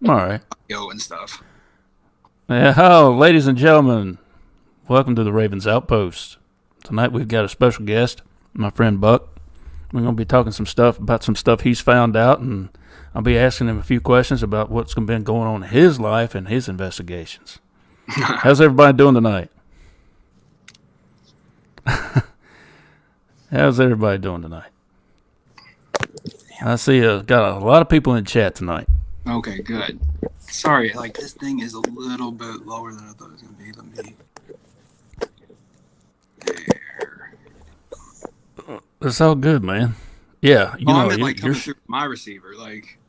All right. Yo and stuff. Hello, ladies and gentlemen. Welcome to the Ravens Outpost. Tonight we've got a special guest, my friend Buck. We're going to be talking about some stuff he's found out, and I'll be asking him a few questions about what's been going on in his life and his investigations. How's everybody doing tonight? How's everybody doing tonight? I see got a lot of people in chat tonight. Okay, good. Sorry, like this thing is a little bit lower than I thought it was gonna be. Let me. There. It's all good, man. Yeah, I meant like coming through my receiver. Like.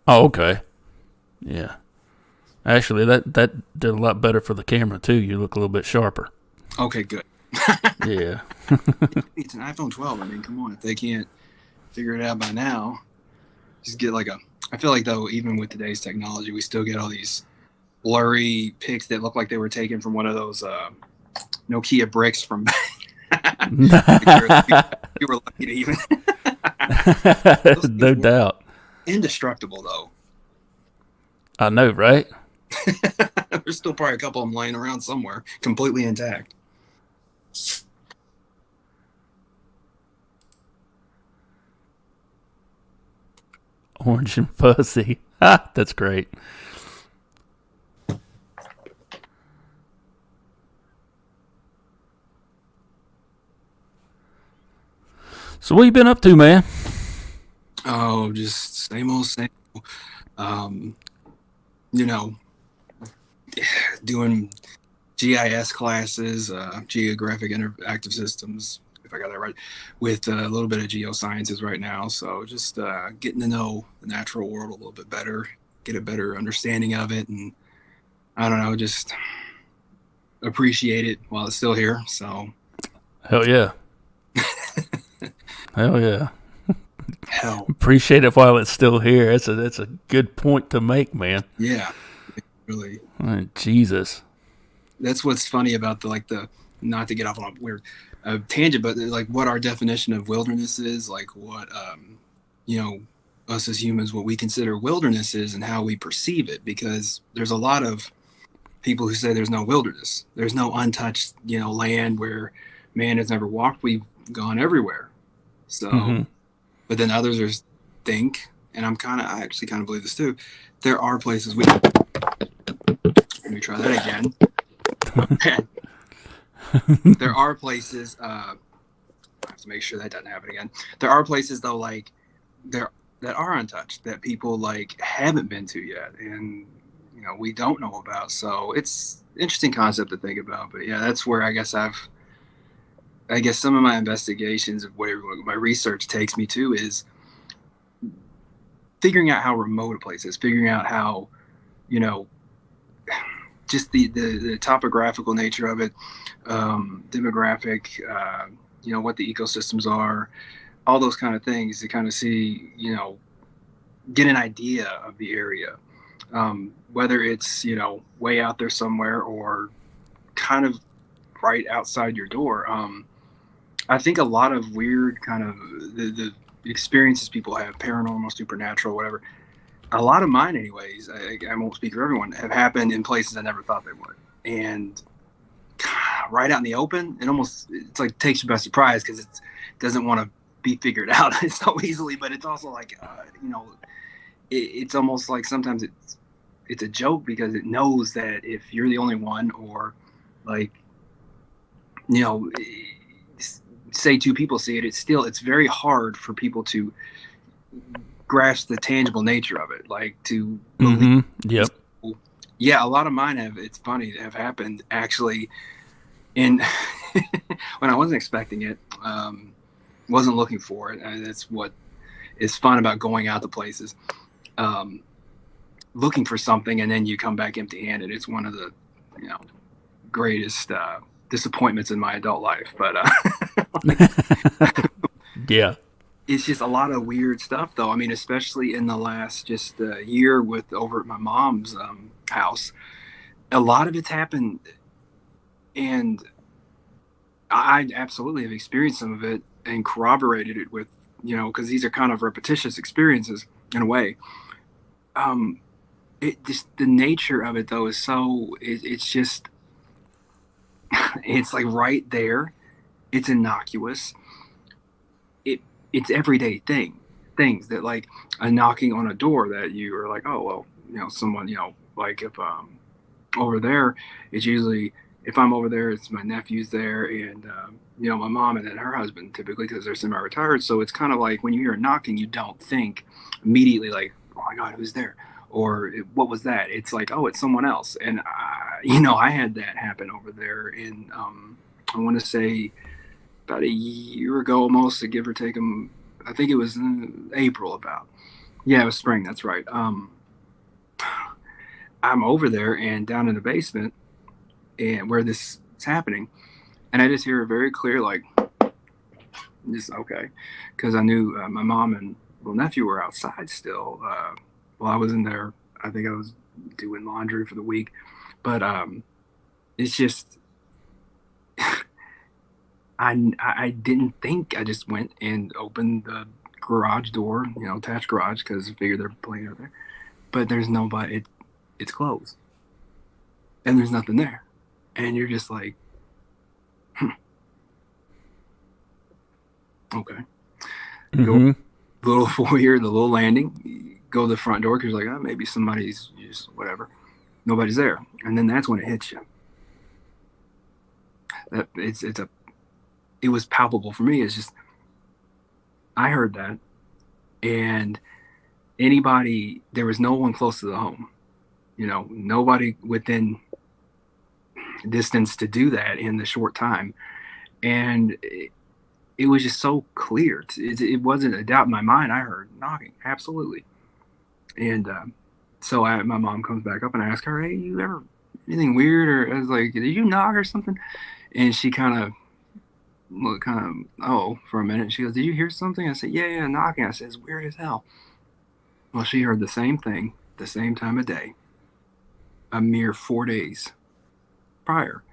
Oh, okay. Yeah. Actually, that did a lot better for the camera too. You look a little bit sharper. Okay, good. Yeah. It's an iPhone 12. I mean, come on. If they can't figure it out by now, just get like a. I feel like though, even with today's technology, we still get all these blurry pics that look like they were taken from one of those Nokia bricks from. You were lucky to even. No doubt. Indestructible though. I know, right? There's still probably a couple of them laying around somewhere, completely intact. Orange and fuzzy. Ha, that's great. So what you been up to, man? Oh, just same old, same old. You know, doing GIS classes, Geographic Interactive Systems, if I got that right, with a little bit of geosciences right now. So just getting to know the natural world a little bit better, get a better understanding of it, and I don't know, just appreciate it while it's still here. So Hell yeah. Hell yeah. hell Appreciate it while it's still here. That's a good point to make, man. yeah, really. Jesus. That's what's funny about the not to get off on a weird tangent, but like what our definition of wilderness is, like what you know, us as humans, what we consider wilderness is, and how we perceive it. Because there's a lot of people who say there's no wilderness, there's no untouched, land where man has never walked. We've gone everywhere. So, Mm-hmm. but then others think, and I actually kind of believe this too. There are places let me try that again. There are places. I have to make sure that doesn't happen again. There are places though, like there that are untouched that people like haven't been to yet, and we don't know about. So it's interesting concept to think about. But yeah, that's where I guess some of my investigations of where my research takes me to is figuring out how remote a place is, figuring out how, you know, just the topographical nature of it, demographic, what the ecosystems are, all those kind of things to kind of see, get an idea of the area, whether it's, way out there somewhere or kind of right outside your door. I think a lot of weird kind of the experiences people have, paranormal, supernatural, whatever, a lot of mine anyways, I won't speak for everyone, have happened in places I never thought they would. And right out in the open, it's like takes you by surprise because it doesn't want to be figured out so easily. But it's also like, it's almost like sometimes it's a joke because it knows that if you're the only one, or like, you know, say two people see it, it's very hard for people to grasp the tangible nature of it, like to believe. Mm-hmm. Yep. Yeah, a lot of mine have funny have happened actually in when I wasn't expecting it, wasn't looking for it, and that's what is fun about going out to places, looking for something, and then you come back empty-handed. It's one of the greatest disappointments in my adult life, but Yeah. it's just a lot of weird stuff, though. I mean, especially in the last just year with over at my mom's house, a lot of it's happened, and I absolutely have experienced some of it and corroborated it with, because these are kind of repetitious experiences in a way. Um, it just, the nature of it though is so, it's just, it's like right there. It's innocuous. It it's everyday things that, like a knocking on a door that you are like, oh well, someone, like if over there, it's usually, if I'm over there, it's my nephew's there, and my mom and then her husband typically, because they're semi-retired. So it's kind of like when you hear a knocking, you don't think immediately like, oh my god, who's there, or what was that? It's like, oh, it's someone else. And I had that happen over there in, I want to say about a year ago, almost, to give or take them. I think it was in April, about, yeah, it was spring. That's right. I'm over there and down in the basement, and where this is happening, and I just hear a very clear, like, just okay, because I knew my mom and little nephew were outside still. While I was in there, I think I was doing laundry for the week, but it's just, I didn't think. I just went and opened the garage door, attached garage, because I figured they're playing out there. But there's nobody. It's closed, and there's nothing there, and you're just like, hmm, okay. Go Mm-hmm. the little foyer, the little landing. Go to the front door because you're like, oh, maybe somebody's just whatever. Nobody's there, and then that's when it hits you. That it was palpable for me. It's just, I heard that, and there was no one close to the home. Nobody within distance to do that in the short time, and it was just so clear. It wasn't a doubt in my mind. I heard knocking, absolutely. And so my mom comes back up, and I ask her, "Hey, you ever anything weird?" Or I was like, "Did you knock or something?" And she kind of looked, for a minute. She goes, "Did you hear something?" I said, "Yeah, knocking." I said, "It's weird as hell." Well, she heard the same thing, the same time of day, a mere 4 days prior.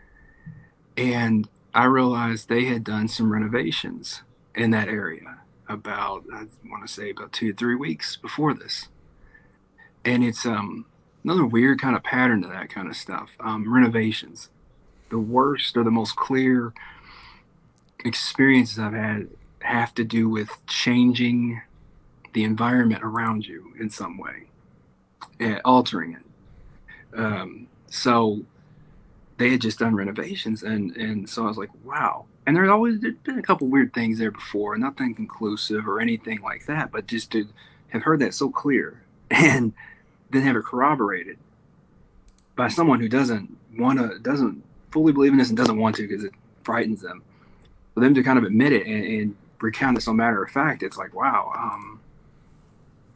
And I realized they had done some renovations in that area about, I want to say, about 2 to 3 weeks before this. And it's another weird kind of pattern to that kind of stuff. Renovations, the worst or the most clear experiences I've had have to do with changing the environment around you in some way, altering it. So they had just done renovations, and so I was like, wow. And there'd been a couple weird things there before, nothing conclusive or anything like that, but just to have heard that so clear, and then have it corroborated by someone who doesn't fully believe in this and doesn't want to because it frightens them. For them to kind of admit it and recount it so matter of fact, it's like, wow,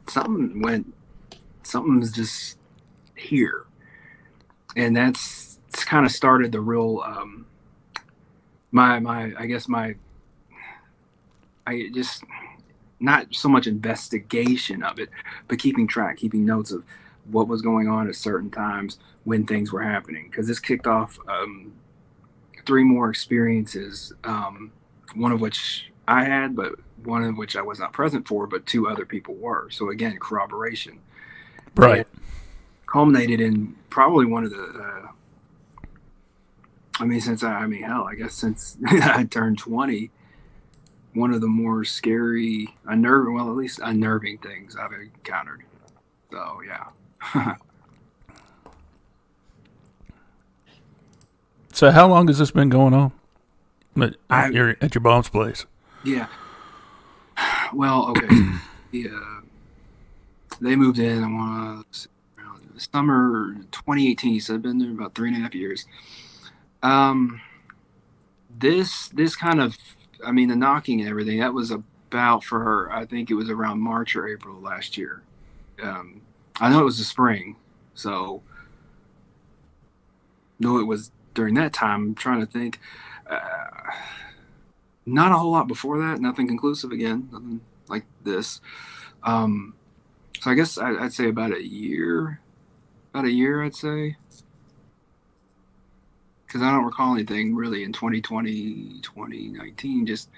something went, something's just here, and it's kind of started the real, my I guess my I just, not so much investigation of it, but keeping track, keeping notes of what was going on at certain times when things were happening. Because this kicked off three more experiences, one of which I had, but one of which I was not present for, but two other people were. So again, corroboration. And Right. culminated in probably one of the, hell, I guess since I turned 20, one of the more scary, unnerving, well, at least unnerving things I've encountered. So yeah. So how long has this been going on I at your mom's place? Yeah. Well, okay. Yeah, they moved in. I want to around summer 2018. So I've been there about 3.5 years. Um, this kind of, I mean, the knocking and everything, that was about, for her, I think it was around March or April last year. Um, I know it was the spring, so no, it was during that time. I'm trying to think. Uh, Not a whole lot before that. Nothing conclusive again. Nothing like this. Um, so I guess I'd say about a year. About a year, I'd say, because I don't recall anything really in 2020, 2019. Just,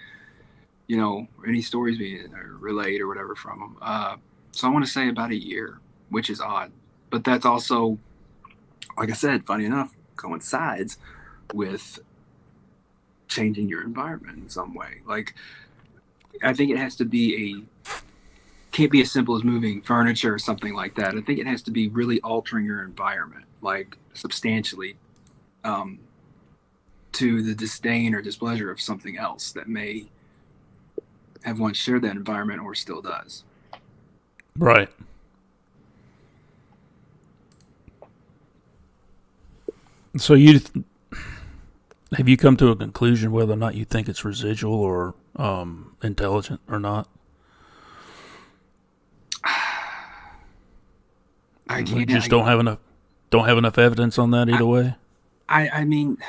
any stories being relayed or whatever from them. So I want to say about a year, which is odd, but that's also, like I said, funny enough, coincides with changing your environment in some way. Like, I think it has to be can't be as simple as moving furniture or something like that. I think it has to be really altering your environment, like substantially, um, to the disdain or displeasure of something else that may have once shared that environment or still does. Right. So have you come to a conclusion whether or not you think it's residual or intelligent or not? I We can't. just don't have enough evidence on that either way. I mean,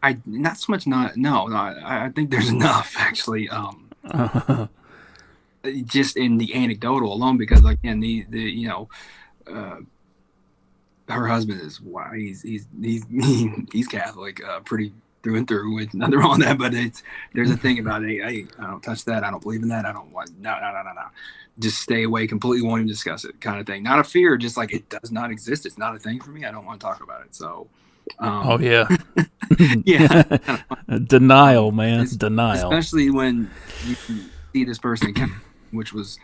I not so much. Not no. No I think there's enough actually. Just in the anecdotal alone, because like, again, the uh, her husband is he's Catholic, pretty through and through. With nothing wrong with that, but there's a thing about it. Hey, I don't touch that. I don't believe in that. I don't want no. Just stay away completely. Won't even discuss it, kind of thing. Not a fear, just like it does not exist. It's not a thing for me. I don't want to talk about it. So, Oh yeah. yeah, Denial, man. Denial. especially when you see this person, which was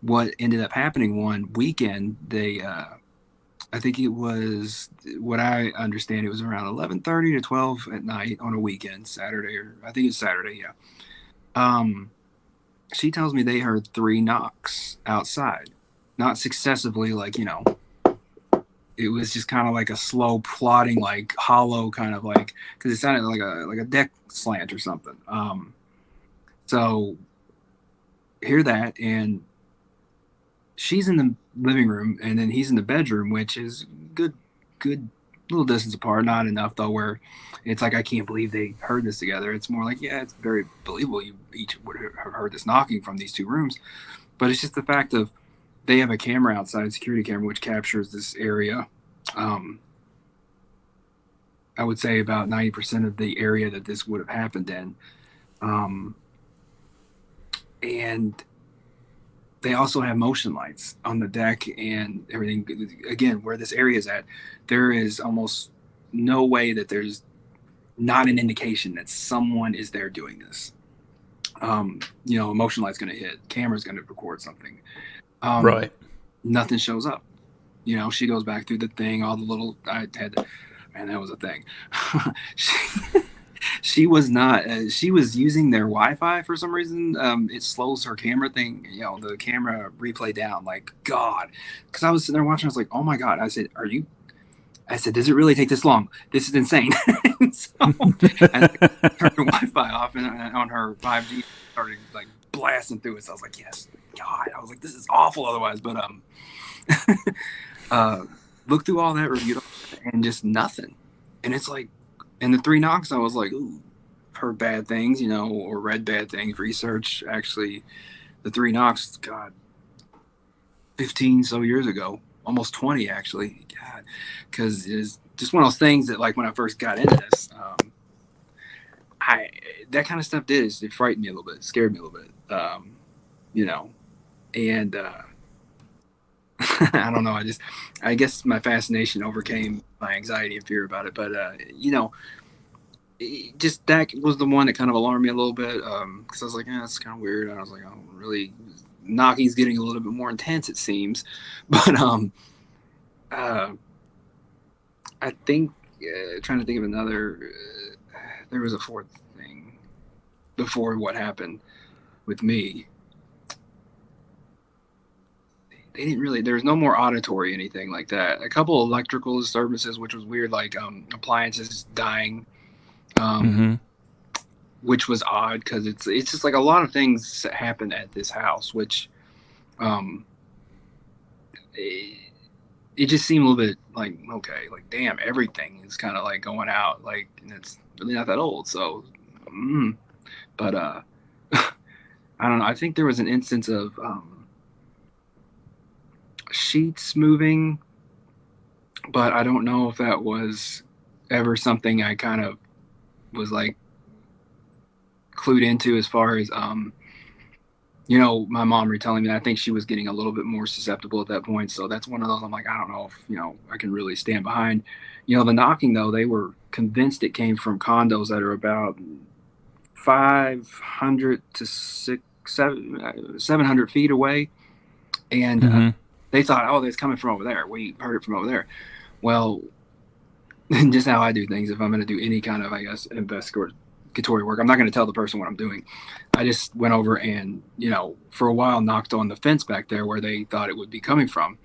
what ended up happening one weekend. They I think it was, what I understand, it was around 11:30 to 12 at night on a weekend, Saturday, or I think it's Saturday, yeah. Um, she tells me they heard 3 knocks outside, not successively, like, it was just kind of like a slow plodding, like hollow kind of like, because it sounded like a deck slant or something. So hear that, and she's in the living room, and then he's in the bedroom, which is good little distance apart. Not enough though, where it's like I can't believe they heard this together. It's more like, yeah, it's very believable. You each would have heard this knocking from these 2 rooms, but it's just the fact of they have a camera outside, security camera, which captures this area. Um, I would say about 90% of the area that this would have happened in, um, and they also have motion lights on the deck and everything. Again, where this area is at, there is almost no way that there's not an indication that someone is there doing this. A motion light's going to hit, camera's going to record something. Right. Nothing shows up. She goes back through the thing, all the little, man, that was a thing. She was not. She was using their Wi-Fi for some reason. It slows her camera thing. The camera replay down. Like, God, because I was sitting there watching. I was like, oh my God. I said, I said, does it really take this long? This is insane. So I turned her Wi-Fi off, and on her 5G started like blasting through it. So I was like, yes, God. I was like, this is awful otherwise. But look through all that review and just nothing. And it's like, and the 3 knocks, I was like, ooh, heard bad things, or read bad things, research. Actually, the 3 knocks, God, 15 so years ago, almost 20 actually. God, because it's just one of those things that, like, when I first got into this, that kind of stuff it frightened me a little bit, scared me a little bit, and I don't know. I guess my fascination overcame my anxiety and fear about it. But just that was the one that kind of alarmed me a little bit, because I was like, yeah, it's kind of weird. And I was like, oh, really, knocking's getting a little bit more intense, it seems. But I think, trying to think of another. There was a fourth thing before what happened with me. They didn't really, there was no more auditory anything like that. A couple electrical disturbances, which was weird, like appliances dying, which was odd, because it's just like a lot of things that happen at this house, which it just seemed a little bit like, okay, like, damn, everything is kind of like going out, like, and it's really not that old. So but I don't know, I think there was an instance of sheets moving, but I don't know if that was ever something I kind of was like clued into, as far as you know, my mom retelling me, I think she was getting a little bit more susceptible at that point. So that's one of those I'm like, I don't know if, you know, I can really stand behind. You know, the knocking though, they were convinced it came from condos that are about 500 to 700 feet away. And Mm-hmm. they thought, oh, that's coming from over there. We heard it from over there. Well, just how I do things, if I'm going to do any kind of, I guess, investigatory work, I'm not going to tell the person what I'm doing. I just went over and, you know, for a while knocked on the fence back there where they thought it would be coming from,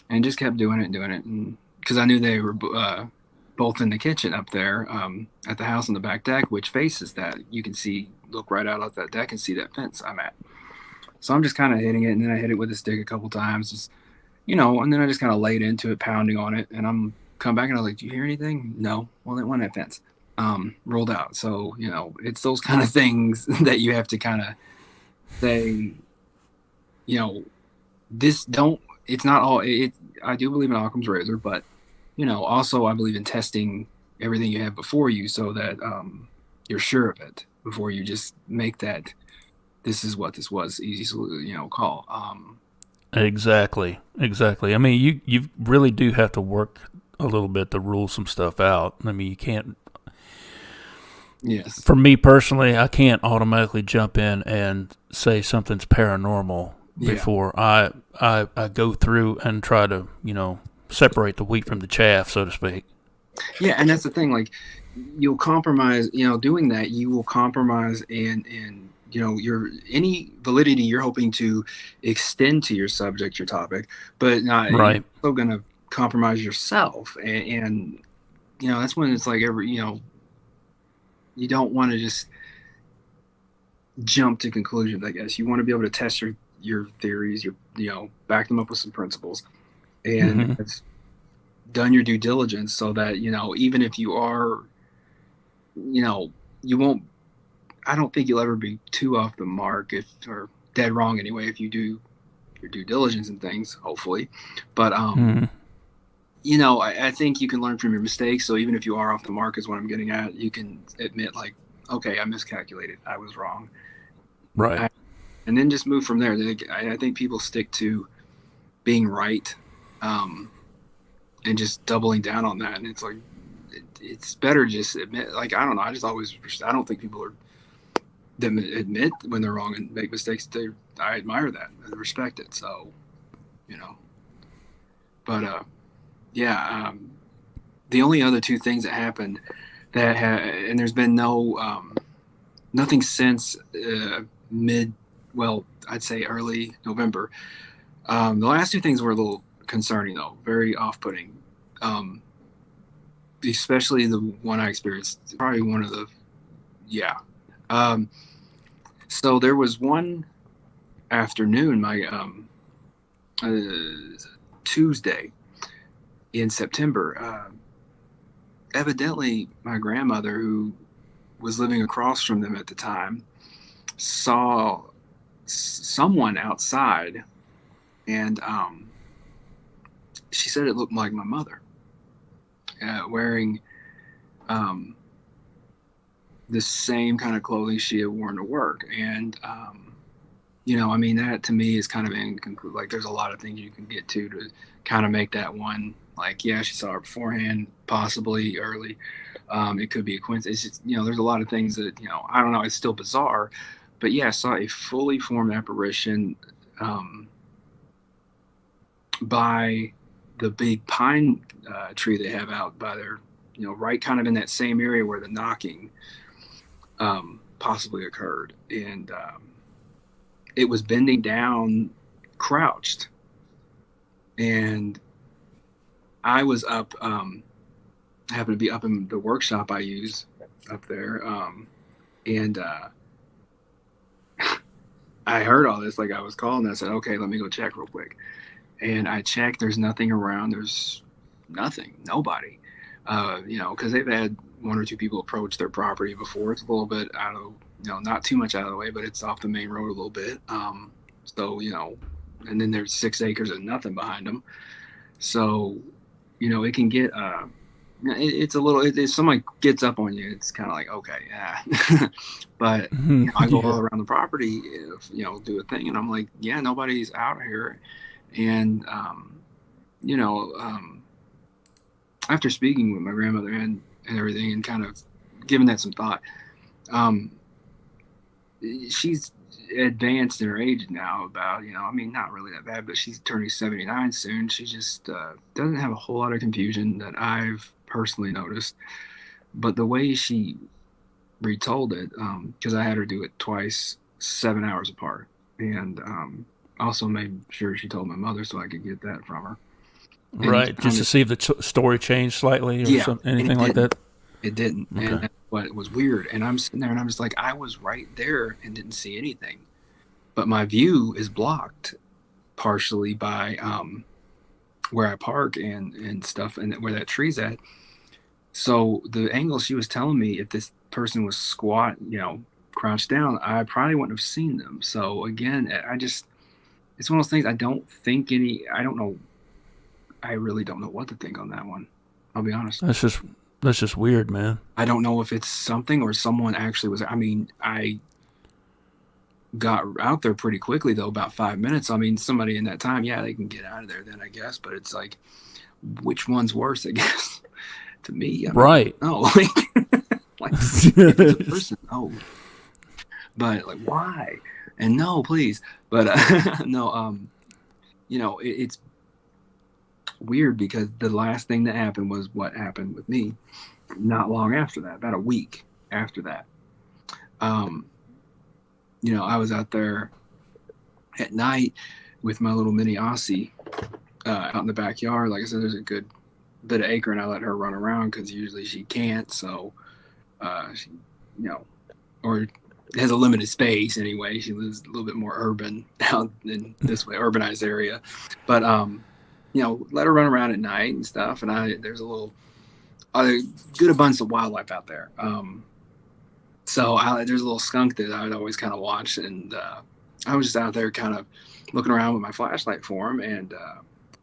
and just kept doing it and doing it. And because I knew they were both in the kitchen up there at the house on the back deck, which faces that. You can see, look right out of that deck and see that fence I'm at. So I'm just kind of hitting it, and then I hit it with a stick a couple times, just, you know, and then I just kind of laid into it, pounding on it, and I'm come back and I was like, "Do you hear anything?" No. Well, it went at fence, rolled out. So you know, it's those kind of things that you have to kind of say, you know, this don't. It's not all. It. I do believe in Occam's razor, but you know, also I believe in testing everything you have before you, so that you're sure of it before you just make that. This is what this was. Easy, you know, call. Exactly. Exactly. I mean, you really do have to work a little bit to rule some stuff out. I mean, you can't. Yes. For me personally, I can't automatically jump in and say something's paranormal Yeah. before I go through and try to, you know, separate the wheat from the chaff, so to speak. Yeah, and that's the thing. Like, you'll compromise. You know, doing that, you will compromise, and you know, your any validity you're hoping to extend to your subject, your topic, but not you're Right. still gonna compromise yourself, and you know, that's when it's like every, you know, you don't want to just jump to conclusions. I guess you want to be able to test your theories, your, you know, back them up with some principles, and Mm-hmm. it's done your due diligence so that, you know, even if you are, you know, you won't, I don't think you'll ever be too off the mark, if, or dead wrong anyway, if you do your due diligence and things, hopefully. But Mm-hmm. you know, I think you can learn from your mistakes. So even if you are off the mark, is what I'm getting at, you can admit, like, okay, I miscalculated, I was wrong, Right. I, and then just move from there. I think people stick to being right, um, and just doubling down on that. And it's like, it's better just admit, like, I don't know. I just always, I don't think people are them admit when they're wrong and make mistakes. I admire that and respect it. So, you know, but yeah, the only other two things that happened and there's been nothing since mid, well, I'd say early November. The last two things were a little concerning though, very off-putting. Um, Especially the one I experienced, probably one of the, yeah. Um, so there was one afternoon, my Tuesday in September. Evidently, my grandmother, who was living across from them at the time, saw someone outside, and she said it looked like my mother, wearing um, the same kind of clothing she had worn to work. And you know, I mean, that to me is kind of inconclusive. Like, there's a lot of things you can get to kind of make that one, like, yeah, she saw her beforehand, possibly early. It could be a coincidence. It's just, you know, there's a lot of things that, you know, I don't know. It's still bizarre, but yeah, I saw a fully formed apparition um, by the big pine tree they have out by their, you know, right kind of in that same area where the knocking possibly occurred. And it was bending down, crouched, and I was up. I happened to be up in the workshop I use up there, and I heard all this. Like, I was called, and I said, "Okay, let me go check real quick." And I checked. There's nothing around. There's nothing. Nobody. You know, because they've had one or two people approach their property before. It's a little bit out of, you know, not too much out of the way, but it's off the main road a little bit. So, you know, and then there's 6 acres of nothing behind them. So, you know, it can get it's a little. If somebody gets up on you, it's kind of like okay, yeah. But I go all Yeah. around the property, do a thing, and I'm like, yeah, nobody's out here, and you know, after speaking with my grandmother and everything, and kind of giving that some thought, um, she's advanced in her age now. About I mean, not really that bad, but she's turning 79 soon. She just doesn't have a whole lot of confusion that I've personally noticed. But the way she retold it, because I had her do it twice, 7 hours apart, and also made sure she told my mother so I could get that from her. And you Right. Just to sounded, see if the story changed slightly or yeah, something, and it anything like didn't. that. It didn't, and Okay. that's what was weird. And I'm sitting there, and I'm just like, I was right there and didn't see anything, but my view is blocked partially by where I park and stuff, and where that tree's at. So the angle she was telling me, if this person was squat, crouched down, I probably wouldn't have seen them. So again, it's one of those things. I don't know. I really don't know what to think on that one. I'll be honest. That's just weird, man. I don't know if it's something or someone actually was. I mean, I got out there pretty quickly though, about 5 minutes. I mean, somebody in that time, yeah, they can get out of there then, I guess. But it's like, which one's worse? I guess to me, I mean, Right. no, like if it's a person, oh, but like why? And no, please, but no, it's weird because the last thing that happened was what happened with me. Not long after that, about a week after that, um, I was out there at night with my little mini Aussie out in the backyard. Like I said, there's a good bit of acre, and I let her run around because usually she can't. So, she, or has a limited space anyway. She lives a little bit more urban out in this way, urbanized area. But let her run around at night and stuff. And there's a good abundance of wildlife out there. So there's a little skunk that I would always kind of watch, and I was just out there kind of looking around with my flashlight for him, and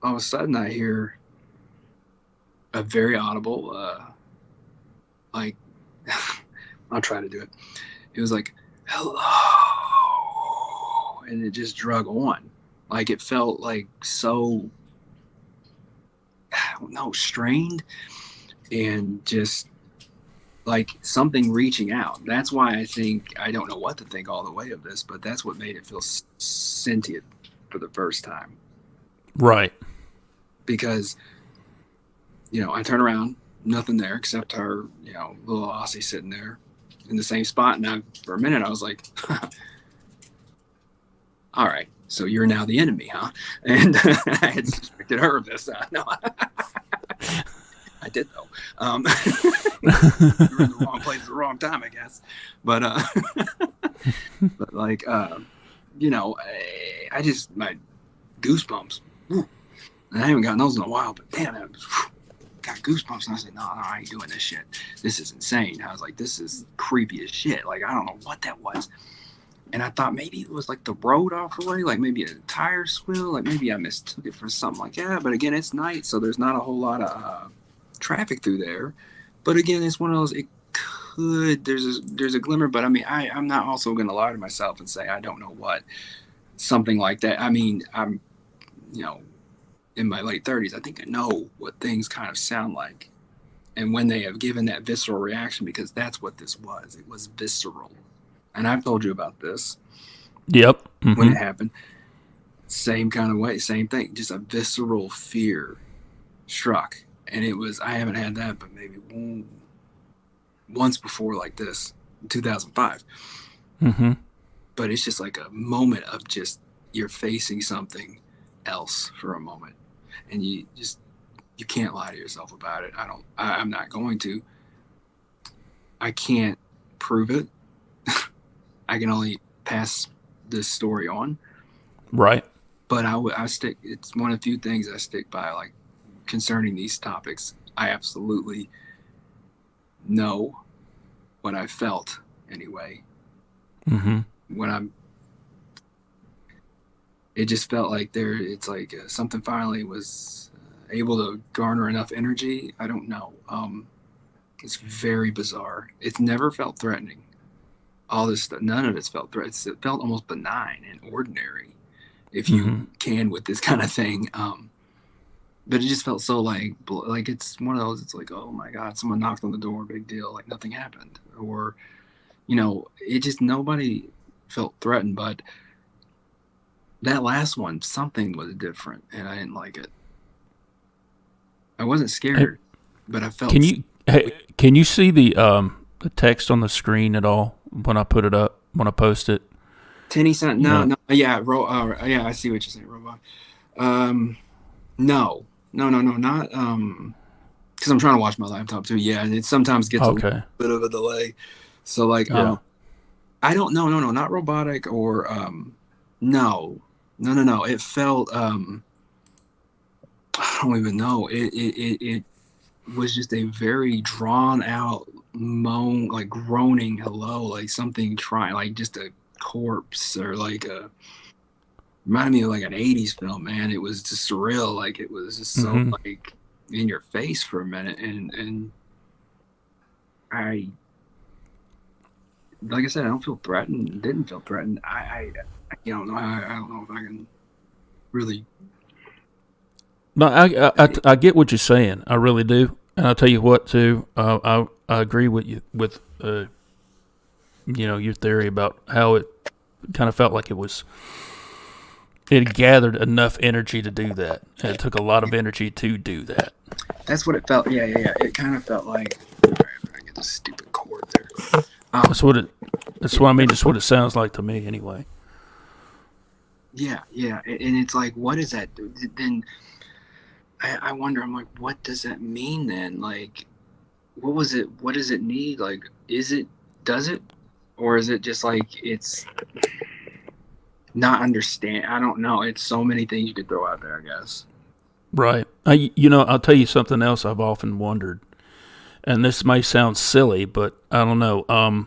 all of a sudden I hear a very audible, like, I'll try to do it. It was like, hello. And it just drug on. Like it felt like so, I don't know, strained and just like something reaching out. That's why I don't know what to think all the way of this, but that's what made it feel sentient for the first time. Right. Because, I turn around, nothing there except her, little Aussie sitting there in the same spot. And for a minute, I was like, all right, so you're now the enemy, huh? And I had suspected her of this. No, I did though. You were in the wrong place at the wrong time, I guess. But but like I just my goosebumps. And I haven't gotten those in a while, but damn, I got goosebumps. And I said, no, I ain't doing this shit. This is insane. I was like, this is creepy as shit. Like I don't know what that was. And I thought maybe it was like the road off the way, like maybe a tire swill, like maybe I mistook it for something like that. But again, it's night, so there's not a whole lot of traffic through there. But again, it's one of those. It could there's a glimmer, but I mean, I'm not also going to lie to myself and say I don't know what something like that. I mean, I'm in my late 30s. I think I know what things kind of sound like, and when they have given that visceral reaction, because that's what this was. It was visceral. And I've told you about this. Yep. Mm-hmm. When it happened, same kind of way, same thing. Just a visceral fear struck, and I haven't had that, but maybe once before like this, in 2005. Mm-hmm. But it's just like a moment of just you're facing something else for a moment, and you can't lie to yourself about it. I'm not going to. I can't prove it. I can only pass this story on. Right. But I stick. It's one of the few things I stick by, like concerning these topics. I absolutely know what I felt anyway. Mm-hmm. It just felt like it's like something finally was able to garner enough energy. I don't know. It's very bizarre. It's never felt threatening. All this stuff, none of it's felt threatening. It felt almost benign and ordinary, if you can, with this kind of thing. But it just felt so like it's one of those. It's like, oh my God, someone knocked on the door, big deal, like nothing happened, or it just, nobody felt threatened. But that last one, something was different, and I didn't like it. I wasn't scared, but I felt. Can you see the text on the screen at all when I put it up, when I post it? Tenny sent no, yeah, yeah, I see what you're saying, robot. No, not because I'm trying to watch my laptop too. Yeah, it sometimes gets a little bit of a delay. So like, I don't know, no, not robotic or no. It felt I don't even know. It was just a very drawn out moan, like groaning hello, like something trying, like just a corpse, or like reminded me of like an 80s film, man. It was just surreal. Like it was just so like in your face for a minute. And I, like I said, I don't feel threatened. Didn't feel threatened. I don't know. I don't know if I can really. No, I get what you're saying. I really do. And I'll tell you what too. I agree with you with your theory about how it kind of felt like it gathered enough energy to do that. And it took a lot of energy to do that. That's what it felt. Yeah. It kind of felt like. All right, I get this stupid cord there. That's what I mean. Just what it sounds like to me, anyway. Yeah, and it's like, what is that? Then I wonder. I'm like, what does that mean then? Like, what was it? What does it need? Like, does it, or is it just like it's not understand? I don't know. It's so many things you could throw out there, I guess. Right. I'll tell you something else I've often wondered, and this may sound silly, but I don't know.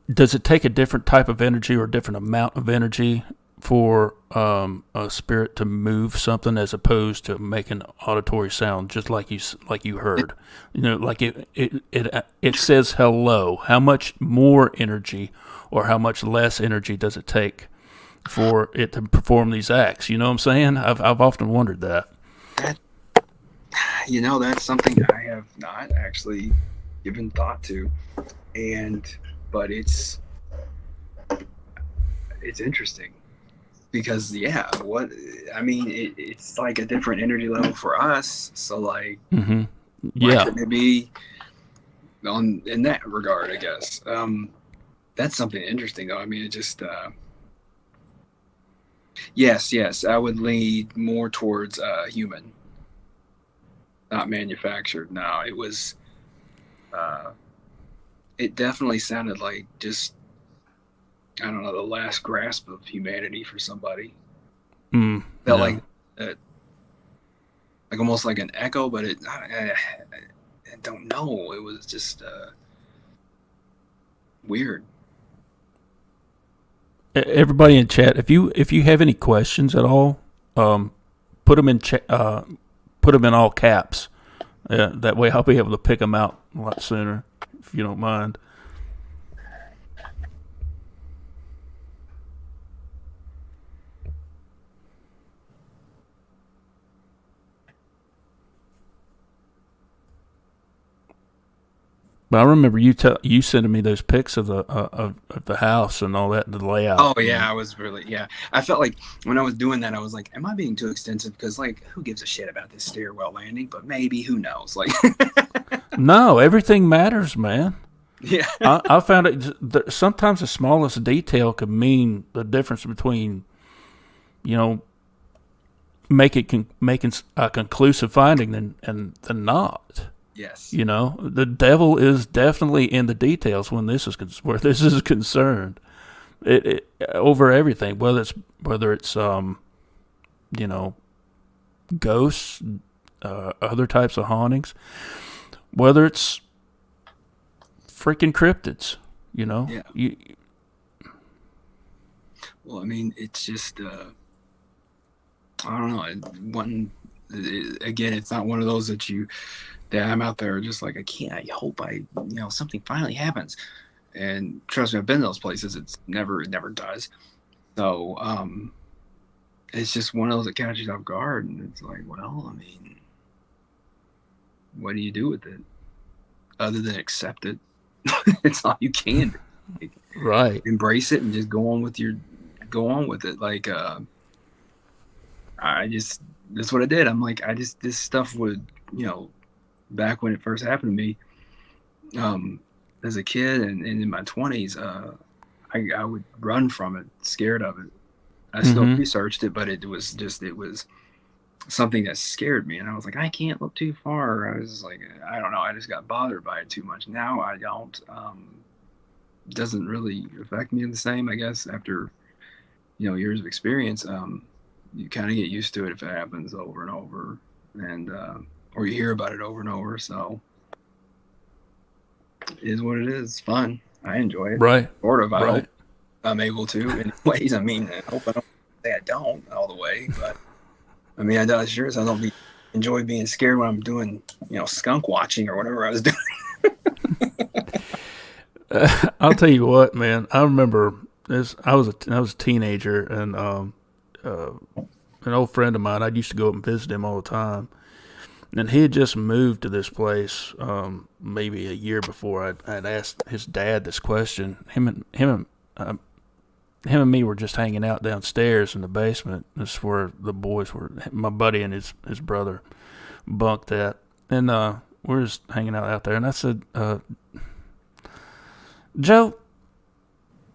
Does it take a different type of energy or a different amount of energy for a spirit to move something as opposed to make an auditory sound, just like you heard? Like it says hello. How much more energy or how much less energy does it take for it to perform these acts? You know what I'm saying? I've often wondered that. That's something I have not actually given thought to, but it's interesting because it's like a different energy level for us. So like, why couldn't it be in that regard? I guess that's something interesting though. I mean, it just yes, I would lean more towards human, not manufactured. No, it was. It definitely sounded like just, I don't know, the last grasp of humanity for somebody. Felt like almost like an echo, but I don't know. It was just weird. Everybody in chat, if you have any questions at all, put them in put them in all caps. That way, I'll be able to pick them out a lot sooner, if you don't mind. But I remember you sending me those pics of the house and all that, the layout. Oh yeah, I was really I felt like when I was doing that, I was like, am I being too extensive? Because like, who gives a shit about this stairwell landing? But maybe, who knows? Like, no, everything matters, man. Yeah, I found it. Sometimes the smallest detail could mean the difference between, making a conclusive finding than not. Yes. The devil is definitely in the details where this is concerned. It over everything, whether it's ghosts, other types of hauntings, whether it's freaking cryptids, Yeah. Well, I mean, it's just I don't know. again, it's not one of those that I'm out there just like, I hope something finally happens. And trust me, I've been to those places. It never does. So, it's just one of those that catches you off guard. And it's like, well, I mean, what do you do with it other than accept it? It's all you can do. Like, Right. embrace it and just go on with it. Like, that's what I did. I'm like, this stuff would, back when it first happened to me, as a kid and in my 20s, I would run from it, scared of it. I still researched it, but it was something that scared me. And I was like, I can't look too far. I was like, I don't know. I just got bothered by it too much. Now I don't, doesn't really affect me the same, I guess, after, years of experience. You kind of get used to it if it happens over and over, and, or you hear about it over and over. So it is what it is. It's fun. I enjoy it. Right. Sort of. I hope I'm able to in ways. I mean, I hope I don't say I don't all the way, but I mean, I sure as I don't enjoy being scared when I'm doing, skunk watching or whatever I was doing. I'll tell you what, man. I remember this. I was a teenager, and an old friend of mine. I used to go up and visit him all the time, and he had just moved to this place maybe a year before. I'd asked his dad this question. Him and me were just hanging out downstairs in the basement. This is where the boys were. My buddy and his brother bunked at, and we're just hanging out there. And I said, Joe,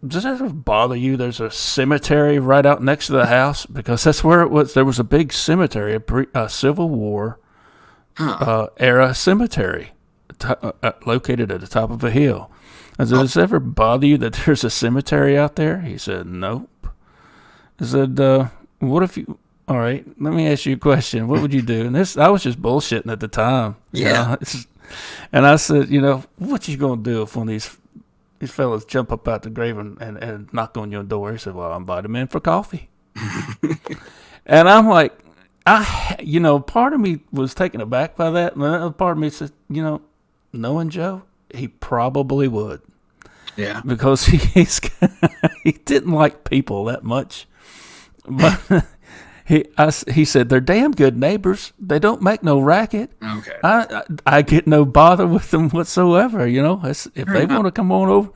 does that ever bother you? There's a cemetery right out next to the house, because that's where it was. There was a big cemetery, a Civil War era cemetery located at the top of a hill. I said, does it ever bother you that there's a cemetery out there? He said, nope. I said, what if you... All right, let me ask you a question. What would you do? And I was just bullshitting at the time. Yeah. And I said, what you going to do if one of these fellas jump up out the grave and knock on your door? He said, well, I'll invite them in for coffee. And I'm like, part of me was taken aback by that. And another part of me said, knowing Joe, he probably would. Yeah. Because he didn't like people that much. But he said, they're damn good neighbors. They don't make no racket. Okay. I get no bother with them whatsoever, if they want to come on over.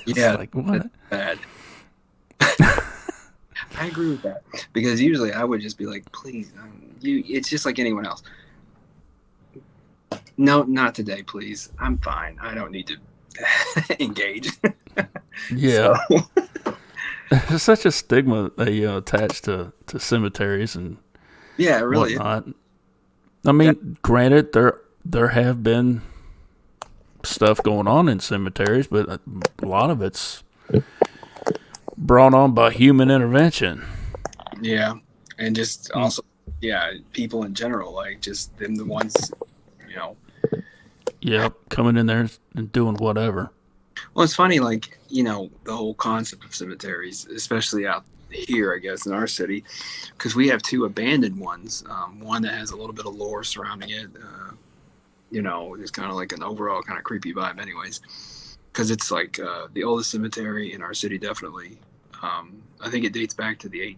Yeah. Like, what? That's bad. I agree with that, because usually I would just be like, please, it's just like anyone else. No, not today, please. I'm fine. I don't need to engage. Yeah. There's such a stigma attached to cemeteries and yeah, it really whatnot. I mean, granted, there have been stuff going on in cemeteries, but a lot of it's brought on by human intervention. Yeah, and just also, people in general, like just them, the ones, Yep, coming in there and doing whatever. Well, it's funny, like, the whole concept of cemeteries, especially out here, I guess, in our city, because we have two abandoned ones. One that has a little bit of lore surrounding it, it's kind of like an overall kind of creepy vibe anyways, because it's like the oldest cemetery in our city, definitely. I think it dates back to the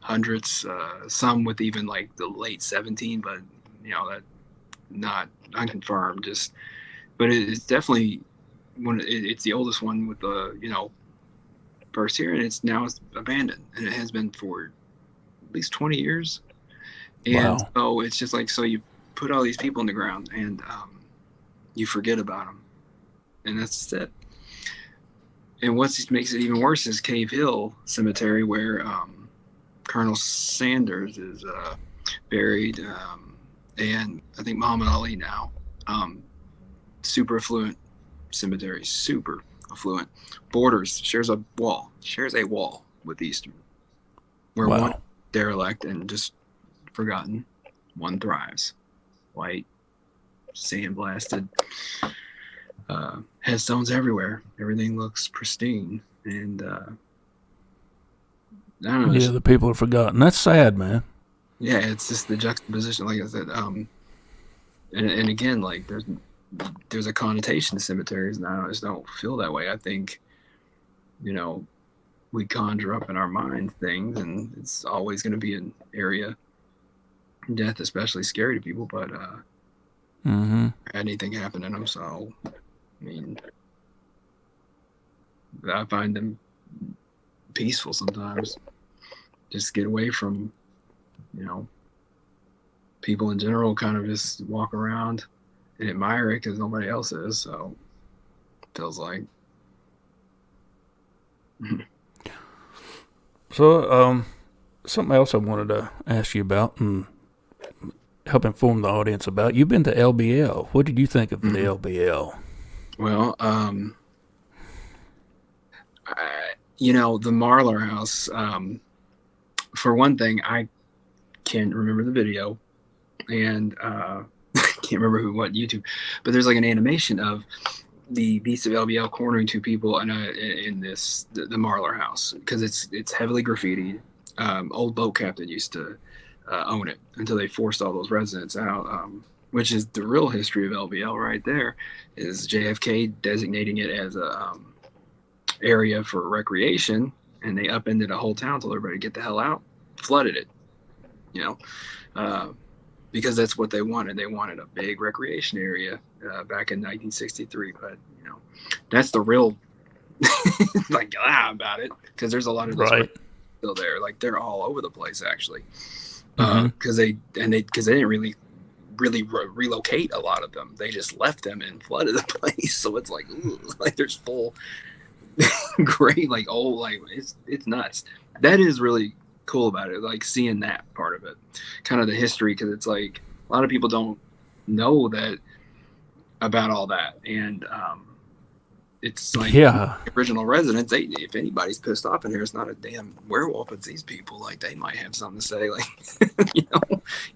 1800s, some with even like the late 17, but, that not unconfirmed, but it's definitely it's the oldest one with the first here, and it's abandoned, and it has been for at least 20 years. And so it's just like, so you put all these people in the ground, and you forget about them, and that's it. And what makes it even worse is Cave Hill Cemetery, where Colonel Sanders is buried, and I think Muhammad Ali now. Super affluent cemetery, super affluent. Borders, shares a wall with Eastern, where one derelict and just forgotten, one thrives. White, sandblasted, headstones everywhere. Everything looks pristine, and I don't know. Yeah, the people are forgotten. That's sad, man. Yeah, it's just the juxtaposition, like I said. And again, like there's a connotation to cemeteries, and I just don't feel that way. I think, you know, we conjure up in our mind things, and it's always going to be an area. Death, especially scary to people, but anything happen in them. So, I mean, I find them peaceful sometimes. Just get away from, you know, people in general. Kind of just walk around and admire it because nobody else is. So, it feels like. So, something else I wanted to ask you about and help inform the audience about. You've been to LBL. What did you think of the LBL? Well, the Marlar House. For one thing, I can't remember the video, and can't remember what YouTube, but there's like an animation of the Beast of LBL cornering two people in the Marlar House because it's heavily graffitied. Old boat captain used to own it until they forced all those residents out. Which is the real history of LBL right there, is JFK designating it as a area for recreation, and they upended a whole town, told everybody to get the hell out, flooded it, because that's what they wanted. They wanted a big recreation area back in 1963, but that's the real about it, because there's a lot of those still there. Like they're all over the place actually, because they didn't really relocate a lot of them. They just left them and flooded the place. So it's like, ooh, like there's full great, like old, like it's nuts. That is really cool about it, like seeing that part of it, kind of the history, because it's like a lot of people don't know that about all that. And it's like original residents, if anybody's pissed off in here, it's not a damn werewolf, it's these people. Like they might have something to say, like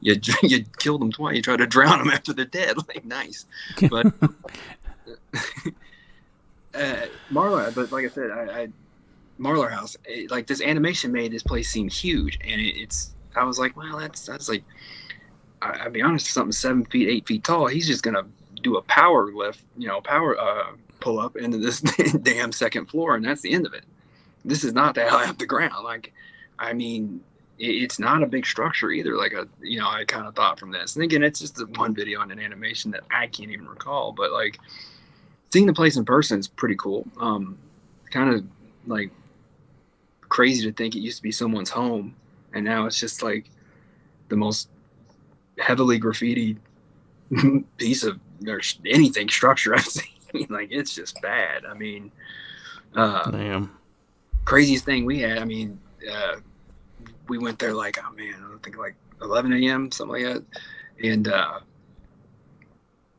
you killed them twice, you try to drown them after they're dead, like nice. But Marlar, but like I said, Marlar House, like this animation made this place seem huge, and I was like, well, that's like, I'll be honest, something 7 feet, 8 feet tall, he's just gonna do a power lift, pull up into this damn second floor, and that's the end of it. This is not that high up the ground. Like, I mean, it's not a big structure either. Like I kind of thought from this, and again, it's just one video and an animation that I can't even recall, but like seeing the place in person is pretty cool. Kind of like crazy to think it used to be someone's home, and now it's just like the most heavily graffitied piece of or anything structure I've seen. Like it's just bad. I mean, damn. Craziest thing we had. I mean, we went there like, oh man, I don't think like 11 a.m. something like that, and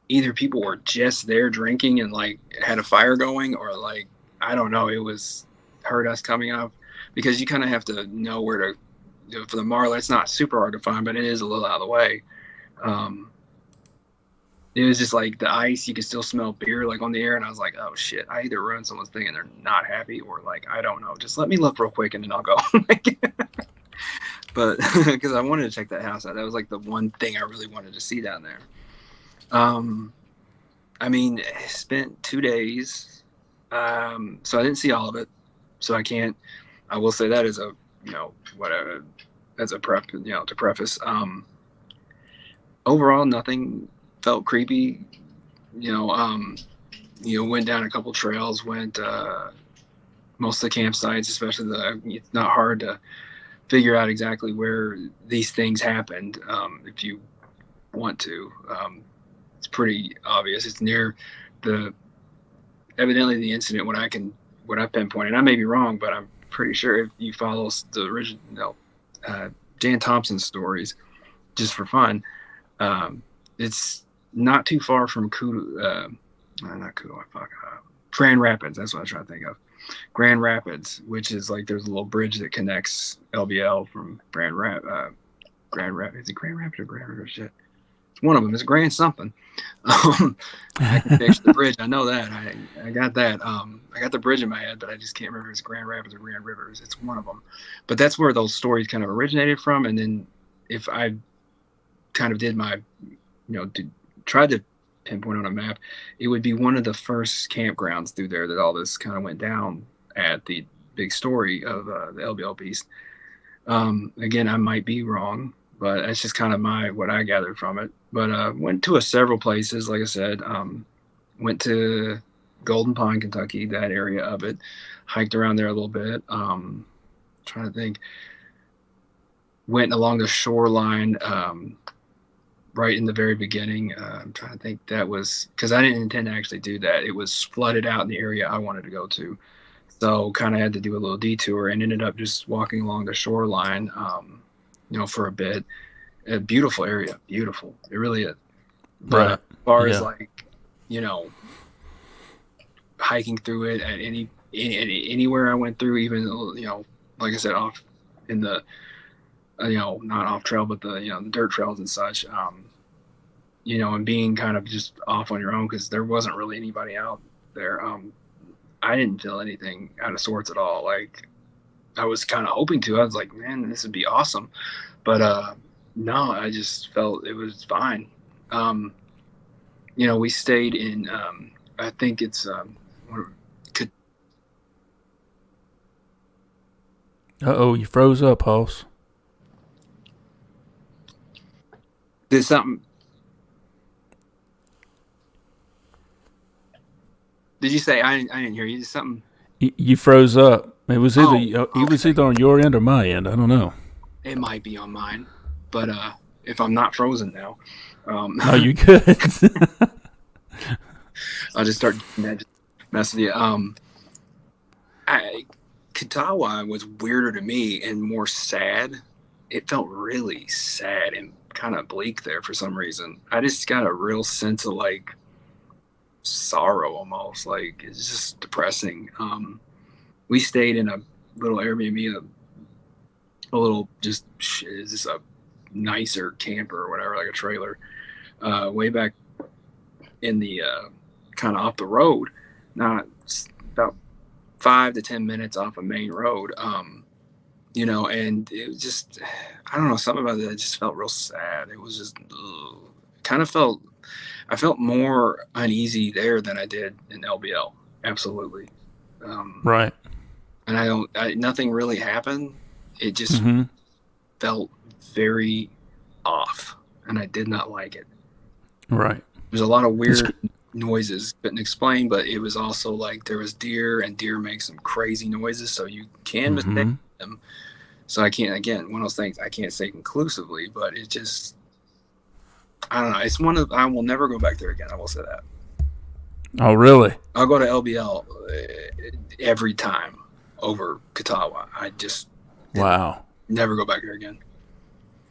either people were just there drinking and like had a fire going, or like I don't know, it was heard us coming up, because you kind of have to know where to do it. For the Marlar, it's not super hard to find, but it is a little out of the way. It was just like the ice, you could still smell beer like on the air, and I was like, oh shit, I either ruined someone's thing and they're not happy, or like I don't know, just let me look real quick and then I'll go. But because I wanted to check that house out, that was like the one thing I really wanted to see down there. I mean, I spent 2 days, so I didn't see all of it, so I will say that as a whatever, as a prep, to preface. Overall, nothing felt creepy. Went down a couple trails, went most of the campsites, especially it's not hard to figure out exactly where these things happened if you want to. It's pretty obvious. It's near evidently the incident, what I pinpointed. I may be wrong, but I'm pretty sure if you follow the original Jan Thompson's stories, just for fun, it's not too far from Grand Rapids. That's what I was trying to think of. Grand Rapids, which is like there's a little bridge that connects LBL from Grand Rapids. Is it Grand Rapids or Grand River? Shit. It's one of them. It's Grand something. I can picture the bridge. I know that. I got that. I got the bridge in my head, but I just can't remember if it's Grand Rapids or Grand Rivers. It's one of them. But that's where those stories kind of originated from, and then if I kind of did my, tried to pinpoint on a map, it would be one of the first campgrounds through there that all this kind of went down at the big story of the LBL piece. Again, I might be wrong, but that's just kind of what I gathered from it. But went to several places, like I said. Went to Golden Pond, Kentucky, that area of it. Hiked around there a little bit. Trying to think. Went along the shoreline right in the very beginning. I'm trying to think. That was because I didn't intend to actually do that. It was flooded out in the area I wanted to go to. So kind of had to do a little detour and ended up just walking along the shoreline, for a bit. A beautiful area, beautiful. It really is. But Right. as far Yeah. as like, hiking through it at anywhere I went through, even like I said, off in the not off trail, but the dirt trails and such. And being kind of just off on your own because there wasn't really anybody out there. I didn't feel anything out of sorts at all. Like I was kind of hoping to. I was like, man, this would be awesome. But no, I just felt it was fine. We stayed in, I think it's, Uh-oh, you froze up, Hoss. did something. Did you say I didn't hear you? Did something? You froze up. It was either it was Okay. either on your end or my end. I don't know. It might be on mine, but if I'm not frozen now, No, you good. I'll just start mess with you. Katawa was weirder to me and more sad. It felt really sad and kind of bleak there for some reason. I just got a real sense of like sorrow almost. Like it's just depressing. We stayed in a little Airbnb, a little just a nicer camper or whatever, like a trailer, way back in the kind of off the road, not about 5 to 10 minutes off a main road. And it was just, I don't know, something about that just felt real sad. It was just kind of I felt more uneasy there than I did in LBL. Absolutely. Right. And nothing really happened. It just felt very off, and I did not like it. Right. There's a lot of weird noises, couldn't explain, but it was also like there was deer, and deer make some crazy noises, so you can mistake them. So I can't, again, one of those things I can't say conclusively, but it just, I don't know. It's I will never go back there again. I will say that. Oh, really? I'll go to LBL every time over Katawa. I just never go back there again.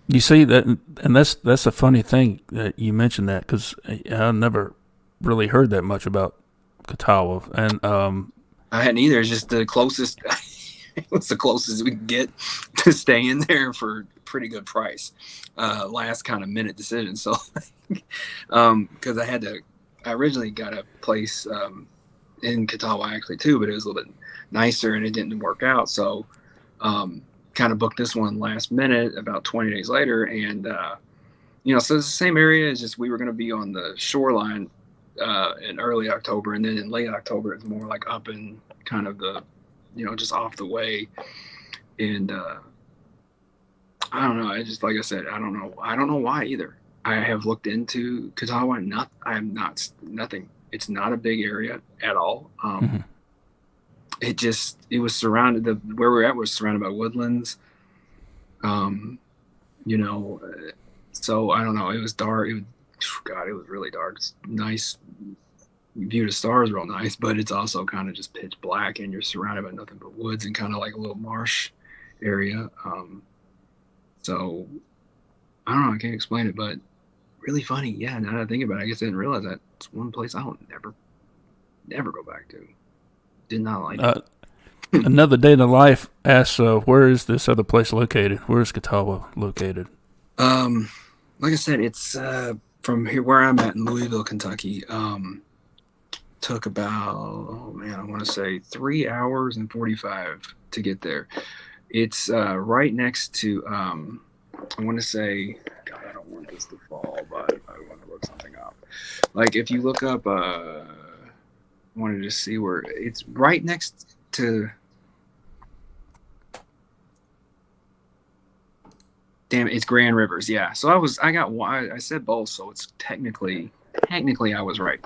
You see that, and that's a funny thing that you mentioned that because I never really heard that much about Katawa, and I hadn't either. It's just the closest. It was the closest we could get to stay in there for a pretty good price. Last kind of minute decision. So, because I originally got a place in Katawa actually too, but it was a little bit nicer and it didn't work out. So, kind of booked this one last minute about 20 days later. And, so it's the same area. It's just we were going to be on the shoreline in early October. And then in late October, it's more like up in kind of the, just off the way. And I don't know. I just, like I said, I don't know why either. I have looked into Katawa. Nothing. It's not a big area at all. It was surrounded, where we're at was surrounded by woodlands. So I don't know. It was dark. It was really dark. It's nice view of stars, real nice, but it's also kind of just pitch black and you're surrounded by nothing but woods and kind of like a little marsh area. So I don't know. I can't explain it, but really funny. Yeah. Now that I think about it, I guess I didn't realize that it's one place I'll never go back to. Did not like it. Another Day in the Life asks, where is this other place located? Where is Katawa located? Like I said, it's from here where I'm at in Louisville, Kentucky. Took about, I want to say 3 hours and 45 to get there. It's right next to I want to say, God, I don't want this to fall, but I want to look something up. Like if you look up, I wanted to see where it's right next to. Damn, it's Grand Rivers. Yeah. So I said both, so it's technically I was right.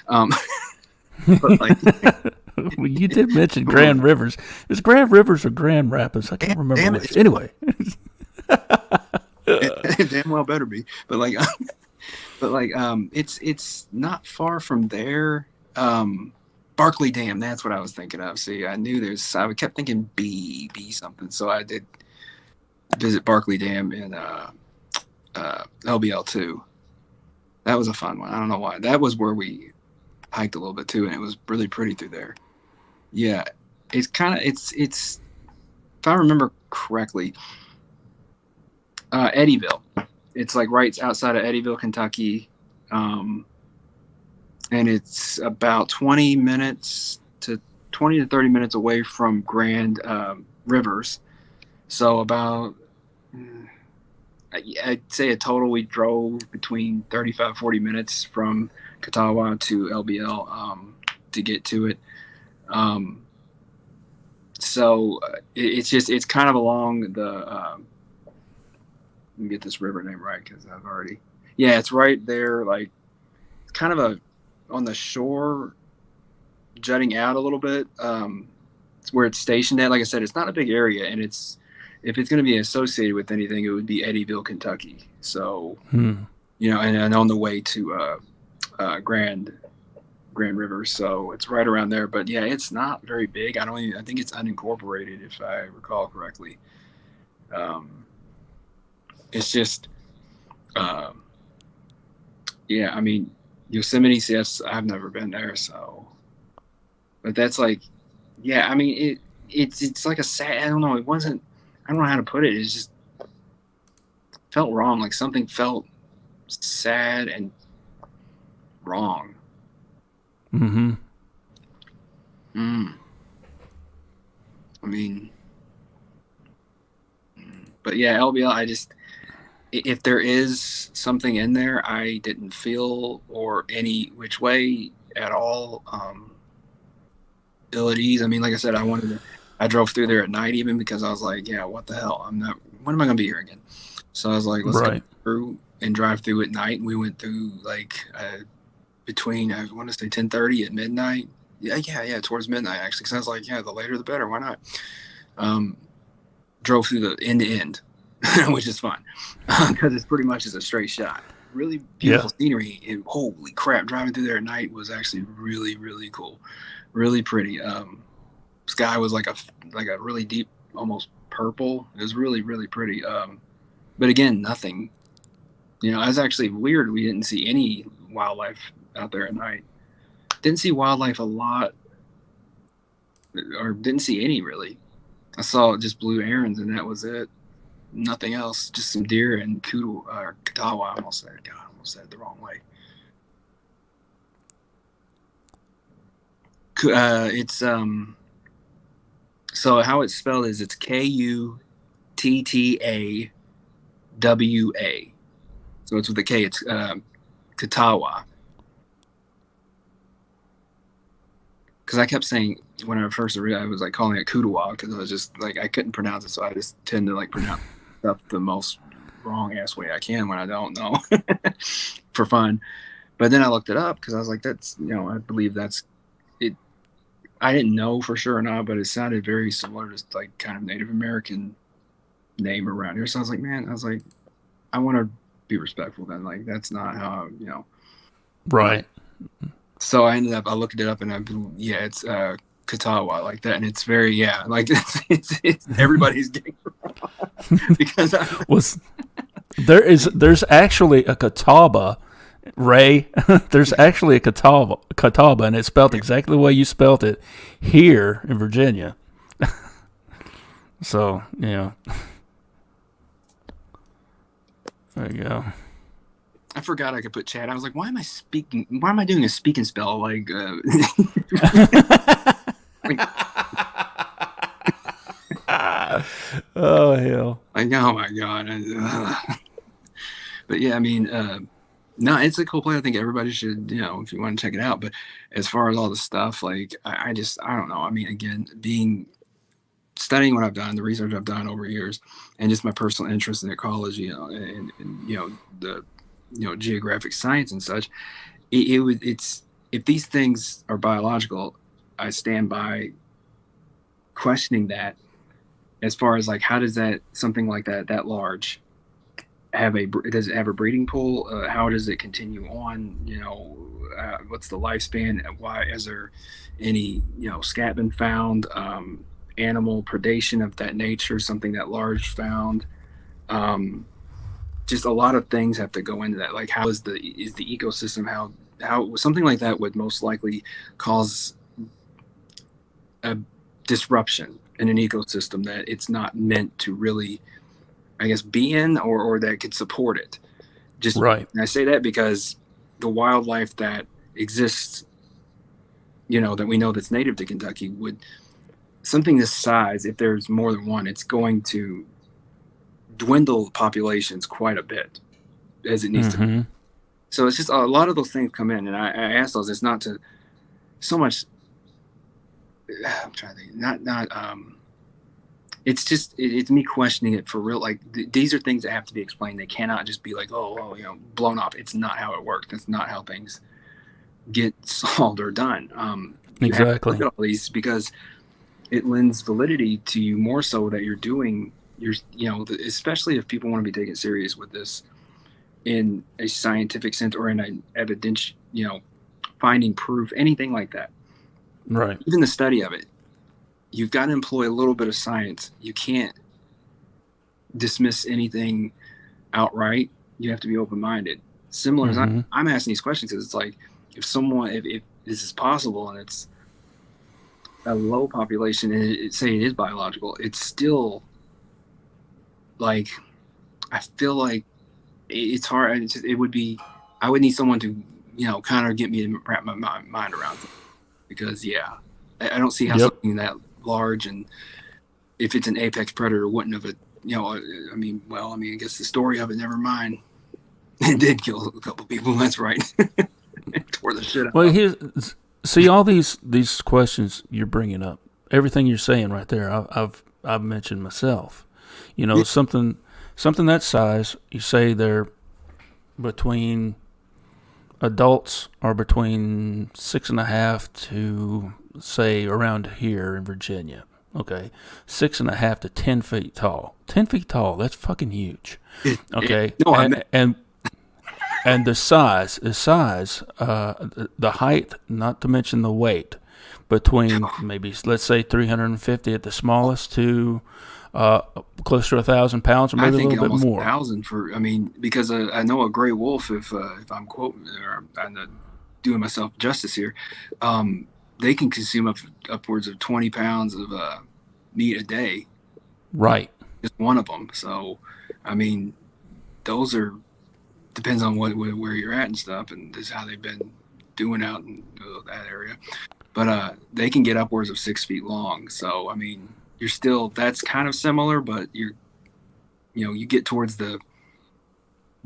But like, well, you did mention Grand Rivers. Is Grand Rivers or Grand Rapids? I can't remember which. Anyway. It damn well better be. But like, it's not far from there. Barkley Dam. That's what I was thinking of. See, I knew I kept thinking B something. So I did visit Barkley Dam in LBL 2. That was a fun one. I don't know why. That was where we hiked a little bit too, and it was really pretty through there. Yeah, it's if I remember correctly, Eddyville. It's like right outside of Eddyville, Kentucky, and it's about 20 to 30 minutes away from Grand Rivers. So about, I'd say a total we drove between 35, 40 minutes from Catawba to LBL to get to it. So it's kind of along the, let me get this river name right because it's right there. Like it's kind of on the shore, jutting out a little bit. It's where it's stationed at. Like I said, it's not a big area, and if it's going to be associated with anything, it would be Eddyville, Kentucky. So, and on the way to Grand River, so it's right around there. But yeah, it's not very big. I think it's unincorporated, if I recall correctly. It's just, I mean, Yosemite, yes, I've never been there, so. But that's like, yeah, I mean, it's like a sad. I don't know. It wasn't. I don't know how to put it. It just felt wrong. Like something felt sad and wrong. Mm-hmm. I mean, but yeah, LBL. If there is something in there, I didn't feel or any which way at all ill at ease. I mean, like I said, I drove through there at night even because I was like, yeah, what the hell? When am I going to be here again? So I was like, let's go through and drive through at night. And we went through like between, I want to say 10:30 at midnight. Yeah, towards midnight actually. Because I was like, yeah, the later the better. Why not? Drove through the end to end, which is fun because it's pretty much a straight shot. Really beautiful scenery. And holy crap, driving through there at night was actually really, really cool. Really pretty. Sky was like a really deep, almost purple. It was really, really pretty. But again, nothing. It was actually weird. We didn't see any wildlife out there at night. Didn't see wildlife a lot, or didn't see any really. I saw just blue herons, and that was it. Nothing else. Just some deer and Katawa. I almost said it the wrong way. It's so how it's spelled is it's Kuttawa. So it's with a K. It's Katawa. Because I kept saying when I first read, I was like calling it Kuttawa because I was just like I couldn't pronounce it, so I just tend to like pronounce stuff the most wrong ass way I can when I don't know for fun. But then I looked it up because I was like, that's I believe that's it. I didn't know for sure or not, but it sounded very similar to like kind of Native American name around here. So I was like, I want to be respectful then. Like that's not how Right. So I looked it up and it's Katawa like that, and it's very like it's everybody's getting wrong because there's actually a Catawba, Ray. There's actually a Catawba, and it's spelled exactly the way you spelt it here in Virginia. So there you go. I forgot I could put chat. I was like, why am I doing a speak and spell? Like, oh, hell. Like, oh my God. But yeah, I mean, no, it's a cool play. I think everybody should, if you want to check it out. But as far as all the stuff, like, I don't know. I mean, again, studying what I've done, the research I've done over years, and just my personal interest in ecology, and the geographic science and such, it's if these things are biological, I stand by questioning that as far as like how does that something like that large does it have a breeding pool? How does it continue on? What's the lifespan? Why is there any scat been found? Animal predation of that nature, something that large found. Just a lot of things have to go into that. Like how is the ecosystem? How something like that would most likely cause a disruption in an ecosystem that it's not meant to really, I guess, be in or that could support it. Just right. And I say that because the wildlife that exists, that we know that's native to Kentucky would something this size, if there's more than one, it's going to dwindle populations quite a bit as it needs to. So it's just a lot of those things come in, and I ask those. It's not to so much. I'm trying to think. Not. It's just it's me questioning it for real. Like these are things that have to be explained. They cannot just be like, blown off. It's not how it works. That's not how things get solved or done. You exactly. have to look at all these because it lends validity to you more so that you're doing especially if people want to be taken serious with this in a scientific sense or in an evidence, finding proof, anything like that. Right. Even the study of it, you've got to employ a little bit of science. You can't dismiss anything outright. You have to be open-minded. Similar as I'm asking these questions because it's like if this is possible and it's a low population and say it is biological, it's still like I feel like it's hard. It would be I would need someone to kind of get me to wrap my mind around it because I don't see how something that large and if it's an apex predator wouldn't have I guess the story of it, never mind. It did kill a couple people. That's right. It tore the shit out. Well, see all these questions you're bringing up. Everything you're saying right there, I've mentioned myself. Something that size. You say they're between adults are between 6.5 to say around here in Virginia. Okay, 6.5 to 10 feet tall. 10 feet tall. That's fucking huge. Okay, and the size, the height, not to mention the weight, between maybe let's say 350 at the smallest to close to 1,000 pounds, or maybe a little bit more. 1,000 because I know a gray wolf. If I'm quoting or I'm not doing myself justice here, they can consume upwards of 20 pounds of meat a day. Right. Just one of them. So, those are. Depends on where you're at and stuff, and this is how they've been doing out in that area. But they can get upwards of 6 feet long. So you're still that's kind of similar, but you get towards the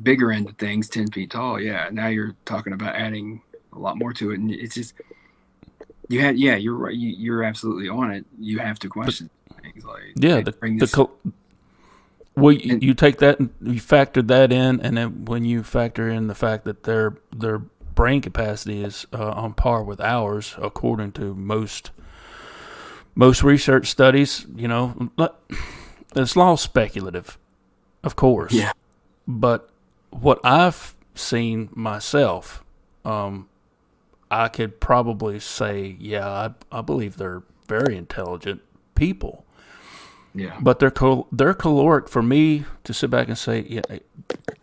bigger end of things, 10 feet tall. Yeah, now you're talking about adding a lot more to it, and it's just you're right. You're absolutely on it. You have to question things like Well, you take that and you factor that in, and then when you factor in the fact that their brain capacity is on par with ours, according to most research studies, it's all speculative, of course. Yeah. But what I've seen myself, I could probably say, I believe they're very intelligent people. Yeah. But their caloric, for me to sit back and say,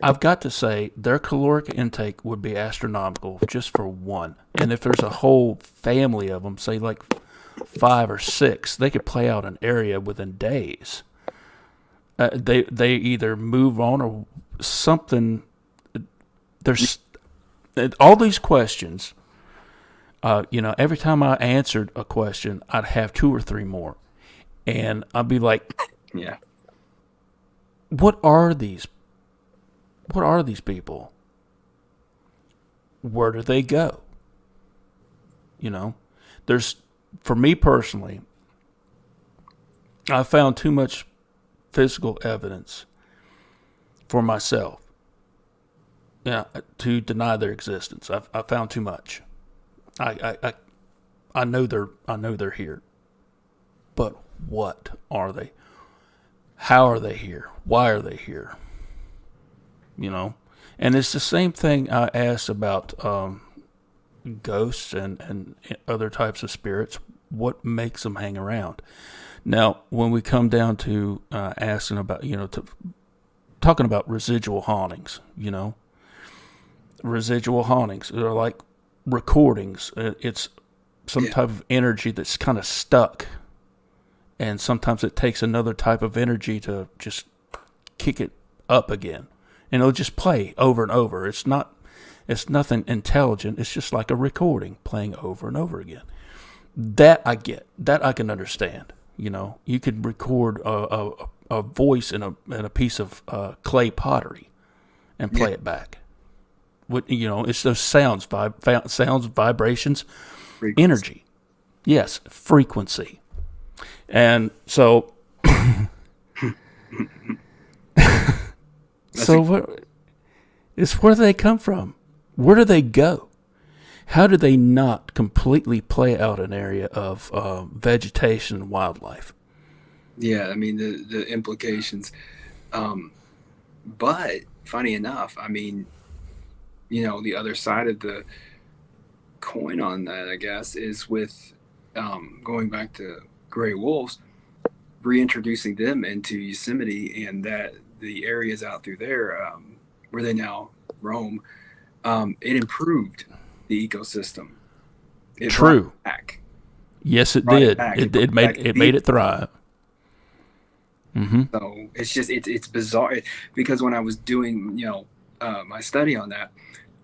I've got to say their caloric intake would be astronomical just for one. And if there's a whole family of them, say like 5 or 6, they could play out an area within days. They either move on or something. There's all these questions. Every time I answered a question, I'd have 2 or 3 more. And I'd be like, yeah. what are these? What are these people? Where do they go? You know, there's, for me personally, I found too much physical evidence for myself, yeah, to deny their existence. I found too much. I know they're here, but what are they? How are they here? Why are they here? You know, and it's the same thing I asked about ghosts and other types of spirits. What makes them hang around? Now, when we come down to asking about, talking about residual hauntings, residual hauntings are like recordings. It's some type of energy that's kind of stuck, and sometimes it takes another type of energy to just kick it up again, and it'll just play over and over. It's nothing intelligent. It's just like a recording playing over and over again. That I get. That I can understand. You could record a voice in a piece of clay pottery and play it back. It's those sounds, vibrations, frequency. Energy. Yes, frequency. And so, it's where do they come from? Where do they go? How do they not completely play out an area of vegetation and wildlife? Yeah, I mean, the implications. But funny enough, I mean, the other side of the coin on that, I guess, is with going back to gray wolves, reintroducing them into Yosemite and that the areas out through there where they now roam, it improved the ecosystem. It True. It back. Yes, it did. It made it thrive. Mm-hmm. So it's bizarre because when I was doing my study on that,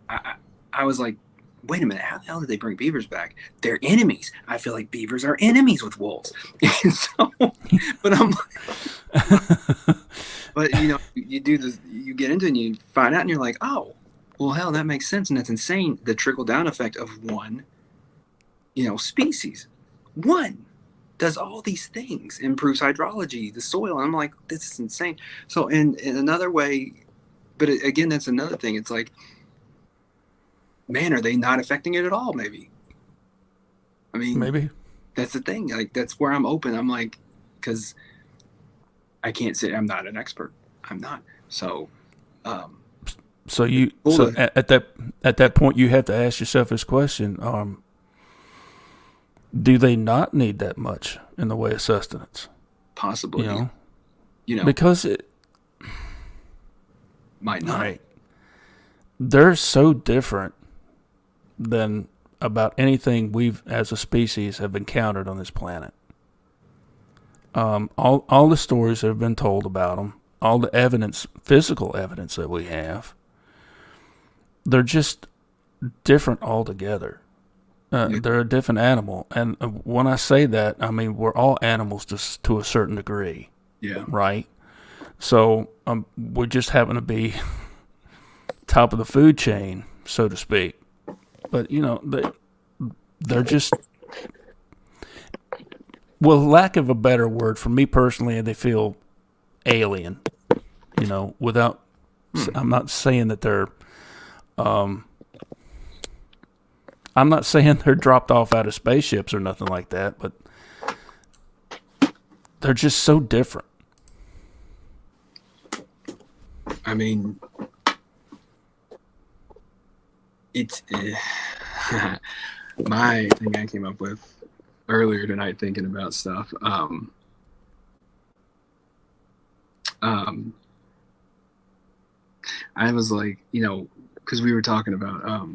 I was like, wait a minute, how the hell did they bring beavers back? They're enemies. I feel like beavers are enemies with wolves. But I'm like, but you do this, you get into it and you find out and you're like, oh, well, hell, that makes sense. And that's insane. The trickle down effect of one, species. One does all these things, improves hydrology, the soil. And I'm like, this is insane. So in another way, but again, that's another thing. It's like, man, are they not affecting it at all? Maybe. I mean, maybe that's the thing. Like, that's where I'm open. I'm like, because I can't say I'm not an expert. I'm not. So, at that point, you have to ask yourself this question: do they not need that much in the way of sustenance? Possibly. Because it might not. Right. They're so different than about anything we've, as a species, have encountered on this planet. All the stories that have been told about them, all the evidence, physical evidence that we have, they're just different altogether. They're a different animal. And when I say that, I mean, we're all animals to a certain degree. Yeah. Right? So we just happen to be top of the food chain, so to speak. But, they're just, well, lack of a better word, for me personally, they feel alien, without, I'm not saying that they're, I'm not saying they're dropped off out of spaceships or nothing like that, but they're just so different. I mean, it's my thing I came up with earlier tonight thinking about stuff. I was like, because we were talking about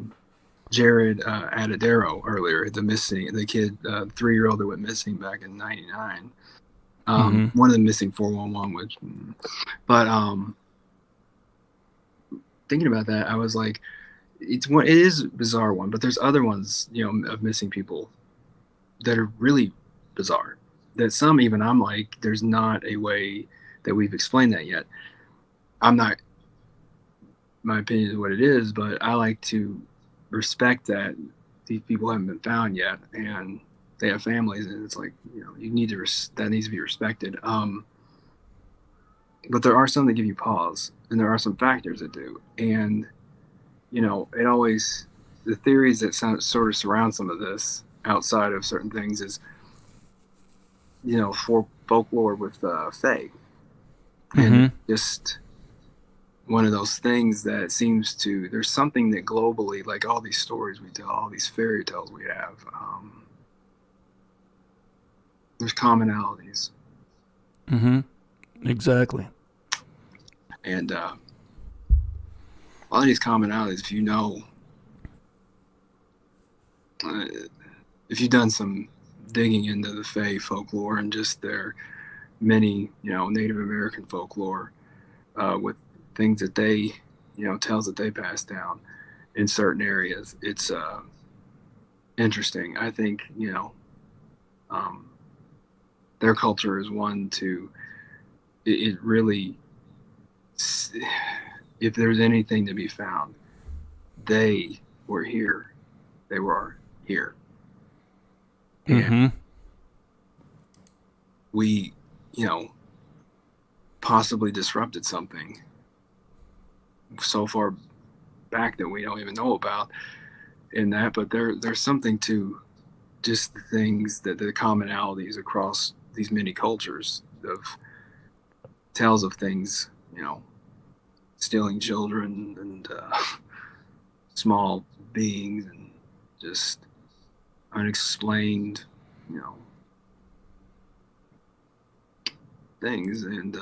Jared Adadero earlier, the kid, 3-year-old that went missing back in '99. One of the missing 411, but thinking about that, I was like, it is a bizarre one, but there's other ones, of missing people that are really bizarre. That some even I'm like, there's not a way that we've explained that yet. I'm not, my opinion is what it is, but I like to respect that these people haven't been found yet, and they have families, and it's like, you need to that needs to be respected. But there are some that give you pause, and there are some factors that do, and it always, the theories that sort of surround some of this outside of certain things is, for folklore with fae, and Mm-hmm. just one of those things that seems to, there's something that globally, like all these stories we tell, all these fairy tales we have, there's commonalities. Mm-hmm. Exactly. And all these commonalities, uh, if you've done some digging into the fae folklore and just their many, Native American folklore, with things that they, tales that they pass down in certain areas, it's interesting. I think, um, their culture is one to, it really, if there's anything to be found, they were here. They were here. And Mm-hmm. we, possibly disrupted something so far back that we don't even know about in that. But there's something to just the things, that the commonalities across these many cultures of tales of things, stealing children and small beings and just unexplained, you know, things. And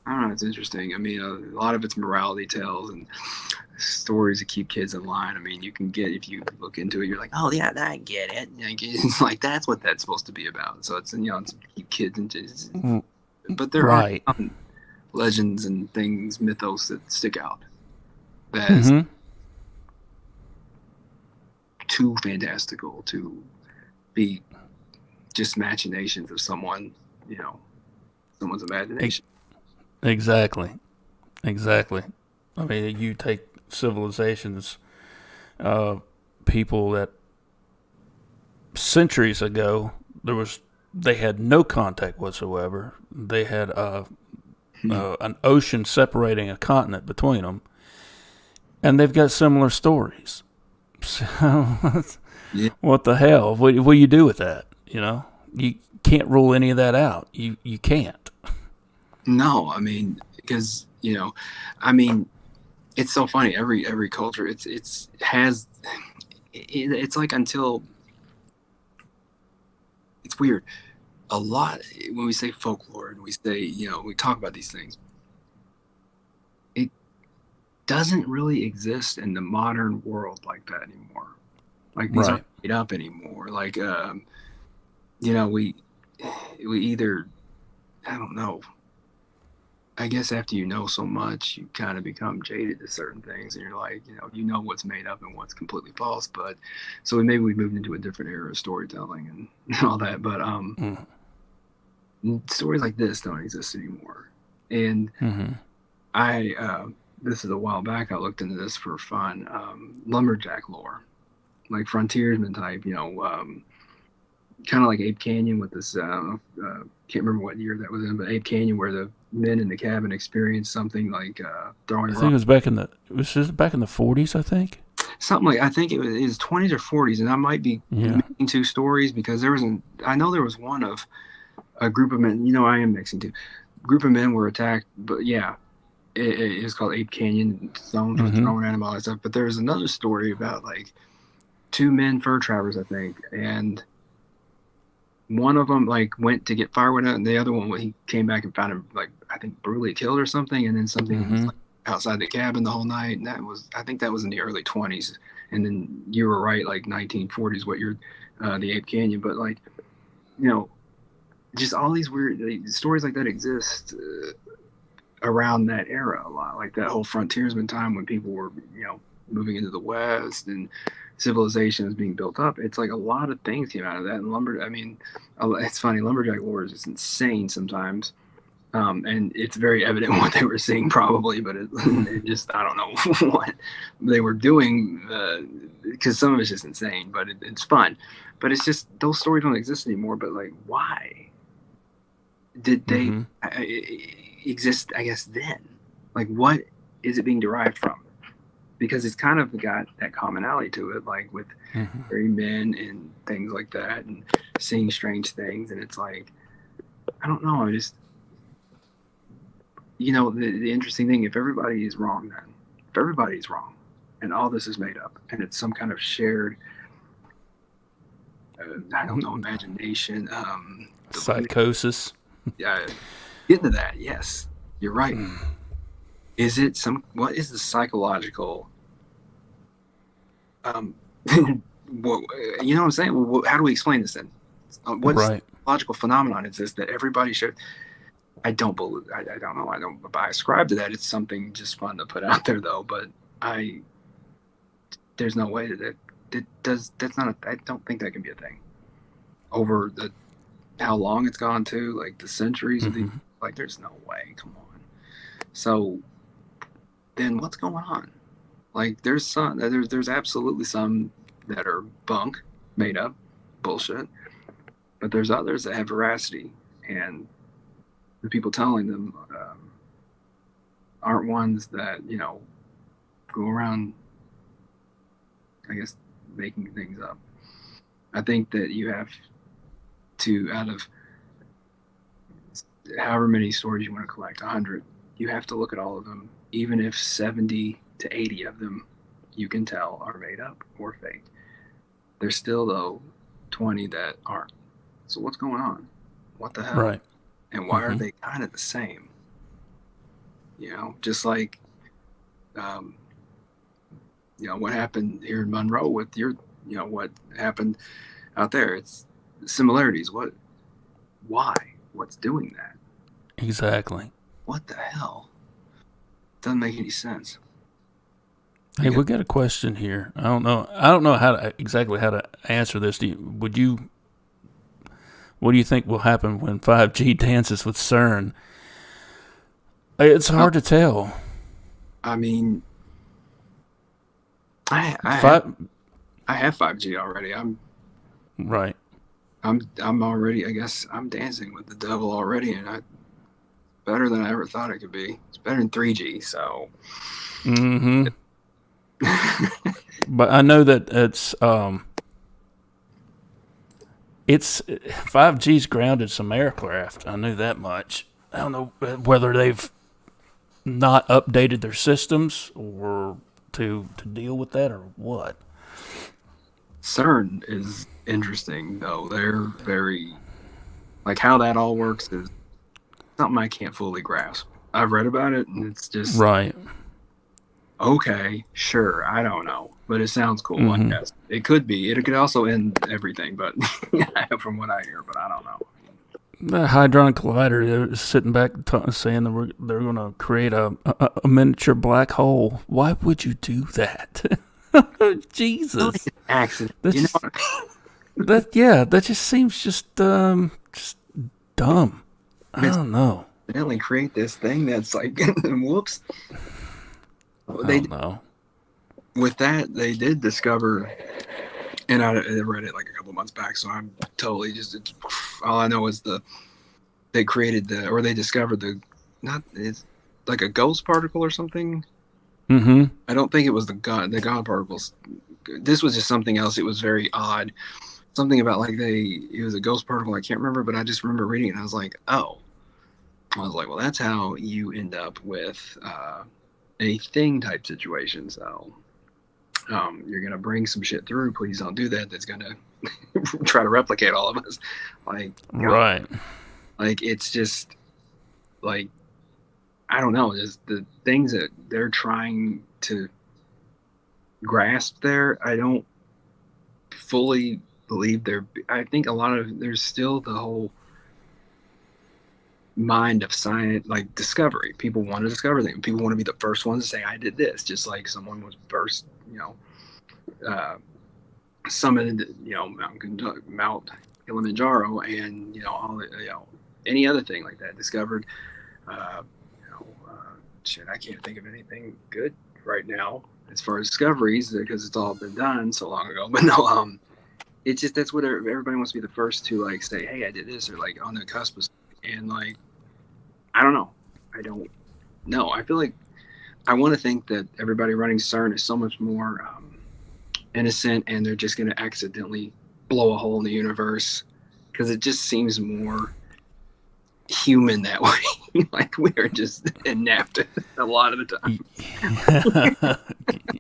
I don't know, it's interesting. I mean, a lot of it's morality tales and stories to keep kids in line. I mean, you can get, if you look into it, you're like, oh yeah, I get it. It's like that's what that's supposed to be about. So it's it's to keep kids into. But there are Right. some legends and things, mythos that stick out as Mm-hmm. too fantastical to be just machinations of someone, someone's imagination. Exactly. Exactly. I mean, you take civilizations, uh, people that centuries ago they had no contact whatsoever. They had Hmm. an ocean separating a continent between them, and they've got similar stories. So Yeah. what the hell? What do you do with that? You can't rule any of that out. You can't. No, I mean, because I mean, it's so funny. Every culture, it's has, it's like, until, it's weird. A lot, when we say folklore and we say, we talk about these things, it doesn't really exist in the modern world like that anymore. Like, these aren't Right. made up anymore. Like, you know, we we either, I don't know. I guess after you know so much, you kind of become jaded to certain things, and you're like, what's made up and what's completely false. But so maybe we moved into a different era of storytelling and all that. But Mm. stories like this don't exist anymore. And Mm-hmm. I, this is a while back, I looked into this for fun. Lumberjack lore, like frontiersman type, kind of like Ape Canyon with this. Can't remember what year that was in, but Ape Canyon, where the men in the cabin experienced something like throwing I think rocks. it was just back in the 40s. I think. Something like, I think it was 20s or 40s, and I might be Yeah. mixing two stories, because I know there was one of a group of men. I am mixing two. Group of men were attacked, but yeah, it was called Ape Canyon. Some for Mm-hmm. throwing at him, all that stuff. But there was another story about like two men fur trappers, I think, and one of them like went to get firewood out, and the other one, he came back and found him, like, I think brutally killed or something, and then something was Mm-hmm. like outside the cabin the whole night, and I think that was in the early 20s, and then you were right, like 1940s, what you're, the Ape Canyon, but like, you know just all these weird stories like that exist around that era a lot, like that whole frontiersman time when people were moving into the West and civilization is being built up. It's like a lot of things came out of that. And I mean, it's funny, lumberjack lore is just insane sometimes. And it's very evident what they were seeing probably, but it just, I don't know what they were doing, because some of it's just insane, but it's fun. But it's just, those stories don't exist anymore. But like, why did they exist, I guess, then? Like, what is it being derived from? Because it's kind of got that commonality to it, like with fairy men and things like that, and seeing strange things. And it's like, I don't know. I just, the interesting thing, if everybody is wrong, and all this is made up, and it's some kind of shared, I don't know, imagination, psychosis. Yeah, get into that. Yes, you're right. Is it what is the psychological, what, you know what I'm saying? Well, how do we explain this then? What psychological phenomenon is this that everybody should? I don't believe. I don't know. I don't. But I ascribe to that. It's something just fun to put out there, though. But there's no way that does. That's not. I don't think that can be a thing. Over how long it's gone to, like the centuries of like, there's no way. Come on. So then, what's going on? Like, there's absolutely some that are bunk, made up, bullshit. But there's others that have veracity, and the people telling them aren't ones that, go around, I guess, making things up. I think that you have to, out of however many stories you want to collect, 100, you have to look at all of them, even if 70 to 80 of them you can tell are made up or fake. There's still, though, 20 that aren't. So what's going on? What the hell? Right. And why are they kind of the same? Just like, what happened here in Monroe with your, what happened out there. It's similarities. Why? What's doing that? Exactly. What the hell? Doesn't make any sense. Hey, we got a question here. I don't know exactly how to answer this. What do you think will happen when 5G dances with CERN? It's hard to tell. I mean, I have 5G already. I'm already, I guess, I'm dancing with the devil already, and better than I ever thought it could be. It's better than 3G, so. But I know that it's 5G's grounded some aircraft. I knew that much. I don't know whether they've not updated their systems or to deal with that or what. CERN is interesting, though. They're very, like, how that all works is something I can't fully grasp. I've read about it, and it's just right. Okay, sure. I don't know, but it sounds cool. I guess it could be. It could also end everything, but from what I hear, but I don't know. The Hadron Collider is sitting back saying that they're going to create a miniature black hole. Why would you do that? Jesus, accident. That just seems just dumb. I don't know. They only create this thing that's like, whoops. I don't know. With that, they did discover, and I read it like a couple months back, so I'm totally just, all I know is they discovered it's like a ghost particle or something. I don't think it was the God particles. This was just something else. It was very odd. Something about like it was a ghost particle. I can't remember, but I just remember reading it, and I was like, oh. I was like, well, that's how you end up with a thing type situation. So you're going to bring some shit through. Please don't do that. That's going to try to replicate all of us. Like, right. Like, it's just like, I don't know. Just the things that they're trying to grasp there. I don't fully believe I think there's still the whole mind of science, like discovery. People want to discover things. People want to be the first ones to say, I did this, just like someone was first, summited, Mount Kilimanjaro, and all any other thing like that, discovered Shit, I can't think of anything good right now as far as discoveries because it's all been done so long ago. But no, it's just that's what everybody wants to be the first to like say, hey, I did this, or like on the cusp of something. And like, I don't know. I don't know. I feel like I want to think that everybody running CERN is so much more innocent, and they're just going to accidentally blow a hole in the universe because it just seems more human that way. Like we are just inept a lot of the time.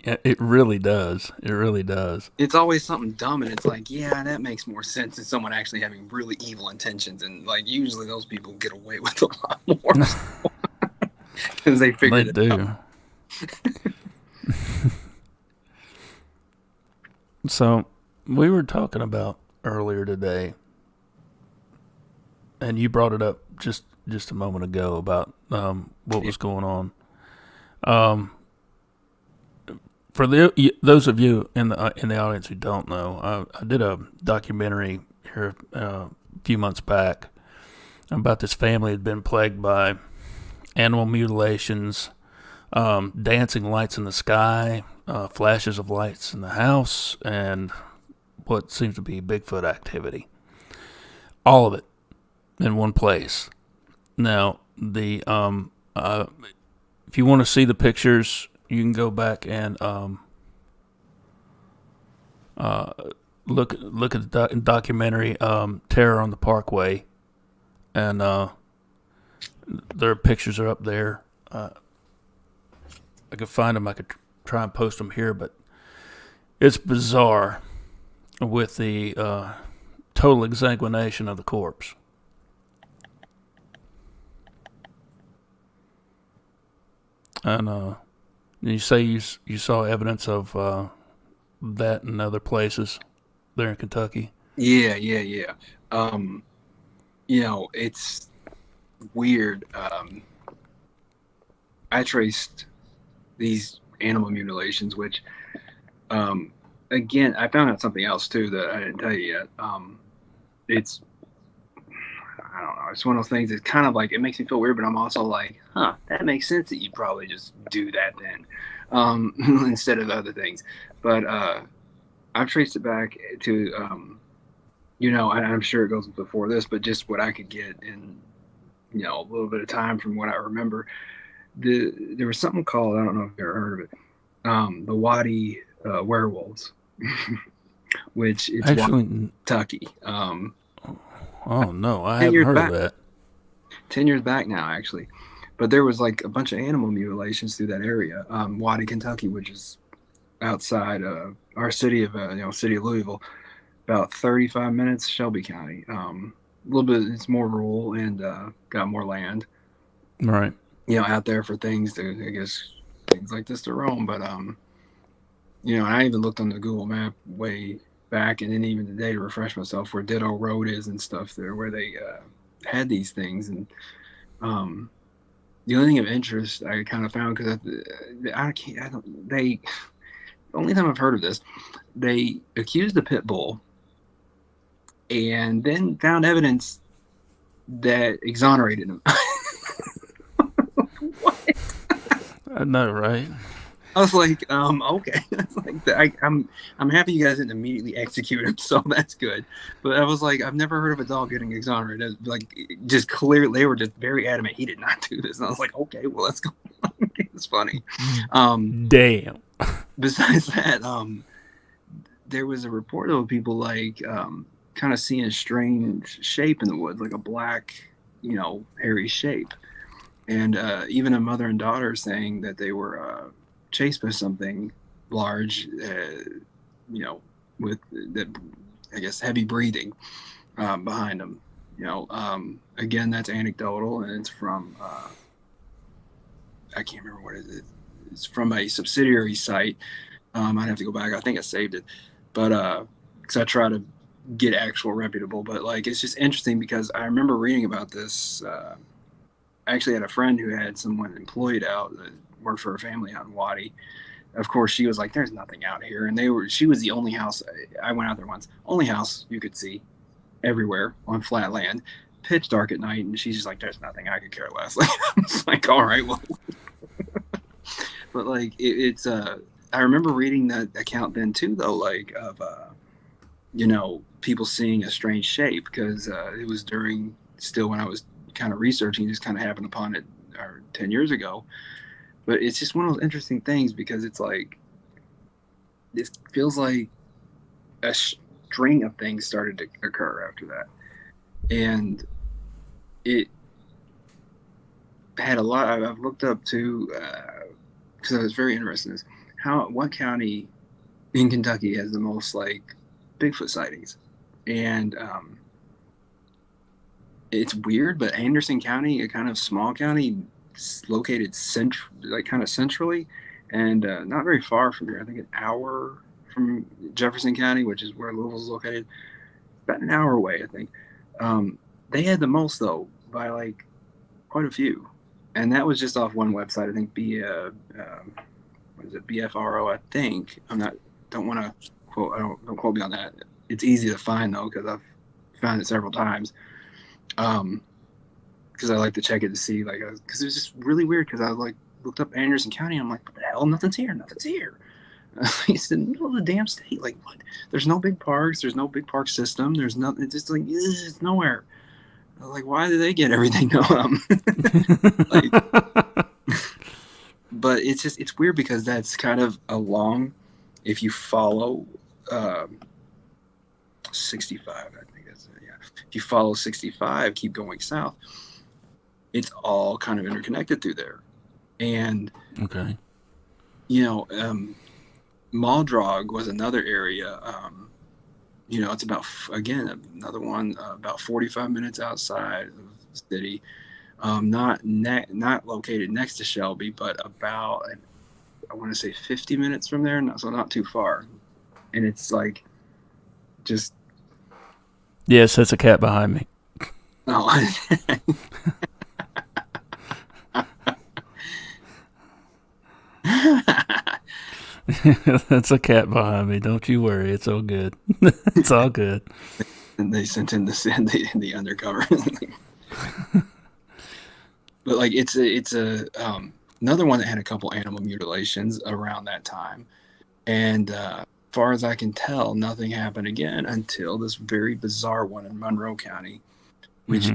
It really does. It really does. It's always something dumb, and it's like, yeah, that makes more sense than someone actually having really evil intentions. And like usually those people get away with a lot more because they figured it out. So we were talking about earlier today, and you brought it up just a moment ago about what was going on. For those of you in the audience who don't know, I did a documentary here a few months back about this family that had been plagued by animal mutilations, dancing lights in the sky, flashes of lights in the house, and what seems to be Bigfoot activity. All of it in one place. Now, the if you want to see the pictures, you can go back and look at the documentary "Terror on the Parkway," and their pictures are up there. I could find them. I could try and post them here, but it's bizarre with the total exsanguination of the corpse. And you say you saw evidence of that in other places there in Kentucky. Yeah. It's weird. I traced these animal mutilations, which, again, I found out something else too that I didn't tell you yet. It's, I don't know. It's one of those things. It's kind of like it makes me feel weird, but I'm also like, huh, that makes sense that you'd probably just do that then, instead of other things. But I've traced it back to, I'm sure it goes before this, but just what I could get in, a little bit of time from what I remember. There was something called, I don't know if you've ever heard of it, the Wadi werewolves, which it's Actually, Kentucky. Oh no, I haven't heard of that. 10 years back now, actually. But there was like a bunch of animal mutilations through that area. Waddy, Kentucky, which is outside our city of city of Louisville, about 35 minutes, Shelby County. A little bit, it's more rural and got more land. Right. Out there for things like this to roam. But and I even looked on the Google map way back, and then even today to refresh myself where Ditto Road is and stuff there, where they had these things. And the only thing of interest I kind of found, because the only time I've heard of this, they accused the pit bull and then found evidence that exonerated him. What? I know, right? I was like, okay. That's like I'm happy you guys didn't immediately execute him, so that's good. But I was like, I've never heard of a dog getting exonerated. Like, just clearly, they were just very adamant he did not do this, and I was like, okay, well, let's go. It's funny. Damn. Besides that, there was a report of people like kind of seeing a strange shape in the woods, like a black, hairy shape, and even a mother and daughter saying that they were chased by something large, with that, I guess, heavy breathing behind them. Again, that's anecdotal, and it's from I can't remember what it is. It's from a subsidiary site. I'd have to go back. I think I saved it, but because I try to get actual reputable. But like, it's just interesting because I remember reading about this. I actually had a friend who had someone employed out that worked for a family out in Waddy. Of course, she was like, "There's nothing out here," and she was the only house. I went out there once, only house you could see everywhere on flat land. pitch dark at night, and she's just like, "There's nothing. I could care less." Like, I'm just like, "All right, well." But like, it's I remember reading that account then too, though, like of people seeing a strange shape, because it was during still when I was kind of researching, just kind of happened upon it 10 years ago. But it's just one of those interesting things, because it's like, it feels like a string of things started to occur after that. And it had a lot. I've looked up to, because I was very interested in this, what county in Kentucky has the most like Bigfoot sightings. And it's weird, but Anderson County, a kind of small county located kind of centrally, and not very far from here. I think an hour from Jefferson County, which is where Louisville's located. About an hour away, I think. They had the most, though, by like quite a few, and that was just off one website. I think what is it, BFRO? I think. Don't want to quote. Don't quote me on that. It's easy to find though, because I've found it several times. Because I like to check it to see, like, because it was just really weird, because I was like, looked up Anderson County, and I'm like, what the hell? Nothing's here. It's in the middle of the damn state. Like, what? There's no big parks. There's no big park system. There's nothing. It's just like, it's nowhere. I was like, why do they get everything? Like, but it's weird, because that's kind of along, if you follow 65, I think that's it, yeah. If you follow 65, keep going south, it's all kind of interconnected through there. And okay, Muldrog was another area. It's about, again, another one, about 45 minutes outside of the city. Not located next to Shelby, but about, I want to say 50 minutes from there, so not too far. And it's like, just... Yes, that's a cat behind me. Oh. That's a cat behind me. Don't you worry. It's all good. It's all good. And they sent in the undercover. But like, it's another one that had a couple animal mutilations around that time, and as far as I can tell, nothing happened again until this very bizarre one in Monroe County, which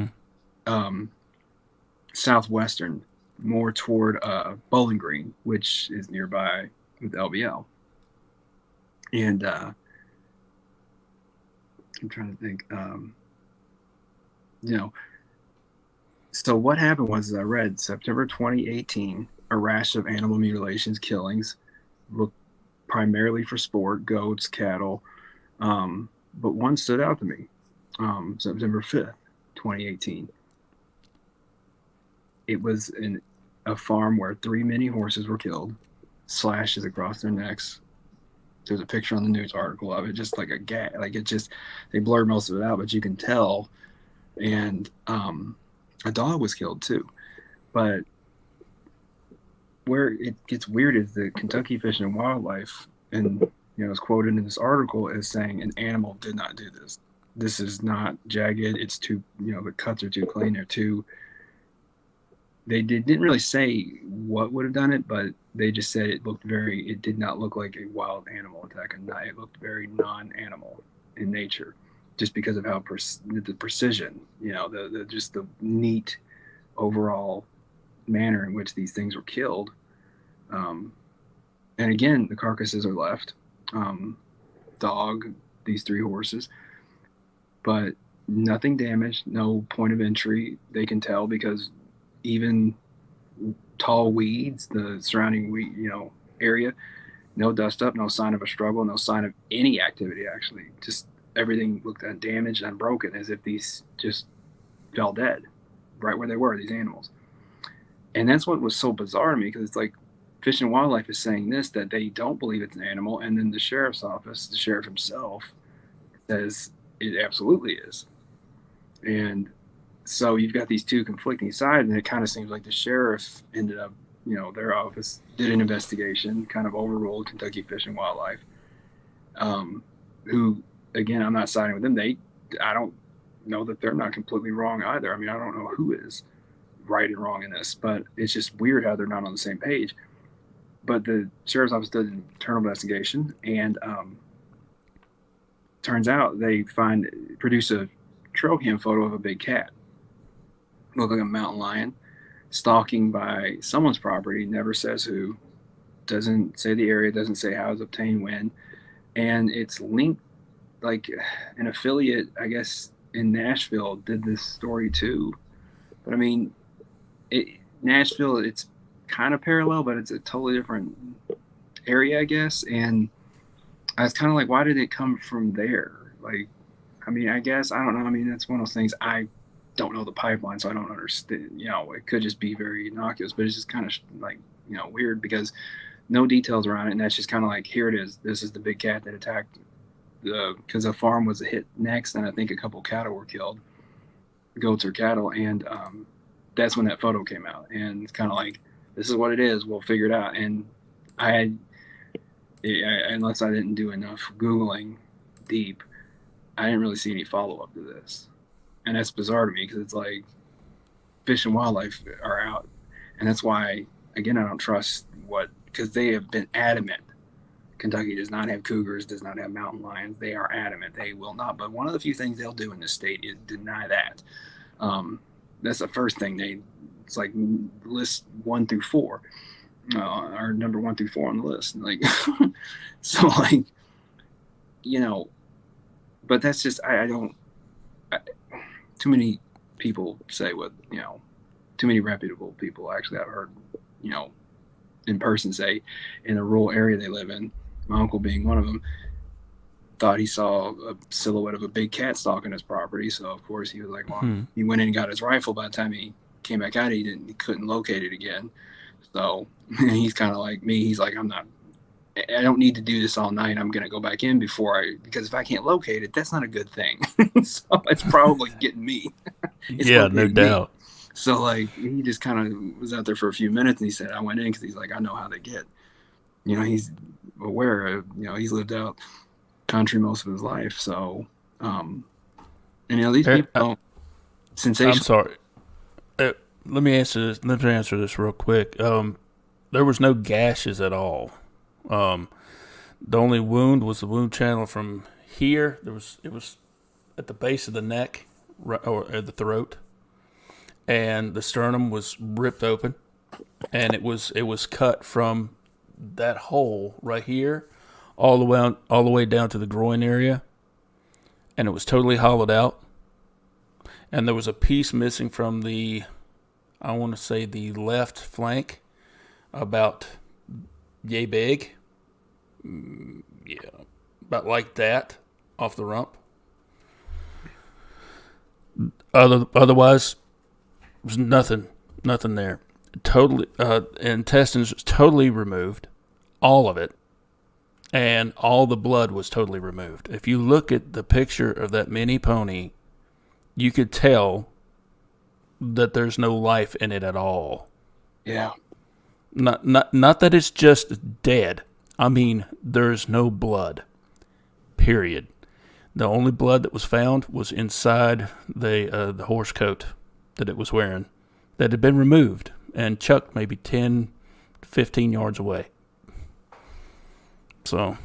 southwestern, more toward Bowling Green, which is nearby with LBL. And I'm trying to think, so what happened was, I read September 2018, a rash of animal mutilations, killings, looked primarily for sport, goats, cattle, but one stood out to me. September 5th, 2018. It was a farm where 3 mini horses were killed, slashes across their necks. There's a picture on the news article of it, just like a gag. Like, it just, they blurred most of it out, but you can tell. And a dog was killed too. But where it gets weird is the Kentucky Fish and Wildlife, and it's quoted in this article as saying an animal did not do this. This is not jagged. It's too, the cuts are too clean. They're too. They didn't really say what would have done it, but they just said it did not look like a wild animal attack. It looked very non-animal in nature, just because of how the precision, just the neat overall manner in which these things were killed. And again, the carcasses are left. Dog, these 3 horses, but nothing damaged, no point of entry. They can tell, because even tall weeds, the surrounding area, no dust up, no sign of a struggle, no sign of any activity, actually. Just everything looked undamaged, unbroken, as if these just fell dead right where they were, these animals. And that's what was so bizarre to me, because it's like, Fish and Wildlife is saying this, that they don't believe it's an animal, and then the sheriff's office, the sheriff himself, says it absolutely is. And so you've got these two conflicting sides, and it kind of seems like the sheriff ended up, their office did an investigation, kind of overruled Kentucky Fish and Wildlife, who, again, I'm not siding with them. know that they're not completely wrong either. I mean, I don't know who is right and wrong in this, but it's just weird how they're not on the same page. But the sheriff's office did an internal investigation, and turns out they produce a trail cam photo of a big cat, look like a mountain lion, stalking by someone's property. Never says who, doesn't say the area, doesn't say how it was obtained, when, and it's linked. Like an affiliate, I guess, in Nashville did this story too. But I mean, Nashville, it's kind of parallel, but it's a totally different area, I guess. And I was kind of like, why did it come from there? Like, I mean, I guess, I don't know. I mean, that's one of those things. I don't know the pipeline, so I don't understand. It could just be very innocuous, but it's just kind of like, weird because no details around it. And that's just kind of like, here it is. This is the big cat that attacked because a farm was hit next, and I think a couple cattle were killed, goats or cattle, and that's when that photo came out. And it's kind of like, this is what it is. We'll figure it out. And unless I didn't do enough Googling deep, I didn't really see any follow up to this, and that's bizarre to me because it's like Fish and Wildlife are out, and that's why again I don't trust because they have been adamant. Kentucky does not have cougars, does not have mountain lions. They are adamant they will not. But one of the few things they'll do in this state is deny that. That's the first thing it's like list 1 through 4, or number 1 through 4 on the list. Like, so like, but that's just too many people say what too many reputable people actually I've heard in person say in a rural area they live in. My uncle being one of them, thought he saw a silhouette of a big cat stalking his property. So of course he was like, well, he went in and got his rifle. By the time he came back out, he couldn't locate it again. So he's kind of like me. He's like, I don't need to do this all night. I'm going to go back in because if I can't locate it, that's not a good thing. So it's probably getting me. Yeah, no doubt. Me. So like he just kind of was out there for a few minutes, and he said, I went in because he's like, I know how they get. He's aware of, he's lived out country most of his life. So, these people don't sensational. I'm sorry. Let me answer this real quick. There was no gashes at all. The only wound was the wound channel from here. It was at the base of the neck, or at the throat, and the sternum was ripped open, and it was cut from that hole right here all the way down to the groin area, and it was totally hollowed out, and there was a piece missing from the left flank, about yay big, about like that, off the rump. Otherwise, there's nothing there. Totally, intestines was totally removed, all of it, and all the blood was totally removed. If you look at the picture of that mini pony, you could tell that there's no life in it at all. Yeah. Not that it's just dead. I mean, there's no blood. Period. The only blood that was found was inside the horse coat that it was wearing, that had been removed and chucked maybe 10, 15 yards away. So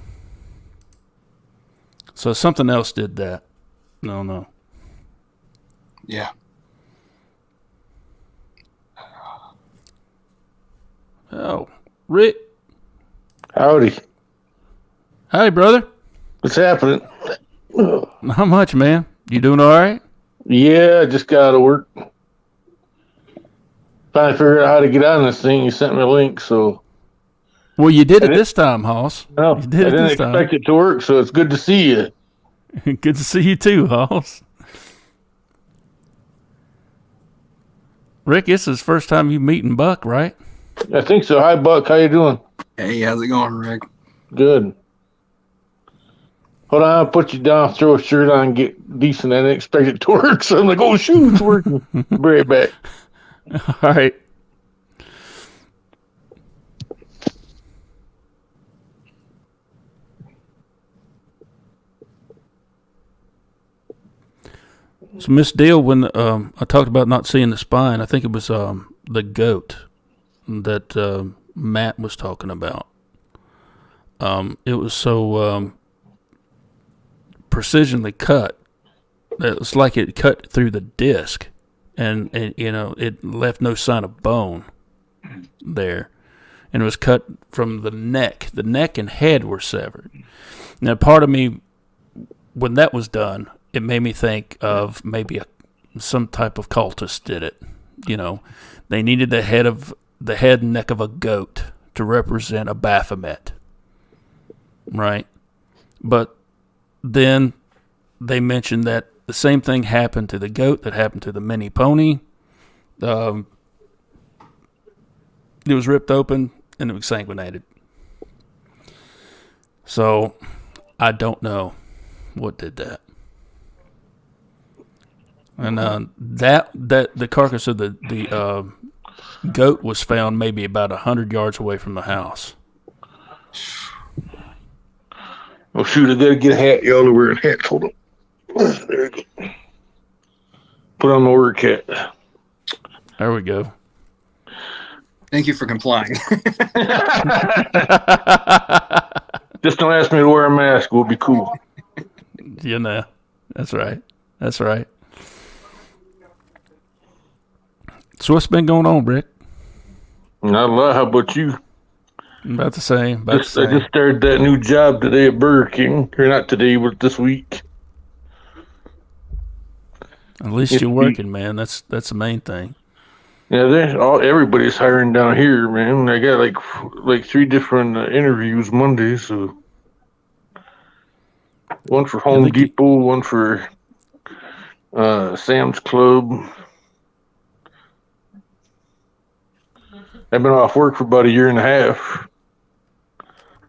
something else did that. No. Yeah. Oh, Rick. Howdy. Hey, brother. What's happening? Not much, man. You doing all right? Yeah, I just got out of work. Finally figured out how to get on this thing. You sent me a link, so. Well, you did it this time, Hoss. No, you did I didn't expect it to work, so it's good to see you. Good to see you too, Hoss. Rick, this is the first time you meeting Buck, right? I think so. Hi, Buck. How you doing? Hey, how's it going, Rick? Good. Hold on, I'll put you down, throw a shirt on, get decent. I didn't expect it to work, so I'm like, oh, shoot, it's working. Be right back. All right. So Miss Deal, when I talked about not seeing the spine, I think it was the goat that Matt was talking about. It was so precisionally cut. It was like it cut through the disc, and it left no sign of bone there. And it was cut from the neck. The neck and head were severed. Now, part of me, when that was done, it made me think of maybe some type of cultist did it. They needed the head and neck of a goat to represent a Baphomet, right? But then they mentioned that the same thing happened to the goat that happened to the mini pony. It was ripped open and it was sanguinated. So I don't know what did that. And that the carcass of the goat was found maybe about 100 yards away from the house. Oh shoot! I gotta get a hat. Y'all are wearing hats. Hold on. There we go. Put on the work hat. There we go. Thank you for complying. Just don't ask me to wear a mask. We'll be cool. That's right. That's right. So what's been going on, Rick? Not a lot. How about you? About the same. I just started that new job today at Burger King. Or not today, but this week. At least you're working, man. That's the main thing. Yeah, everybody's hiring down here, man. I got like 3 different interviews Monday, so one for Home Depot, one for Sam's Club. I've been off work for about a year and a half.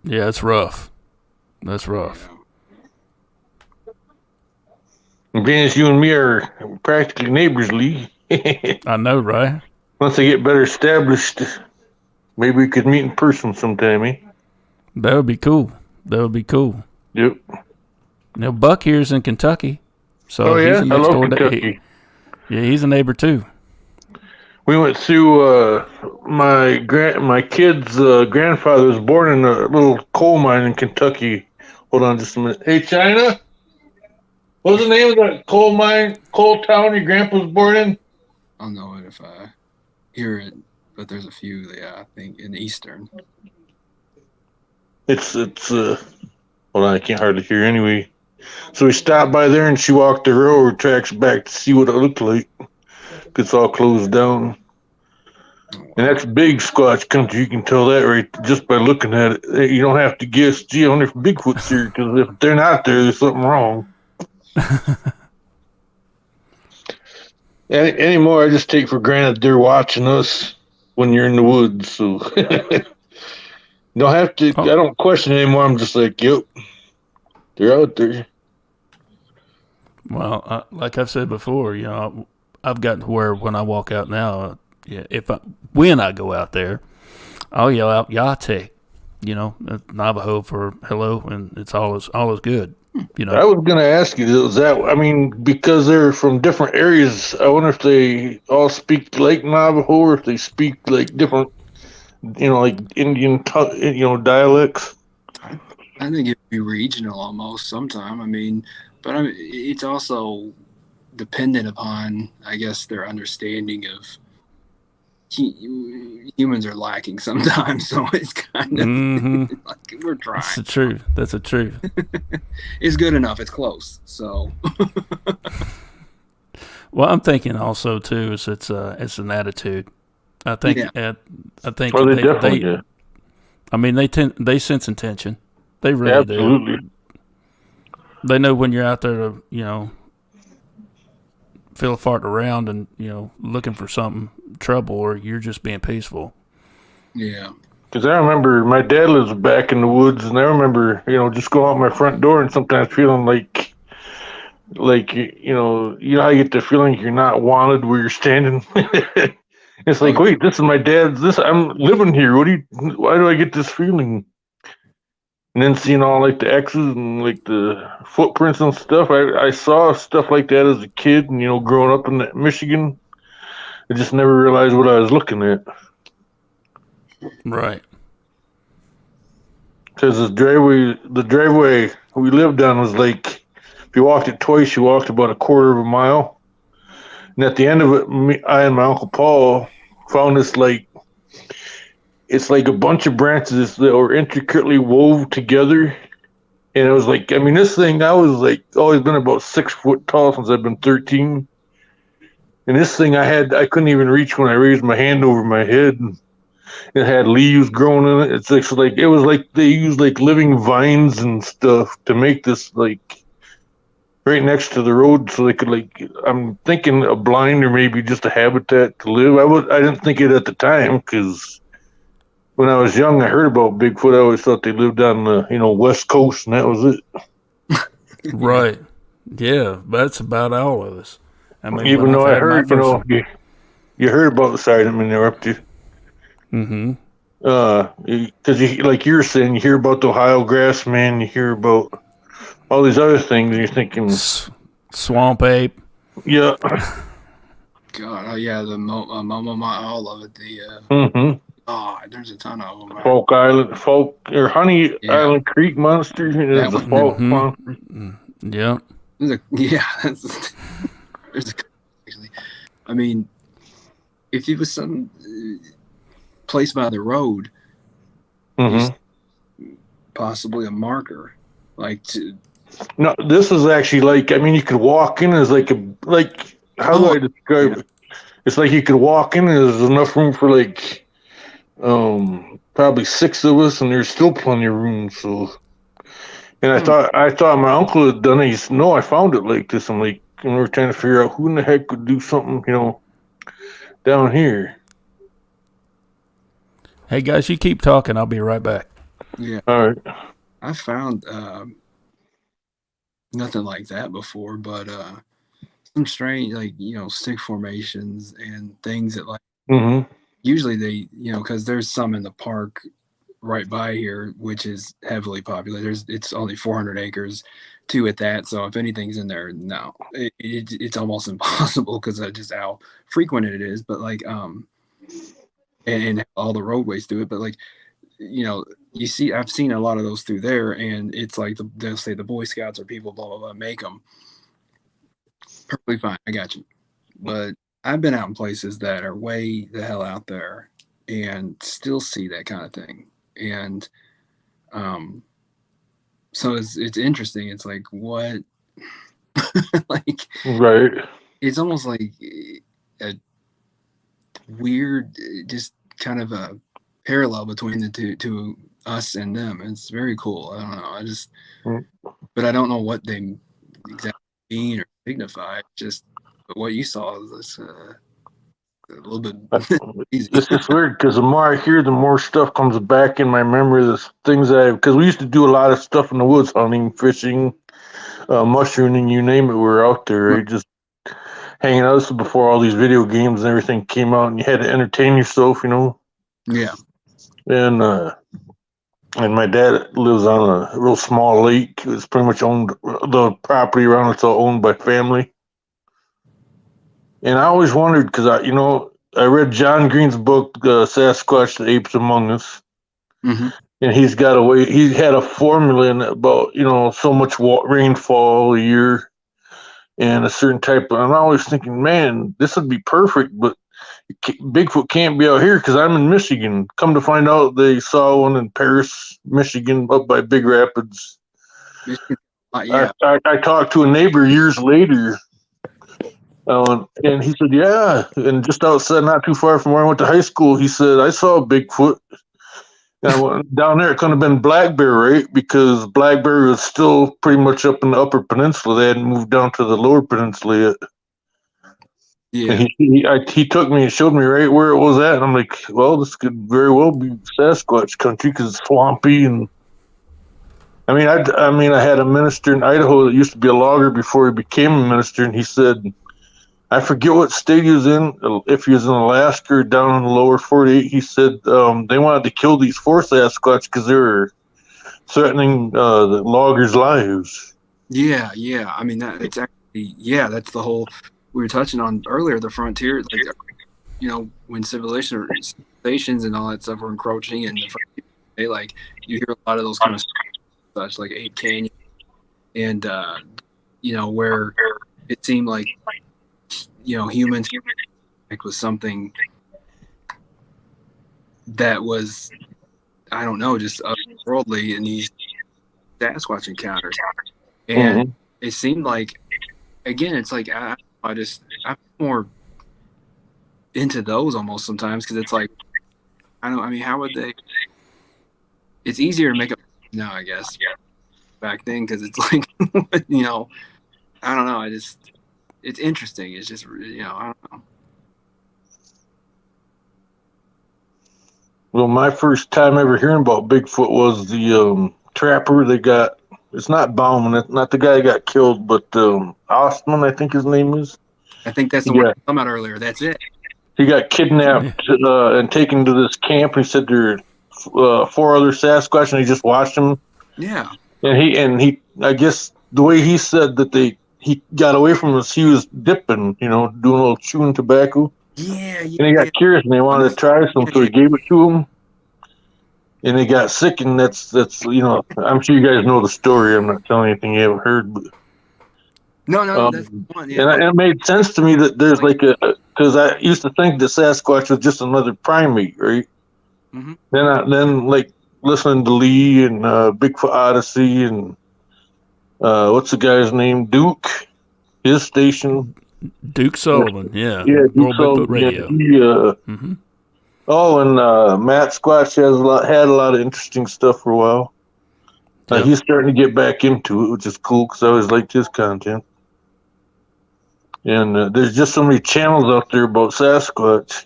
Yeah, it's rough. That's rough. And being as you and me are practically neighbors, Lee. I know, right? Once I get better established, maybe we could meet in person sometime, eh? That would be cool. Yep. Buck here's in Kentucky. So yeah? He's a next I love door Kentucky. He's a neighbor too. We went through my kid's grandfather was born in a little coal mine in Kentucky. Hold on just a minute. Hey, China? What's the name of that coal town your grandpa was born in? I'll know it if I hear it, but there's a few, I think, in Eastern. It's hold on, I can't hardly hear anyway. So we stopped by there and she walked the railroad tracks back to see what it looked like. It's all closed down. And that's big Scotch country. You can tell that right just by looking at it. You don't have to guess, gee, I wonder if Bigfoot's here, because if they're not there, there's something wrong. Anymore, I just take for granted they're watching us when you're in the woods. So don't have to. I don't question it anymore. I'm just like, yep, they're out there. Well, like I've said before, I've gotten to where when I walk out now, when I go out there, I'll yell out Yate, Navajo for hello, and it's all is good. I was going to ask you, is that, because they're from different areas, I wonder if they all speak like Navajo or if they speak like different, like Indian, dialects. I think it'd be regional almost sometime. But it's also dependent upon, I guess, their understanding of humans are lacking sometimes, so it's kind of like we're trying. That's the truth. It's good enough. It's close. So. Well, I'm thinking also too is it's an attitude. I think. Yeah. I think. Well, they definitely do. They sense intention. They really Absolutely. do. They know when you're out there to fiddle farting around and looking for something trouble, or you're just being peaceful. Yeah. Because I remember my dad lives back in the woods, and I remember just going out my front door and sometimes feeling like how you get the feeling you're not wanted where you're standing. It's like, wait, this is my dad's. I'm living here. Why do I get this feeling? And then seeing all like the X's and like the footprints and stuff, I saw stuff like that as a kid, and growing up in Michigan, I just never realized what I was looking at. Right. Because the driveway we lived on was like, if you walked it twice, you walked about a quarter of a mile. And at the end of it, I and my Uncle Paul found this it's like a bunch of branches that were intricately wove together. And it was like, I mean, this thing, I was like, always been about 6 foot tall since I've been 13. And this thing I couldn't even reach when I raised my hand over my head. And it had leaves growing in it. It was like they used like living vines and stuff to make this like right next to the road, so they could I'm thinking a blind or maybe just a habitat to live. I didn't think it at the time, because when I was young, I heard about Bigfoot. I always thought they lived on the West Coast, and that was it. Right. Yeah, that's about all of us. I mean, even though I heard, you heard about. Sorry, I didn't mean to interrupt you. Mm-hmm. Because like you were saying, you hear about the Ohio grass man, you hear about all these other things, and you're thinking swamp ape. Yeah. God, oh yeah, the all of it. Mm-hmm. Oh, there's a ton of them. Honey Island Creek monster. There's a Folk monster. Yeah. There's actually. I mean, if it was some place by the road, possibly a marker, No, this is actually you could walk in as how do I describe it? It's like you could walk in and there's enough room for probably 6 of us, and there's still plenty of room. So, and I thought my uncle had done it. He said, "No, I found it like this." I'm like, and we were trying to figure out who in the heck could do something, down here. Hey guys, you keep talking. I'll be right back. Yeah. All right. I found nothing like that before, but some strange, stick formations and things that usually they, because there's some in the park right by here, which is heavily populated. It's only 400 acres, 2 at that. So if anything's in there, no, it's almost impossible because of just how frequent it is. But and all the roadways through it. But I've seen a lot of those through there, and it's like they'll say the Boy Scouts or people, blah, blah, blah, make them. Perfectly fine. I got you. But I've been out in places that are way the hell out there and still see that kind of thing. And so it's interesting. It's like, what? Right. It's almost like a weird, just kind of a parallel between the two us and them. It's very cool. I don't know. But I don't know what they exactly mean or signify. Just what you saw was a little bit easy. It's just weird because the more I hear, the more stuff comes back in my memory. The things because we used to do a lot of stuff in the woods, hunting, fishing, mushrooming, you name it. We were out there, right? Just hanging out. This was before all these video games and everything came out, and you had to entertain yourself, Yeah. And my dad lives on a real small lake. It's pretty much owned, the property around it's all owned by family. And I always wondered, because I read John Green's book, Sasquatch, the Apes Among Us. Mm-hmm. And he had a formula in about, so much rainfall a year and a certain type of, I'm always thinking, man, this would be perfect, but Bigfoot can't be out here because I'm in Michigan. Come to find out, they saw one in Paris, Michigan, up by Big Rapids. Yeah. I talked to a neighbor years later, and he said, yeah. And just outside, not too far from where I went to high school, he said, I saw a Bigfoot. And I went down there. It couldn't have been Black Bear, right? Because Black Bear was still pretty much up in the Upper Peninsula. They hadn't moved down to the Lower Peninsula yet. Yeah. And he took me and showed me right where it was at, and I'm like, well, this could very well be Sasquatch country because it's swampy. And I had a minister in Idaho that used to be a logger before he became a minister, and he said, I forget what state he was in, if he was in Alaska or down in the lower 48. He said they wanted to kill these 4 Sasquatch because threatening the loggers' lives. Yeah. I mean, it's actually, that's the whole we were touching on earlier. The frontier, like, when civilizations and all that stuff were encroaching, and the frontier, like you hear a lot of those kind of stuff, like Ape Canyon, and where it seemed like humans was something that was, I don't know, just otherworldly in these Sasquatch encounters. And it seemed like, again, it's like I'm more into those almost sometimes, because it's like, I mean, how would they? It's easier to make up now, I guess, back then, because it's like, I don't know. It's interesting. It's just, I don't know. Well, my first time ever hearing about Bigfoot was the trapper they got. It's not Bauman, not the guy that got killed, but Ostman, I think his name is. I think that's the one that came out earlier. That's it. He got kidnapped and taken to this camp. He said there were 4 other Sasquatch, and he just watched them. Yeah. And he, I guess the way he said that he got away from us, he was dipping, doing a little chewing tobacco. Yeah. And he got curious, and they wanted to try some, so he gave it to him. And they got sick, and that's I'm sure you guys know the story. I'm not telling anything you haven't heard, but no, that's one. Yeah, and it made sense to me that there's because I used to think that Sasquatch was just another primate, right? Mm-hmm. Then like listening to Lee and Bigfoot Odyssey and what's the guy's name? Duke, his station. Duke Sullivan, yeah. Yeah, Duke Sullivan Radio. Mm-hmm. Oh, and Matt Squatch had a lot of interesting stuff for a while. Yep. He's starting to get back into it, which is cool because I always liked his content. And there's just so many channels out there about Sasquatch.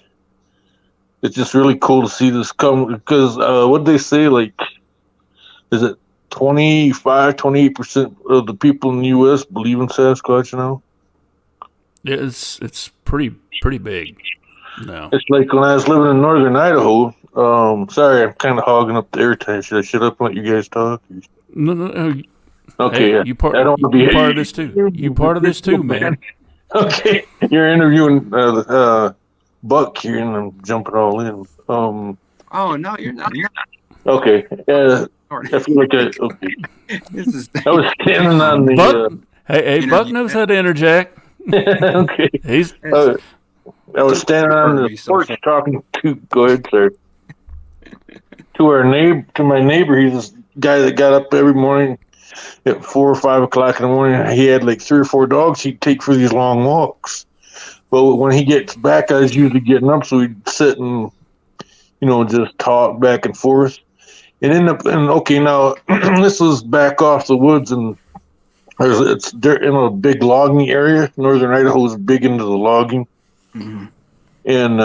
It's just really cool to see this come because what they say, like, is it 28% of the people in the U.S. believe in Sasquatch now? Yeah, it's pretty big. No. It's like when I was living in northern Idaho. Sorry, I'm kind of hogging up the airtime. Should I shut up and let you guys talk? No. Okay, hey, you part of this too. You part of this too, man. Okay, you're interviewing Buck here, and I'm jumping all in. Oh no, you're not. Okay. I feel like I was standing on the. Buck, hey, Buck knows how to interject. Okay. I was standing on the porch talking to. Go ahead, sir. To my neighbor, he's this guy that got up every morning at 4 or 5 o'clock in the morning. He had like 3 or 4 dogs he'd take for these long walks. But when he gets back, I was usually getting up, so we'd sit and just talk back and forth. And now this was back off the woods, and it's in a big logging area. Northern Idaho is big into the logging. Mm-hmm. And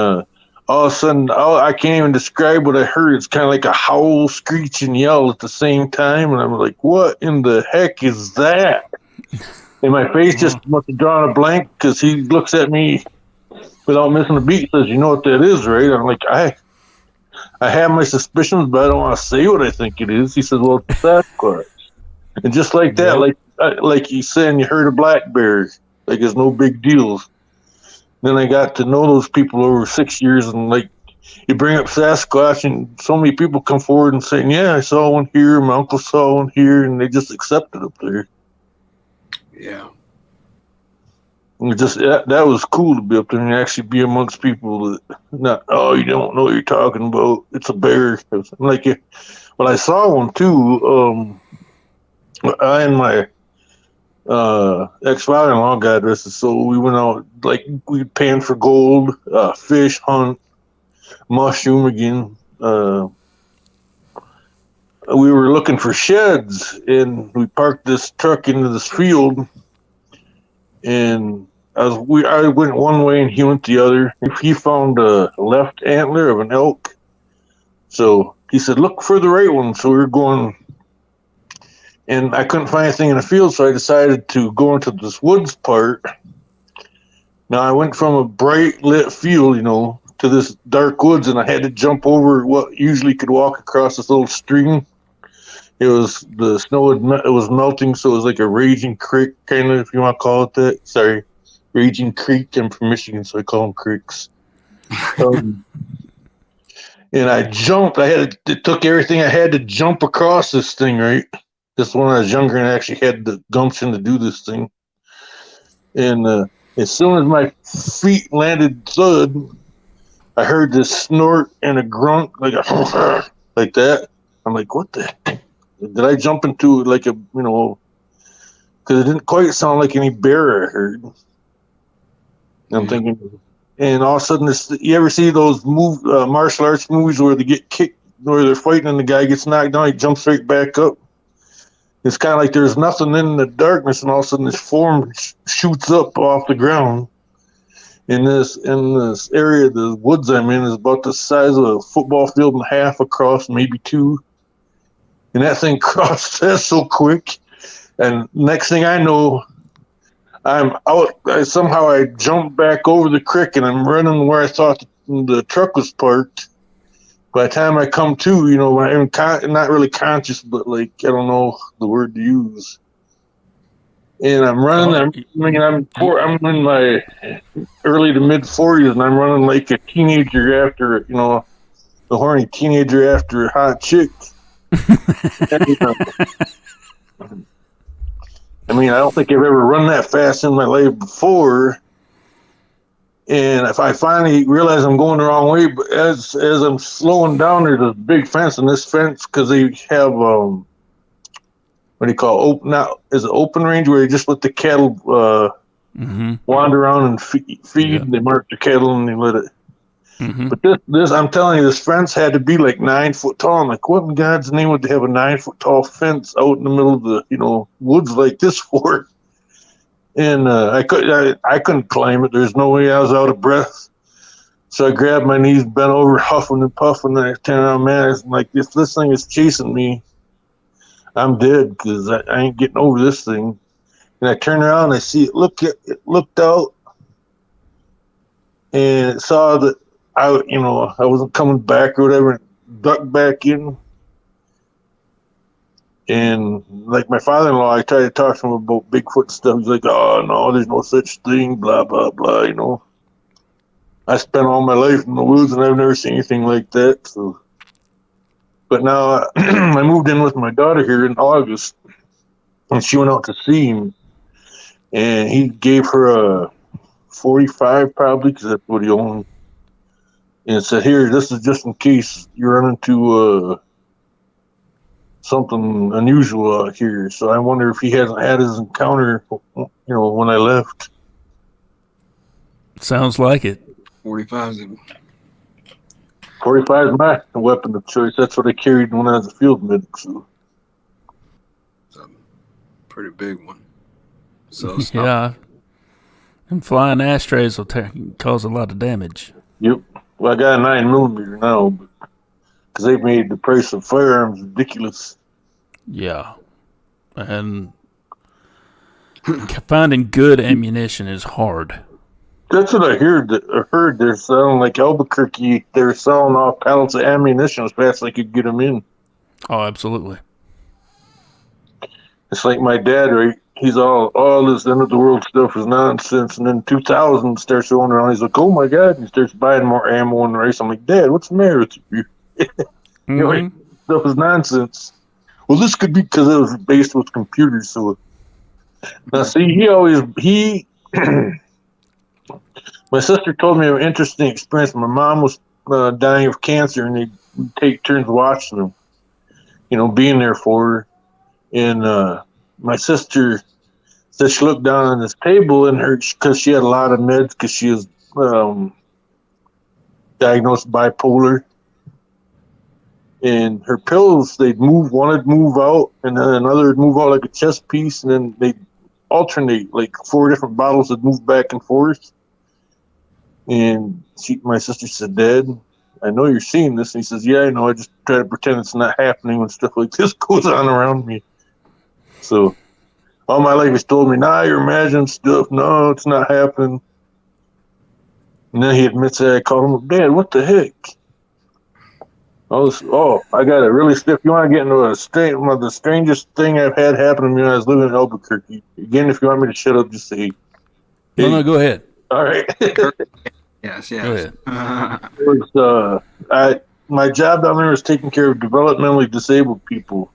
all of a sudden, I can't even describe what I heard. It's kind of like a howl, screech, and yell at the same time. And I'm like, what in the heck is that? And my face just must have drawn a blank because he looks at me without missing a beat. Says, "You know what that is, right?" I'm like, I have my suspicions, but I don't want to say what I think it is. He says, "Well, it's Sasquatch." And just like that, like he's saying, you heard a black bear. Like it's no big deal. Then I got to know those people over 6 years, and like you bring up Sasquatch, and so many people come forward and saying, "Yeah, I saw one here. My uncle saw one here," and they just accept it up there. Yeah. And that was cool to be up there and actually be amongst people that you don't know what you're talking about. It's a bear. I'm like, well, I saw one too. I and my ex-father-in-law, God rest his soul, we went out, like, we'd pan for gold, fish, hunt, mushroom again. We were looking for sheds, and we parked this truck into this field, and I went one way and he went the other. He found a left antler of an elk. So he said, "Look for the right one." So we were going, and I couldn't find anything in the field, so I decided to go into this woods part. Now I went from a bright lit field, to this dark woods, and I had to jump over what usually could walk across this little stream. It was the snow. It was melting, so it was like a raging creek, kind of, if you want to call it that. Sorry, raging creek. I'm from Michigan, so I call them creeks. Um, and I jumped. It took everything I had to jump across this thing. Right, this when I was younger and I actually had the gumption to do this thing. And as soon as my feet landed thud, I heard this snort and a grunt, like a like that. I'm like, what the heck? Did I jump into like a, because it didn't quite sound like any bear I heard. And I'm thinking, and all of a sudden, you ever see those martial arts movies where they get kicked, where they're fighting and the guy gets knocked down, he jumps right back up? It's kind of like there's nothing in the darkness, and all of a sudden this form shoots up off the ground. In this area, the woods I'm in is about the size of a football field and a half across, maybe two. And that thing crossed that so quick. And next thing I know, I'm out. Somehow I jumped back over the creek and I'm running where I thought the truck was parked. By the time I come to, I'm not really conscious, but like, I don't know the word to use. And I'm running. I'm in my early to mid 40s, and I'm running like a teenager after, the horny teenager after a hot chick. I mean, I don't think I've ever run that fast in my life before. And if I finally realize I'm going the wrong way, but as I'm slowing down, there's a big fence, and this fence, because they have what do you call open? Now is it open range where you just let the cattle wander around and feed? Yeah. They mark the cattle and they let it. Mm-hmm. But this, I'm telling you, this fence had to be like 9 foot tall. I'm like, what in God's name would they have a 9 foot tall fence out in the middle of the woods like this for? And I couldn't climb it. There's no way. I was out of breath. So I grabbed my knees, bent over, huffing and puffing, and I turned around, man. It's like, if this thing is chasing me, I'm dead, because I ain't getting over this thing. And I turned around and I see it looked out, and it saw that I wasn't coming back or whatever, and ducked back in. And like my father-in-law, I tried to talk to him about Bigfoot stuff. He's like, oh, no, there's no such thing, blah, blah, blah, I spent all my life in the woods, and I've never seen anything like that. So, but now I moved in with my daughter here in August, and she went out to see him, and he gave her a 45 probably, because that's what he owned, and said, here, this is just in case you run into something unusual out here. So I wonder if he hasn't had his encounter, when I left. Sounds like it. 45 is my weapon of choice. That's what I carried when I was a field medic. So. It's a pretty big one. So yeah, and flying ashtrays will cause a lot of damage. Yep. Well, I got a 9mm now, because they've made the price of firearms ridiculous. Yeah, and finding good ammunition is hard. That's what I heard. They're selling, like Albuquerque, they're selling off pallets of ammunition as fast as they could get them in. Oh, absolutely. It's like my dad, right? He's all this end of the world stuff is nonsense. And then 2000 starts going around. He's like, oh my God. And he starts buying more ammo and rice. I'm like, Dad, what's the matter with you? Like, stuff is nonsense. Well, this could be because it was based with computers. So now, see, my sister told me an interesting experience. My mom was dying of cancer, and they'd take turns watching them, being there for her. And my sister said she looked down on this table because she had a lot of meds, because she was diagnosed bipolar. And her pills, one would move out, and then another would move out like a chess piece, and then they'd alternate, like 4 different bottles would move back and forth. And my sister said, Dad, I know you're seeing this. And he says, yeah, I know. I just try to pretend it's not happening when stuff like this goes on around me. So all my life he's told me, nah, you're imagining stuff. No, it's not happening. And then he admits that I called him, Dad, what the heck? I got a really stiff. You want to get into the strangest thing I've had happen to me when I was living in Albuquerque? Again, if you want me to shut up, just say. No, go ahead. All right. Yes. Go ahead. My job down there was taking care of developmentally disabled people,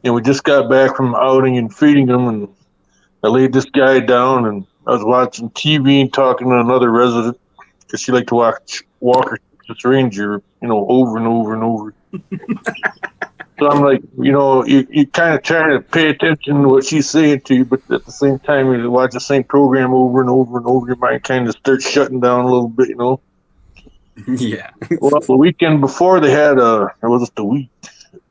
and we just got back from outing and feeding them, and I laid this guy down, and I was watching TV and talking to another resident because she liked to watch Walker Texas Ranger, over and over and over. So I'm like, you kind of trying to pay attention to what she's saying to you, but at the same time, you watch the same program over and over and over, your mind kind of starts shutting down a little bit, Yeah. Well, the weekend before they had, or was it the week?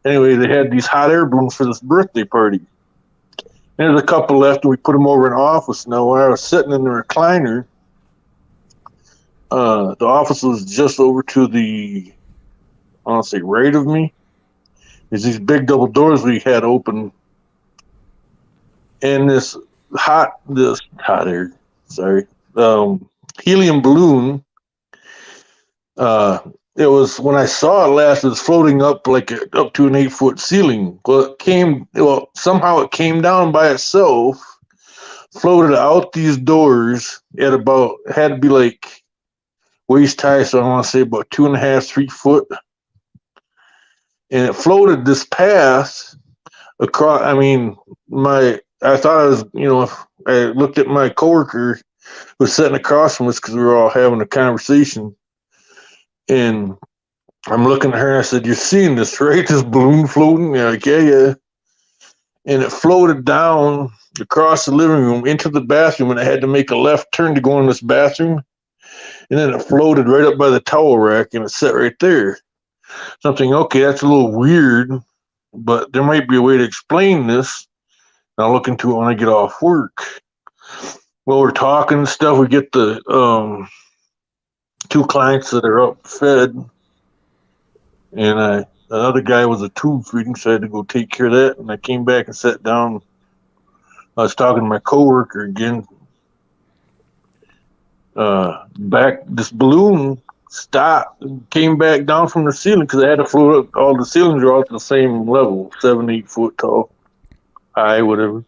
Anyway, they had these hot air balloons for this birthday party. And there's a couple left, and we put them over in the office. Now, when I was sitting in the recliner, the office was just over to the, I want to say, right of me. There's these big double doors we had open, and this hot air, helium balloon. It was, when I saw it last, it was floating up up to an 8-foot ceiling. Somehow it came down by itself, floated out these doors at had to be like waist high, so I want to say about 2.5, 3 foot. And it floated this path across. I thought I was, I looked at my coworker who was sitting across from us because we were all having a conversation. And I'm looking at her and I said, "You're seeing this, right? This balloon floating?" Yeah, like, yeah. And it floated down across the living room into the bathroom, and I had to make a left turn to go in this bathroom. And then it floated right up by the towel rack, and it sat right there. So I'm thinking, okay, that's a little weird, but there might be a way to explain this. I'll look into it when I get off work. Well, we're talking and stuff. We get the 2 clients that are up fed, and another guy was a tube feeding, so I had to go take care of that. And I came back and sat down. I was talking to my coworker again. This balloon stopped and came back down from the ceiling because I had to float up. All the ceilings are all at the same level, 7, 8 foot tall, high, whatever.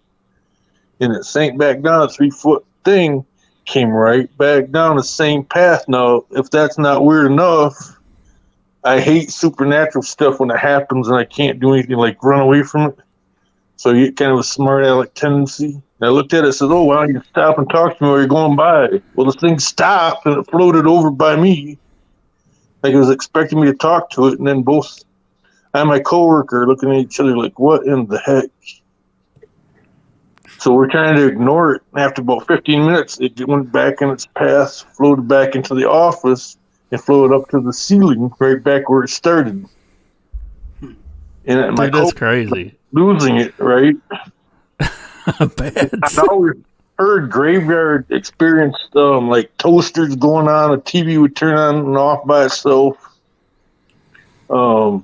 And it sank back down a 3-foot thing, came right back down the same path. Now, if that's not weird enough, I hate supernatural stuff when it happens and I can't do anything like run away from it. So you get kind of a smart aleck tendency. And I looked at it and said, "Oh, why don't you stop and talk to me while you're going by?" Well, this thing stopped and it floated over by me. Like it was expecting me to talk to it. And then both I and my coworker looking at each other like, what in the heck? So we're trying to ignore it. After about 15 minutes, it went back in its path, floated back into the office, and floated up to the ceiling right back where it started. And dude, that's crazy. Losing it, right? Bad. I always heard graveyard experienced like toasters going on, a TV would turn on and off by itself. And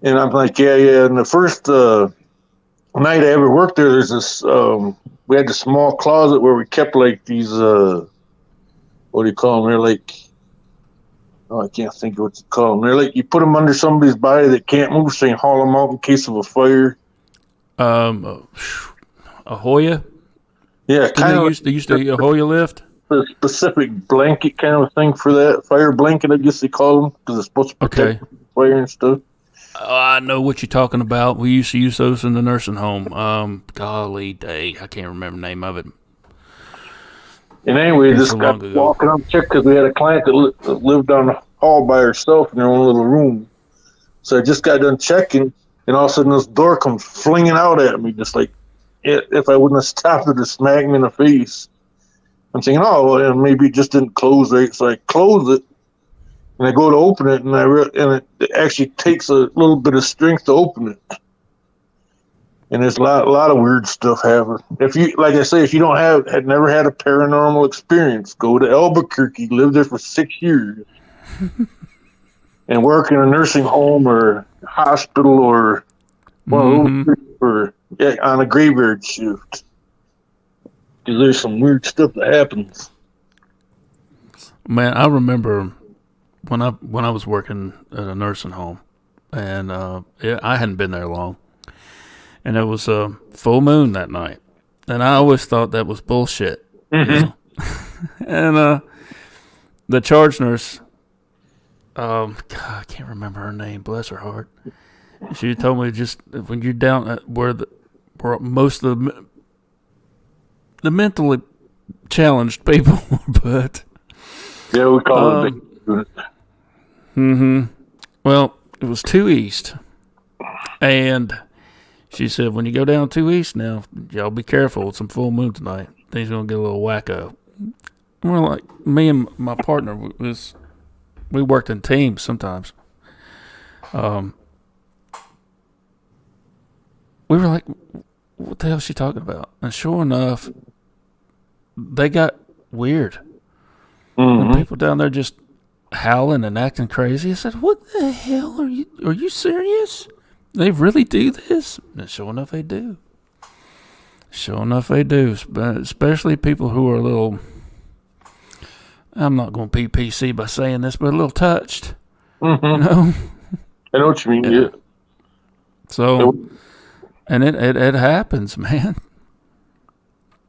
I'm like, yeah. And the first night I ever worked there, there's this, we had this small closet where we kept like these, what do you call them? They're like, I can't think of what to call them. They're like, you put them under somebody's body that can't move, so you can haul them out in case of a fire. A Hoya? Yeah, kind of. They used to a Hoya lift? A specific blanket kind of thing for that. Fire blanket, I guess they call them, because it's supposed to protect fire and stuff. I know what you're talking about. We used to use those in the nursing home. Golly day, I can't remember the name of it. And anyway, this guy walking up check because we had a client that lived down the hall by herself in her own little room. So I just got done checking, and all of a sudden this door comes flinging out at me, just like if I wouldn't have stopped it, to smack me in the face. I'm thinking, oh, well, maybe it just didn't close right. So I close it, and I go to open it, and it actually takes a little bit of strength to open it. And there's a lot of weird stuff happening. If you, like I say, if you had never had a paranormal experience, go to Albuquerque, live there for 6 years, and work in a nursing home or hospital or on a graveyard shift. Because there's some weird stuff that happens. Man, I remember when I was working at a nursing home, and I hadn't been there long, and it was a full moon that night, and I always thought that was bullshit. Mm-hmm. And the charge nurse, God, I can't remember her name. Bless her heart. She told me just when you're down at where most of the mentally challenged people, but Yeah, we call it a big. Well, it was 2 East, and she said when you go down 2 East now, y'all be careful. It's some full moon tonight. Things gonna get a little wacko. And we're like, me and my partner we worked in teams sometimes. We were like, what the hell is she talking about? And sure enough, they got weird. And people down there just howling and acting crazy. I said, what the hell are you serious? They really do this? And sure enough, they do. Sure enough, they do. Especially people who are a little, I'm not going to be PC by saying this, but a little touched. Mm-hmm. You know? I know what you mean, yeah. So, and it happens, man.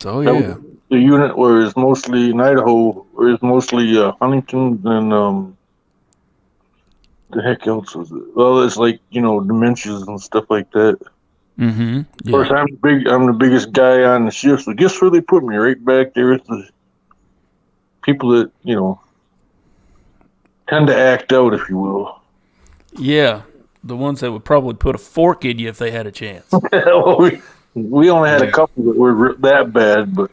So, yeah. The unit where it's mostly in Idaho, where it's mostly Huntington and the heck else was it? Well, it's like, dementias and stuff like that. Mm-hmm. Of course, I'm the biggest guy on the shift, so guess where they put me? Right back there with the people that, tend to act out, if you will. Yeah, the ones that would probably put a fork in you if they had a chance. Well, we only had a couple that were that bad, but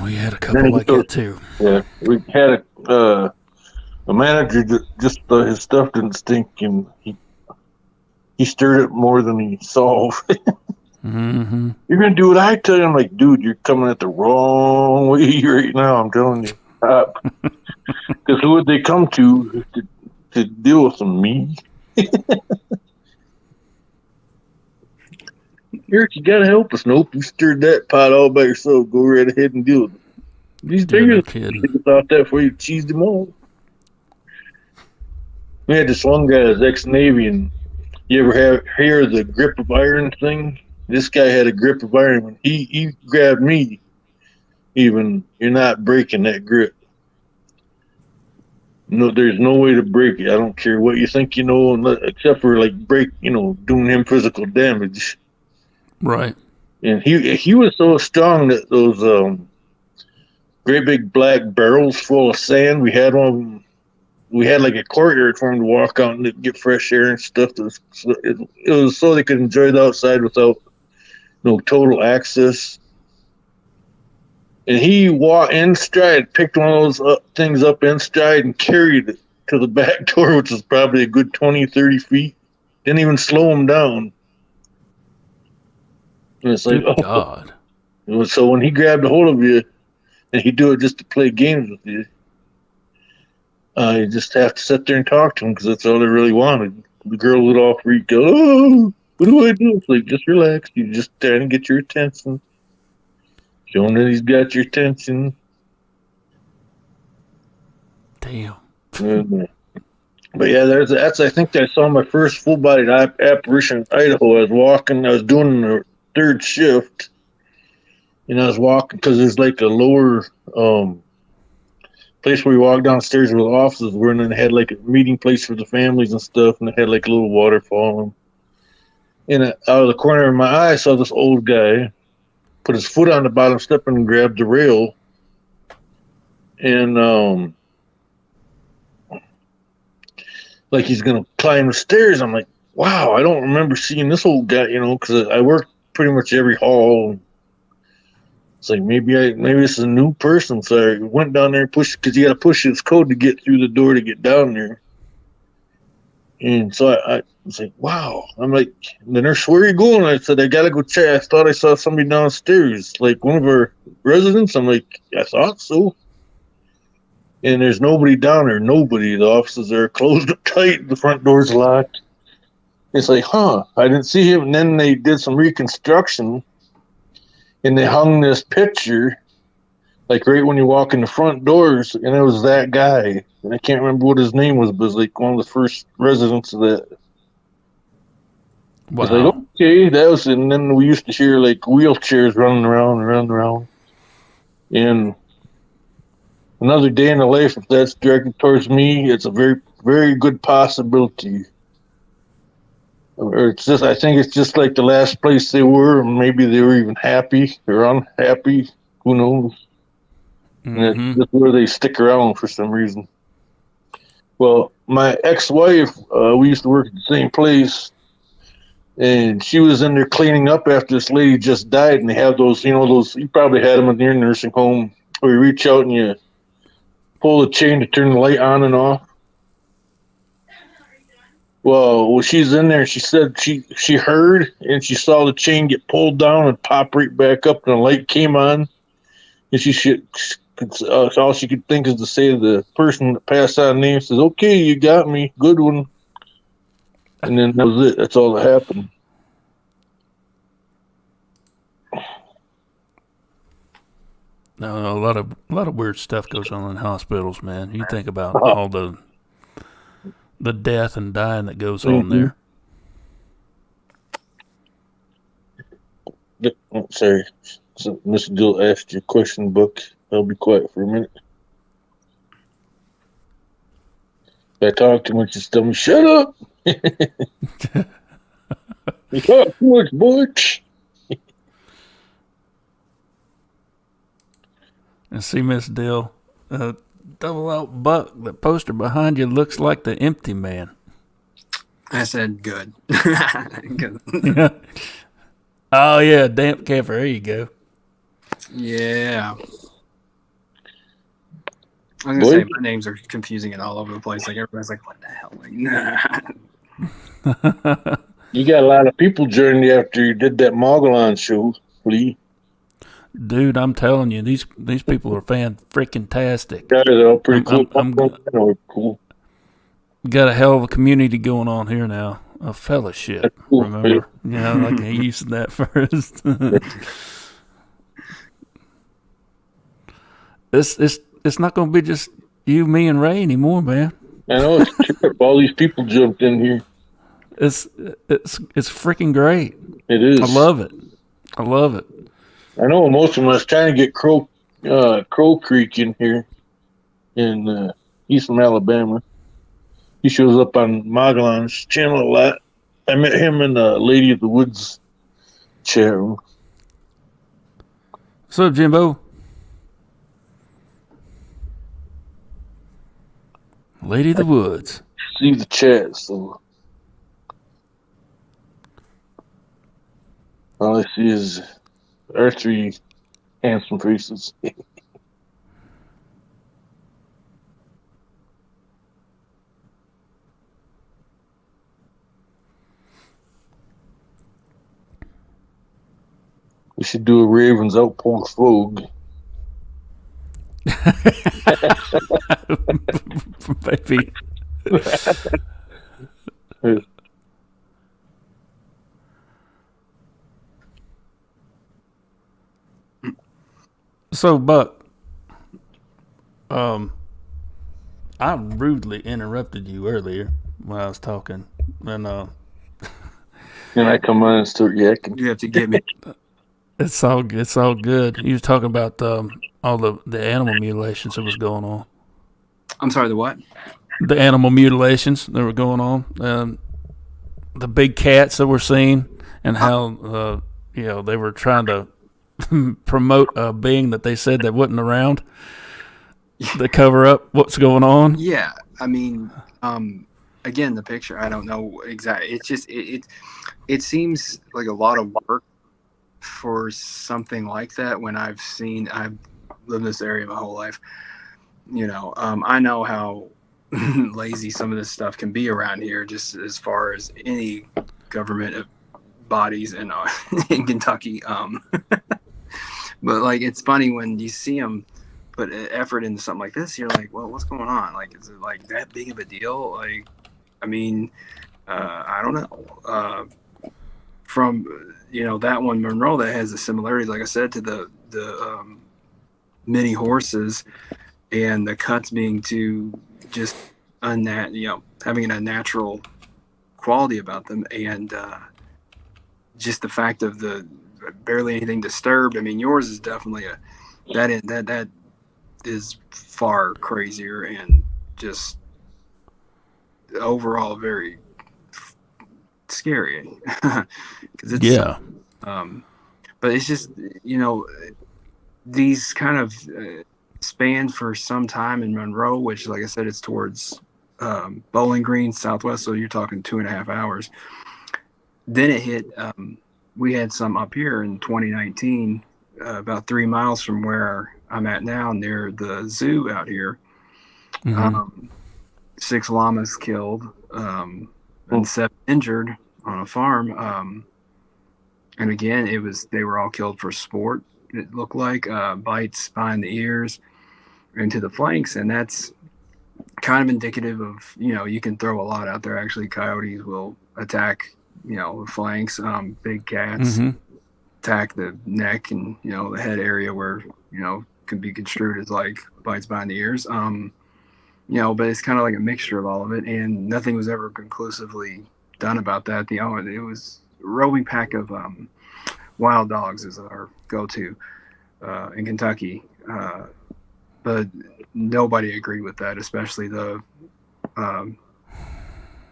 we had a couple like that too. Yeah, we had a manager that just his stuff didn't stink, and he stirred it more than he solved. Mm-hmm. You're gonna do what I tell you. I'm like, dude, you're coming at the wrong way right now. I'm telling you, because who would they come to deal with them? Me. Eric, you gotta help us. Nope, you stirred that pot all by yourself. Go right ahead and deal with it. These fingers thought that before you cheesed them all. We had this one guy that's ex-Navy, and you ever hear the grip of iron thing? This guy had a grip of iron. When he grabbed me, even, you're not breaking that grip. No, there's no way to break it. I don't care what you think you know, except for doing him physical damage. Right. And he was so strong that those great big black barrels full of sand, we had one of them. We had like a courtyard for them to walk out and get fresh air and stuff. It was so they could enjoy the outside without no total access. And he walked in stride, picked one of those things up in stride and carried it to the back door, which was probably a good 20, 30 feet. Didn't even slow him down. And it's like, good God. So when he grabbed a hold of you, and he'd do it just to play games with you, you just have to sit there and talk to him because that's all they really wanted. The girl would all freak out. Oh, what do I do? It's like, just relax. You just trying to get your attention. Show him that he's got your attention. Damn. But yeah, that's. I think I saw my first full-bodied apparition in Idaho. I was doing the third shift, and I was walking because there's like a lower place where you walk downstairs where the offices were, and then they had like a meeting place for the families and stuff, and they had like a little waterfall. And out of the corner of my eye, I saw this old guy put his foot on the bottom step and grabbed the rail, and like he's gonna climb the stairs. I'm like, wow, I don't remember seeing this old guy, because I worked pretty much every hall. It's like maybe this is a new person. So I went down there and pushed, because you got to push his code to get through the door to get down there. And so I was like, wow. I'm like, the nurse, where are you going? I said, I got to go check. I thought I saw somebody downstairs, like one of our residents. I'm like, I thought so. And there's nobody down there. Nobody. The offices are closed up tight. The front door's locked. It's like, I didn't see him. And then they did some reconstruction, and they hung this picture like right when you walk in the front doors, and it was that guy. And I can't remember what his name was, but it was like one of the first residents of that. It's like, Wow. okay, that was, and then we used to hear like wheelchairs running around and running around. And another day in the life, if that's directed towards me, it's a very, very good possibility. Or it's just, I think it's just like the last place they were, and maybe they were even happy or unhappy. Who knows? And it's Mm-hmm. just where they stick around for some reason. Well, my ex-wife, we used to work at the same place, and she was in there cleaning up after this lady just died. And they have those, you probably had them in your nursing home, where you reach out and you pull the chain to turn the light on and off. Well, when she's in there, she said she heard and she saw the chain get pulled down and pop right back up, and the light came on. And all she could think is to say to the person that passed out name, says, "Okay, you got me, good one." And then that was it. That's all that happened. No, a lot of weird stuff goes on in hospitals, man. You think about all the death and dying that goes on there. Oh, sorry. So Mr. Dill asked you a question, Buck. I'll be quiet for a minute. If I talk too much, just tell me, shut up. You talk too much, butch. And see, Miss Dill, double out Buck. The poster behind you looks like the Empty Man. I said good. Yeah. Oh yeah, damp camper. There you go. Yeah. I was gonna say my names are confusing and all over the place. Like everybody's like, "What the hell?" Like, nah. You got a lot of people joining you after you did that Mogollon show, Lee. Dude, I'm telling you, these people are fan-freaking-tastic. Yeah, they're all pretty cool. Cool. Got a hell of a community going on here now. A fellowship. Cool. Remember? Yeah, like I used that first. It's not going to be just you, me, and Ray anymore, man. I know, it's a trip. All these people jumped in here. It's freaking great. It is. I love it. I know most of them. I was trying to get Crow Creek in here. He's from Alabama. He shows up on Mogollon's channel a lot. I met him in the Lady of the Woods chat room. What's up, Jimbo? Lady of the Woods. See the chat, so all I see is our three handsome faces. We should do a Ravens Outpost Vogue. Baby. So, Buck, I rudely interrupted you earlier when I was talking, and and I come on and start yakking. You have to get me. It's all good. You was talking about all the animal mutilations that was going on. I'm sorry, the what? The animal mutilations that were going on. The big cats that we're seeing, and how they were trying to promote a being that they said that wasn't around to cover up what's going on. Yeah, I mean, again, the picture, I don't know exactly. It's just it seems like a lot of work for something like that. When I've lived in this area my whole life, I know how lazy some of this stuff can be around here, just as far as any government bodies in Kentucky. But like, it's funny when you see them put effort into something like this. You're like, well, what's going on? Like, is it like that big of a deal? Like, I mean, I don't know. From that one Monroe that has a similarity, like I said, to the many horses, and the cuts being too just having an unnatural quality about them, and just the fact of the barely anything disturbed. I mean, yours is definitely that is far crazier and just overall very scary because it's but it's just these kind of spanned for some time in Monroe, which, like I said, it's towards Bowling Green southwest, so you're talking 2.5 hours. Then it hit we had some up here in 2019 about 3 miles from where I'm at now, near the zoo out here. 6 llamas killed and 7 injured on a farm. And again, they were all killed for sport. It looked like bites behind the ears into the flanks, and that's kind of indicative of you can throw a lot out there. Actually, coyotes will attack the flanks. Big cats attack the neck and the head area where can be construed as like bites behind the ears. But it's kind of like a mixture of all of it, and nothing was ever conclusively done about that. It was a roving pack of wild dogs is our go-to in Kentucky, but nobody agreed with that, especially the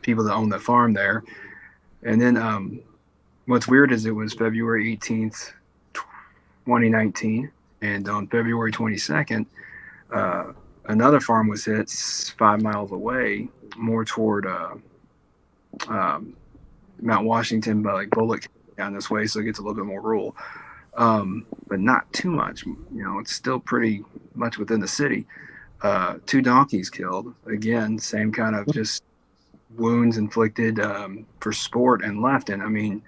people that own the farm there. And then what's weird is it was February 18th, 2019, and on February 22nd, another farm was hit 5 miles away, more toward Mount Washington, by like Bullock down this way, so it gets a little bit more rural, but not too much. It's still pretty much within the city. 2 donkeys killed, again, same kind of just wounds inflicted for sport and left. And I mean,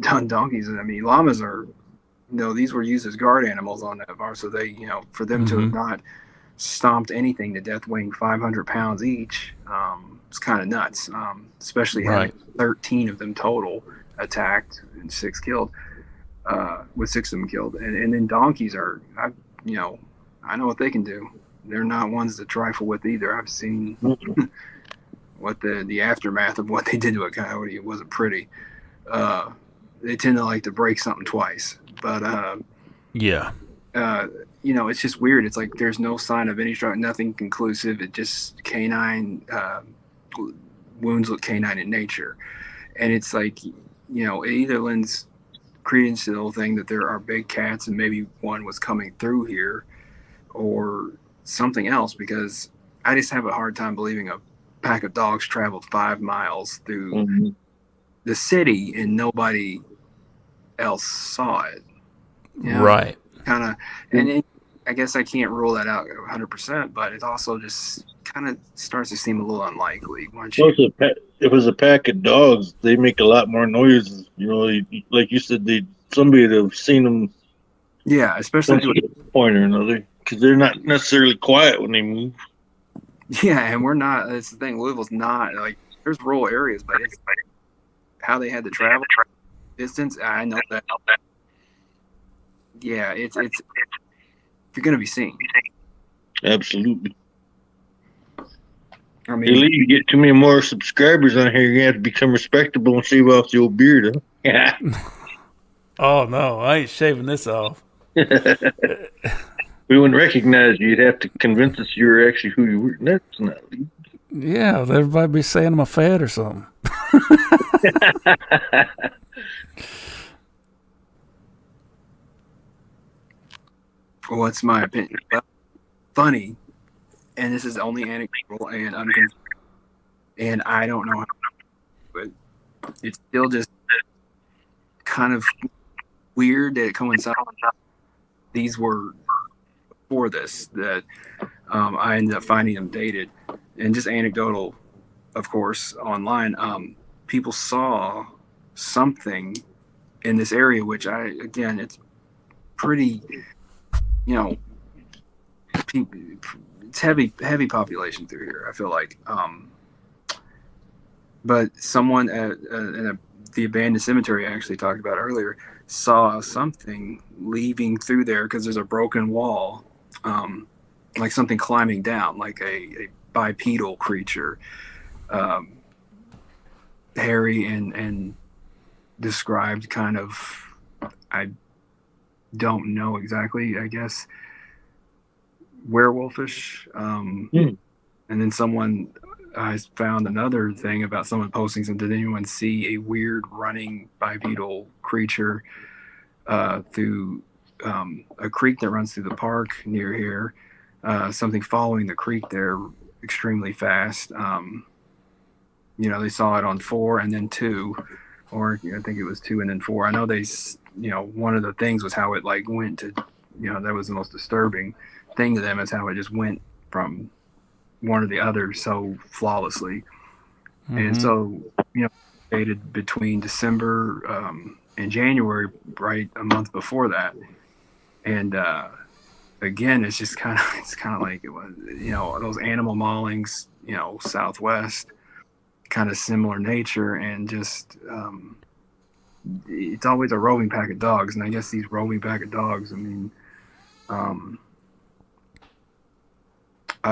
donkeys, I mean, llamas are, these were used as guard animals on that farm, so they, for them to have not stomped anything to death weighing 500 pounds each, it's kind of nuts, especially having 13 of them total attacked and 6 killed, with 6 of them killed. And then donkeys are, I know what they can do. They're not ones to trifle with either. I've seen what the aftermath of what they did to a coyote. It wasn't pretty. They tend to like to break something twice, but it's just weird. It's like there's no sign of any struggle, nothing conclusive. It just canine wounds look canine in nature, and it's like it either lends credence to the whole thing that there are big cats and maybe one was coming through here, or something else, because I just have a hard time believing a pack of dogs traveled 5 miles through the city and nobody else saw it. Right. Kind of, and I guess I can't rule that out 100%, but it also just kind of starts to seem a little unlikely. If it was a pack of dogs, they make a lot more noise. Like you said, somebody would have seen them. Yeah, especially to a point or another, because they're not necessarily quiet when they move. Yeah, and we're not. That's the thing. Louisville's not like, there's rural areas, but it's like how they had to travel distance. I know that. Yeah, it's you're gonna be seen. Absolutely. I mean, you get too many more subscribers on here, you're gonna have to become respectable and shave off the old beard, huh? Yeah. Oh no, I ain't shaving this off. We wouldn't recognize you. You'd have to convince us you were actually who you were. That's not. Yeah, everybody be saying I'm a fat or something. What's my opinion? Well, funny, and this is only anecdotal and unconfirmed, and I don't know how, but it's still just kind of weird that it coincides. These were before this that I ended up finding them dated, and just anecdotal, of course, online. People saw something in this area, which it's pretty, it's heavy population through here, I feel like. But someone in a the abandoned cemetery I actually talked about earlier saw something leaving through there because there's a broken wall, like something climbing down, like a bipedal creature, hairy and described kind of, I don't know exactly, I guess, werewolfish. And then someone, I found another thing about someone posting something. Did anyone see a weird running bipedal creature through a creek that runs through the park near here? Something following the creek there extremely fast. They saw it on 4 and then 2, or I think it was 2 and then 4. I know one of the things was how it like went to, that was the most disturbing thing to them, is how it just went from one or the other so flawlessly. And so, dated between December and January, right a month before that. And again, it's kind of like it was, those animal maulings, Southwest, kind of similar nature, and just it's always a roving pack of dogs. And I guess these roving pack of dogs, I mean, I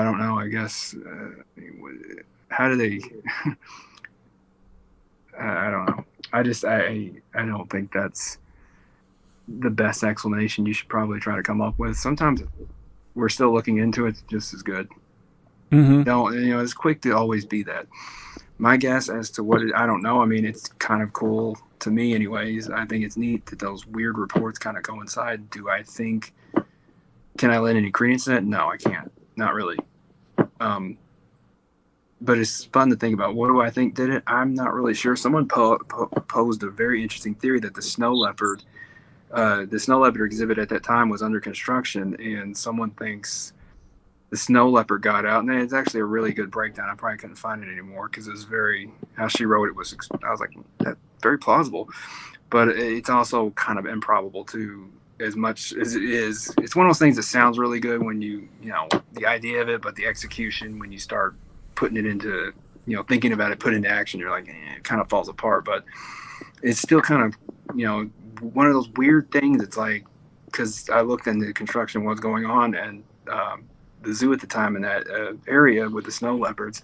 don't know. I guess how do they? I don't know. I don't think that's the best explanation you should probably try to come up with. Sometimes we're still looking into it just as good. Don't, it's quick to always be that. My guess as to I don't know. I mean, it's kind of cool to me anyways. I think it's neat that those weird reports kind of coincide. Can I lend any credence to it? No, I can't. Not really. But it's fun to think about. What do I think did it? I'm not really sure. Someone posed a very interesting theory that the snow leopard exhibit at that time was under construction, and someone thinks the snow leopard got out. And it's actually a really good breakdown. I probably couldn't find it anymore because it was how she wrote it was, I was like, that's very plausible. But it's also kind of improbable too, as much as it is. It's one of those things that sounds really good when the idea of it, but the execution, when you start putting it into, thinking about it, put into action, you're like, it kind of falls apart. But it's still kind of, one of those weird things. It's like, because I looked into construction, what's going on, and the zoo at the time in that area with the snow leopards,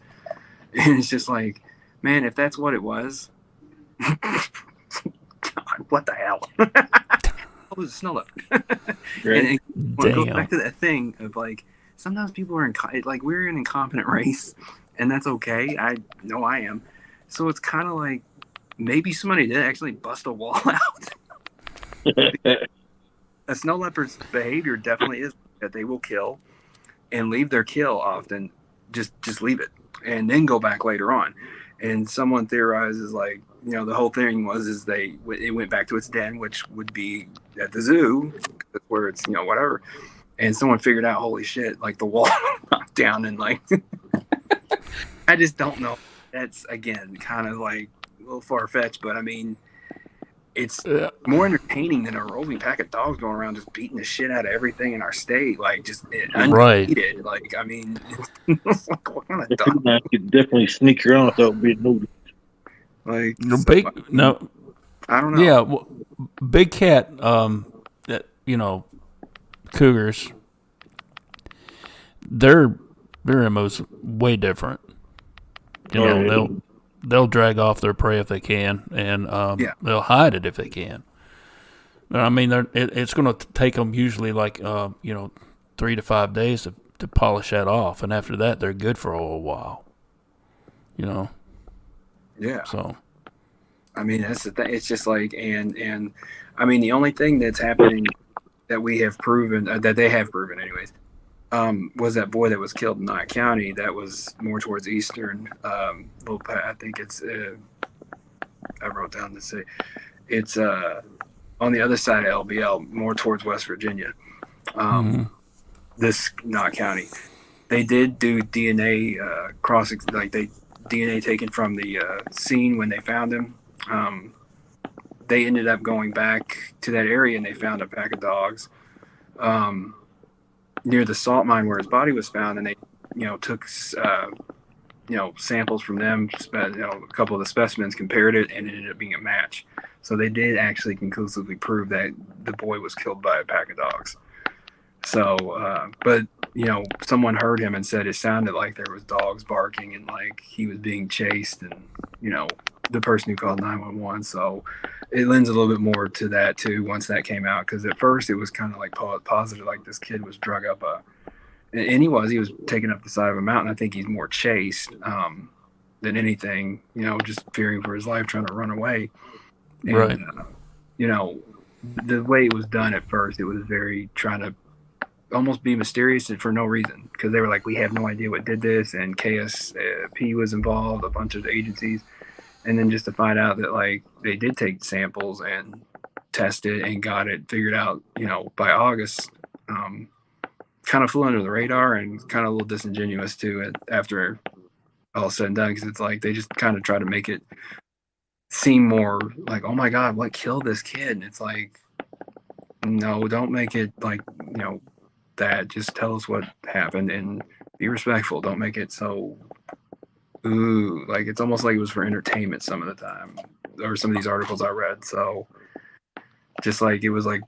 and it's just like, man, if that's what it was, God, what the hell? It was a snow leopard. Right. And it goes back to that thing of like, sometimes people are like, we're an incompetent race, and that's okay. I know I am. So it's kind of like, maybe somebody did actually bust a wall out. A snow leopard's behavior definitely is that they will kill and leave their kill often, just leave it and then go back later on. And someone theorizes like, the whole thing was it went back to its den, which would be at the zoo, where it's whatever. And someone figured out, holy shit, like the wall knocked down, and like I just don't know. That's again kind of like a little far fetched, but I mean, it's more entertaining than a roving pack of dogs going around just beating the shit out of everything in our state, like just undefeated. Right. Like, I mean, it's like, what kind of dog? I could definitely sneak around without being noticed. Like, I don't know. Yeah, well, big cat, cougars, their MO's way different. They'll drag off their prey if they can, and they'll hide it if they can. I mean, it's going to take them usually like 3 to 5 days to polish that off, and after that, they're good for a little while. Yeah. So, I mean, that's the thing. It's just like, and I mean, the only thing that's happening that we have proven, that they have proven, anyways, was that boy that was killed in Knott County. That was more towards eastern. I think it's. I wrote down to say, it's on the other side of LBL, more towards West Virginia. This Knott County, they did do DNA DNA taken from the scene when they found him. They ended up going back to that area and they found a pack of dogs near the salt mine where his body was found, and they took samples from them, a couple of the specimens, compared it, and it ended up being a match. So they did actually conclusively prove that the boy was killed by a pack of dogs. So, but someone heard him and said it sounded like there was dogs barking and like he was being chased, and the person who called 911. So it lends a little bit more to that too once that came out, because at first it was kind of like positive, like this kid was drug up and he was taken up the side of a mountain. I think he's more chased than anything, just fearing for his life, trying to run away. And, right. The way it was done at first, it was very trying to almost be mysterious and for no reason, because they were like, we have no idea what did this, and KSP was involved, a bunch of agencies, and then just to find out that like they did take samples and test it and got it figured out, by August. Kind of flew under the radar and kind of a little disingenuous to it after all said and done, because it's like they just kind of try to make it seem more like, oh my God, what killed this kid? And it's like, no, don't make it like, that. Just tell us what happened and be respectful. Don't make it so, ooh, like it's almost like it was for entertainment some of the time, or some of these articles I read. So just like it was like,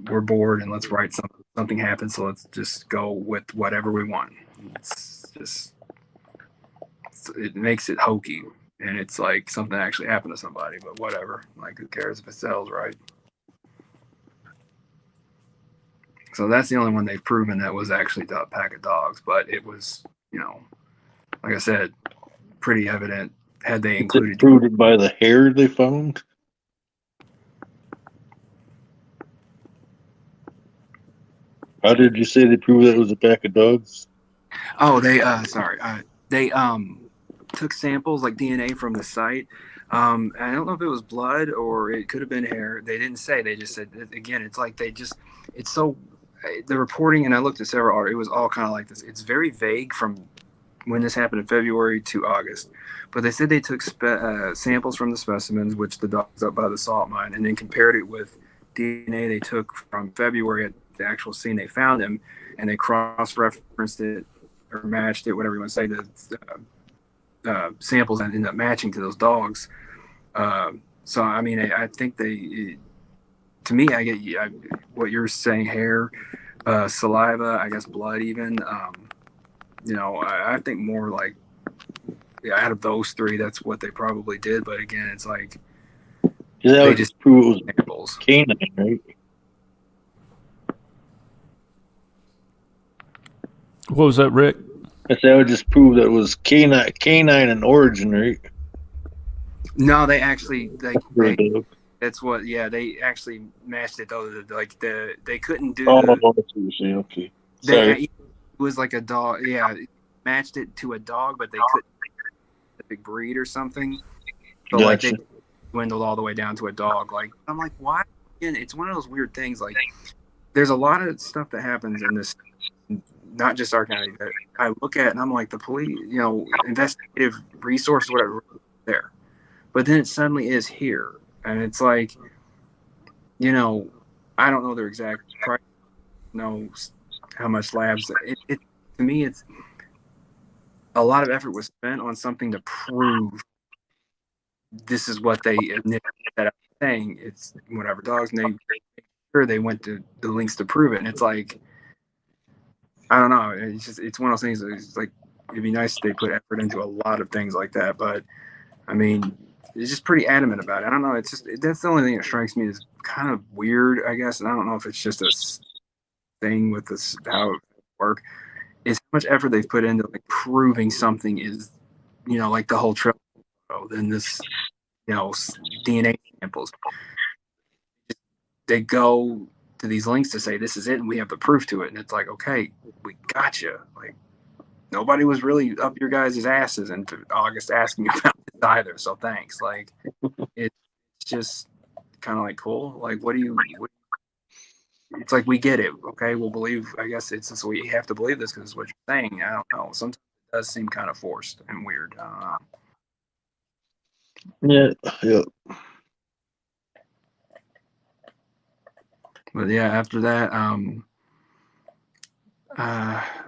we're bored and let's write something happened, so let's just go with whatever we want. It makes it hokey, and it's like something actually happened to somebody, but whatever, like who cares if it sells, right? So that's the only one they've proven that was actually a pack of dogs, but it was, like I said, pretty evident had they included. Is it proved by the hair they found? How did you say they proved that it was a pack of dogs? Oh, they took samples like DNA from the site. I don't know if it was blood or it could have been hair. They didn't say. They just said, again, it's like it's so, the reporting, and I looked at several articles, it was all kind of like this. It's very vague from when this happened in February to August. But they said they took samples from the specimens, which the dogs up by the salt mine, and then compared it with DNA they took from February at the actual scene they found him, and they cross-referenced it or matched it, whatever you want to say, the samples ended up matching to those dogs. So, I mean, I think to me, I get what you're saying, hair, saliva, I guess blood even. I think more like, out of those three, that's what they probably did. But again, it's like they just prove it was canine, right? What was that, Rick? I said I would just prove that it was canine in origin, right? No, they actually that's what. Yeah, they actually matched it though. Like they couldn't do. Okay. Sorry. It was like a dog. Yeah, matched it to a dog, but they couldn't a big breed or something. So gotcha. Like they dwindled all the way down to a dog. Like I'm like, why? And it's one of those weird things. Like there's a lot of stuff that happens in this, not just our county, that I look at and I'm like, the police, investigative resources, whatever, there. But then it suddenly is here. And it's like, I don't know their exact price, know how much labs. To me, it's a lot of effort was spent on something to prove this is what they set up saying. It's whatever dogs, and they went to the links to prove it. And it's like, I don't know. It's one of those things. It's like, it'd be nice if they put effort into a lot of things like that. But I mean, it's just pretty adamant about it. I don't know. It's just, that's the only thing that strikes me as kind of weird, I guess. And I don't know if it's just a thing with this, how it works, is how much effort they've put into like proving something is, like the whole trail. Then this, DNA samples. They go to these links to say this is it and we have the proof to it. And it's like, okay, we got you. Like, nobody was really up your guys' asses in August asking about this either. So thanks. Like, it's just kind of like, cool. Like, it's like, we get it. Okay, we'll believe. I guess it's just, we have to believe this because it's what you're saying. I don't know. Sometimes it does seem kind of forced and weird. Yeah. But yeah, after that,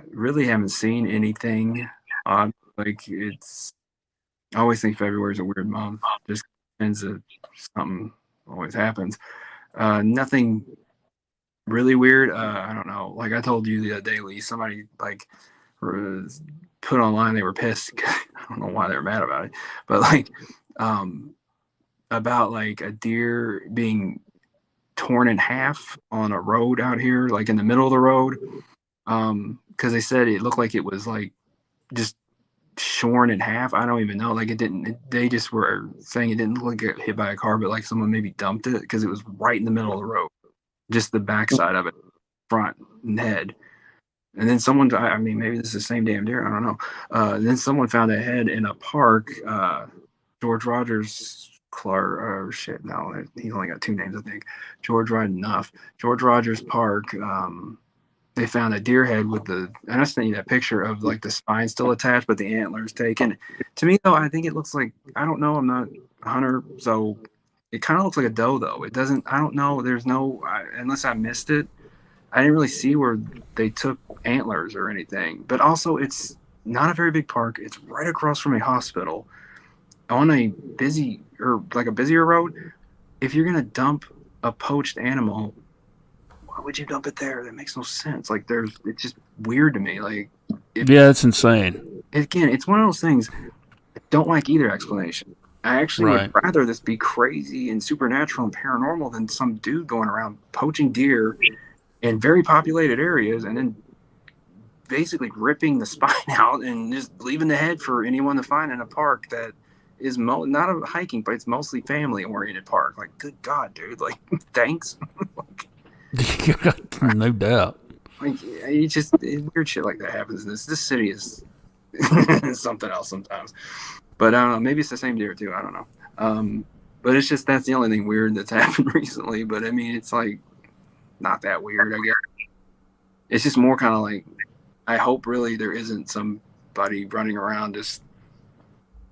really haven't seen anything odd Like I always think February is a weird month. Just tends to something always happens. Nothing really weird. I don't know. Like I told you the other day, Lee, somebody like was put online they were pissed. I don't know why they were mad about it, but like about like a deer being torn in half on a road out here, like in the middle of the road. Because they said it looked like it was like just shorn in half. I don't even know. Like it didn't. They just were saying it didn't look like hit by a car, but like someone maybe dumped it because it was right in the middle of the road, just the backside of it, front and head. And then someone, I mean, maybe this is the same damn deer. I don't know. Then someone found a head in a park. George Rogers Clark, or shit, no, he's only got two names, I think. George Rogers Park. They found a deer head with and I sent you that picture of like the spine still attached, but the antlers taken. To me, though, I think it looks like, I don't know, I'm not a hunter, so it kind of looks like a doe, though. It doesn't, I don't know, there's no, unless I missed it, I didn't really see where they took antlers or anything. But also, it's not a very big park. It's right across from a hospital on a busier road. If you're gonna dump a poached animal, why would you dump it there? That makes no sense. Like it's just weird to me. Like yeah, it's insane. Again, it's one of those things. I don't like either explanation. I actually would rather this be crazy and supernatural and paranormal than some dude going around poaching deer in very populated areas and then basically ripping the spine out and just leaving the head for anyone to find in a park that is not a hiking, but it's mostly family oriented park. Like, good God, dude! Like, thanks. No doubt. Like, it's weird shit like that happens. This city is something else sometimes. But I don't know. Maybe it's the same deer too. I don't know. But it's just that's the only thing weird that's happened recently. But I mean, it's like not that weird, I guess. It's just more kind of like, I hope really there isn't somebody running around just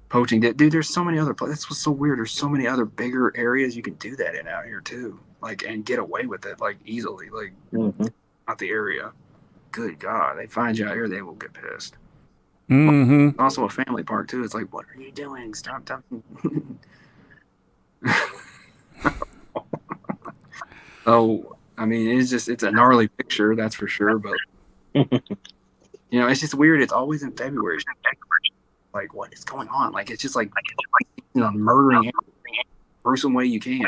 poaching. Dude, there's so many other places. That's what's so weird. There's so many other bigger areas you can do that in out here too. Like, and get away with it like easily. Like, not the area. Good God, they find you out here, they will get pissed. Mm-hmm. Also a family park too. It's like, what are you doing? Stop dumping. So, I mean, it's a gnarly picture, that's for sure. But you know, it's just weird. It's always in February. Like, what is going on? Like, it's just like you know, murdering gruesome way you can.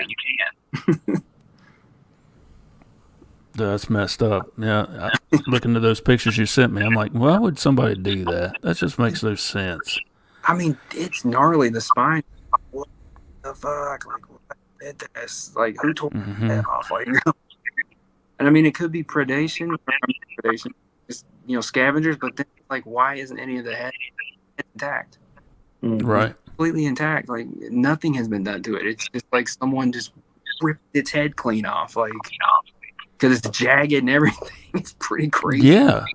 That's messed up. Yeah, looking at those pictures you sent me, I'm like, why would somebody do that? That just makes no sense. I mean, it's gnarly. The spine. What the fuck? Like, what did this? Like, who tore that off? Like, and I mean, it could be predation, just, you know, scavengers. But then, like, why isn't any of the head intact? Right. It's completely intact. Like, nothing has been done to it. It's just like someone just ripped its head clean off. Like, because it's jagged and everything. It's pretty crazy. Yeah.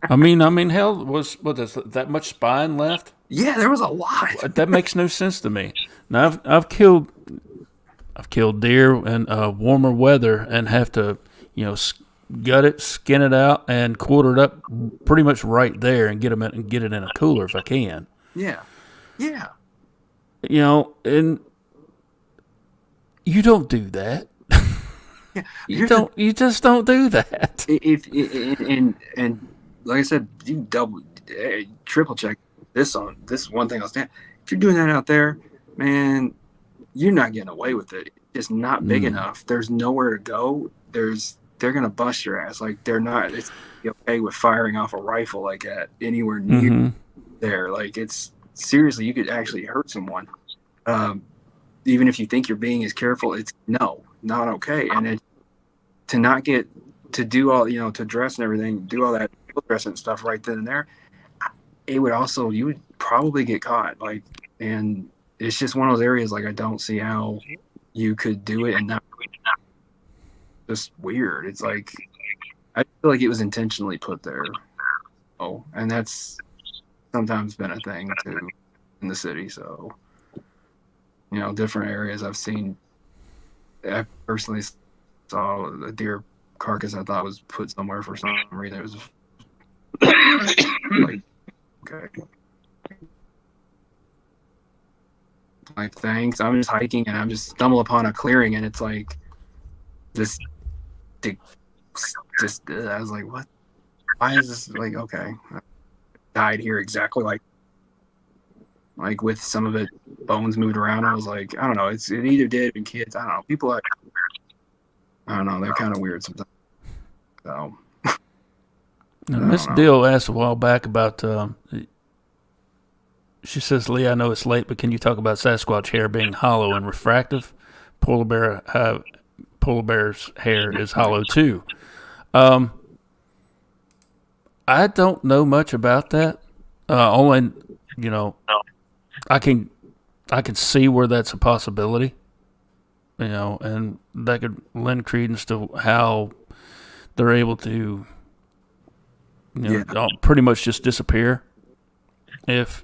I mean, hell, was that much spine left? Yeah, there was a lot. That makes no sense to me. Now, I've killed deer in warmer weather and have to, you know, gut it, skin it out, and quarter it up pretty much right there and get it in a cooler if I can. Yeah. Yeah. You know, and you don't do that. Yeah, you just don't do that. If and like I said, you triple check this on this one thing. I'll stand. If you're doing that out there, man, you're not getting away with it. It's not big enough. There's nowhere to go. They're gonna bust your ass. Like, they're not. It's okay with firing off a rifle like that anywhere near there. Like, it's seriously, you could actually hurt someone. Even if you think you're being as careful, it's not okay. And to not get to do all, you know, to dress and everything, do all that dress and stuff right then and there, you would probably get caught. Like, and it's just one of those areas, like, I don't see how you could do it and not, just weird. It's like, I feel like it was intentionally put there. Oh, and that's sometimes been a thing too in the city. So, you know, different areas I've seen. I personally saw a deer carcass I thought was put somewhere for some reason. It was like, okay, Like, thanks. I'm just hiking and I'm just stumble upon a clearing and it's like this. I was like, what? Why is this like okay? I died here exactly like with some of it bones moved around. I was like, I don't know. It either did in kids. I don't know. People are. I don't know. They're kind of weird sometimes. So. Now, Miss Dill asked a while back about. She says, "Lee, I know it's late, but can you talk about Sasquatch hair being hollow and refractive? Polar bear's hair is hollow too." I don't know much about that. Only, I can see where that's a possibility. And that could lend credence to how they're able to, pretty much just disappear. If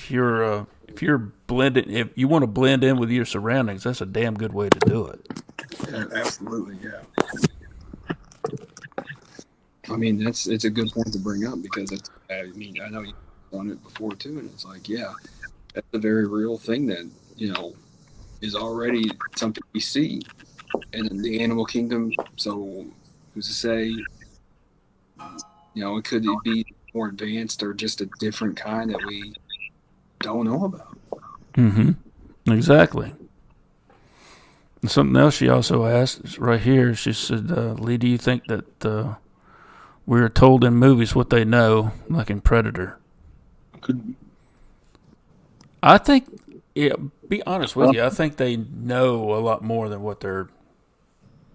you're blended, if you want to blend in with your surroundings, that's a damn good way to do it. Yeah, absolutely, yeah. I mean, it's a good point to bring up because I know you've done it before too, and it's like, yeah, that's a very real thing that is already something we see in the animal kingdom. So, who's to say, it could be more advanced or just a different kind that we don't know about. Mm-hmm. Exactly. And something else she also asked right here. She said, "Lee, do you think that we're told in movies what they know, like in Predator?" I think, be honest with you, I think they know a lot more than what they're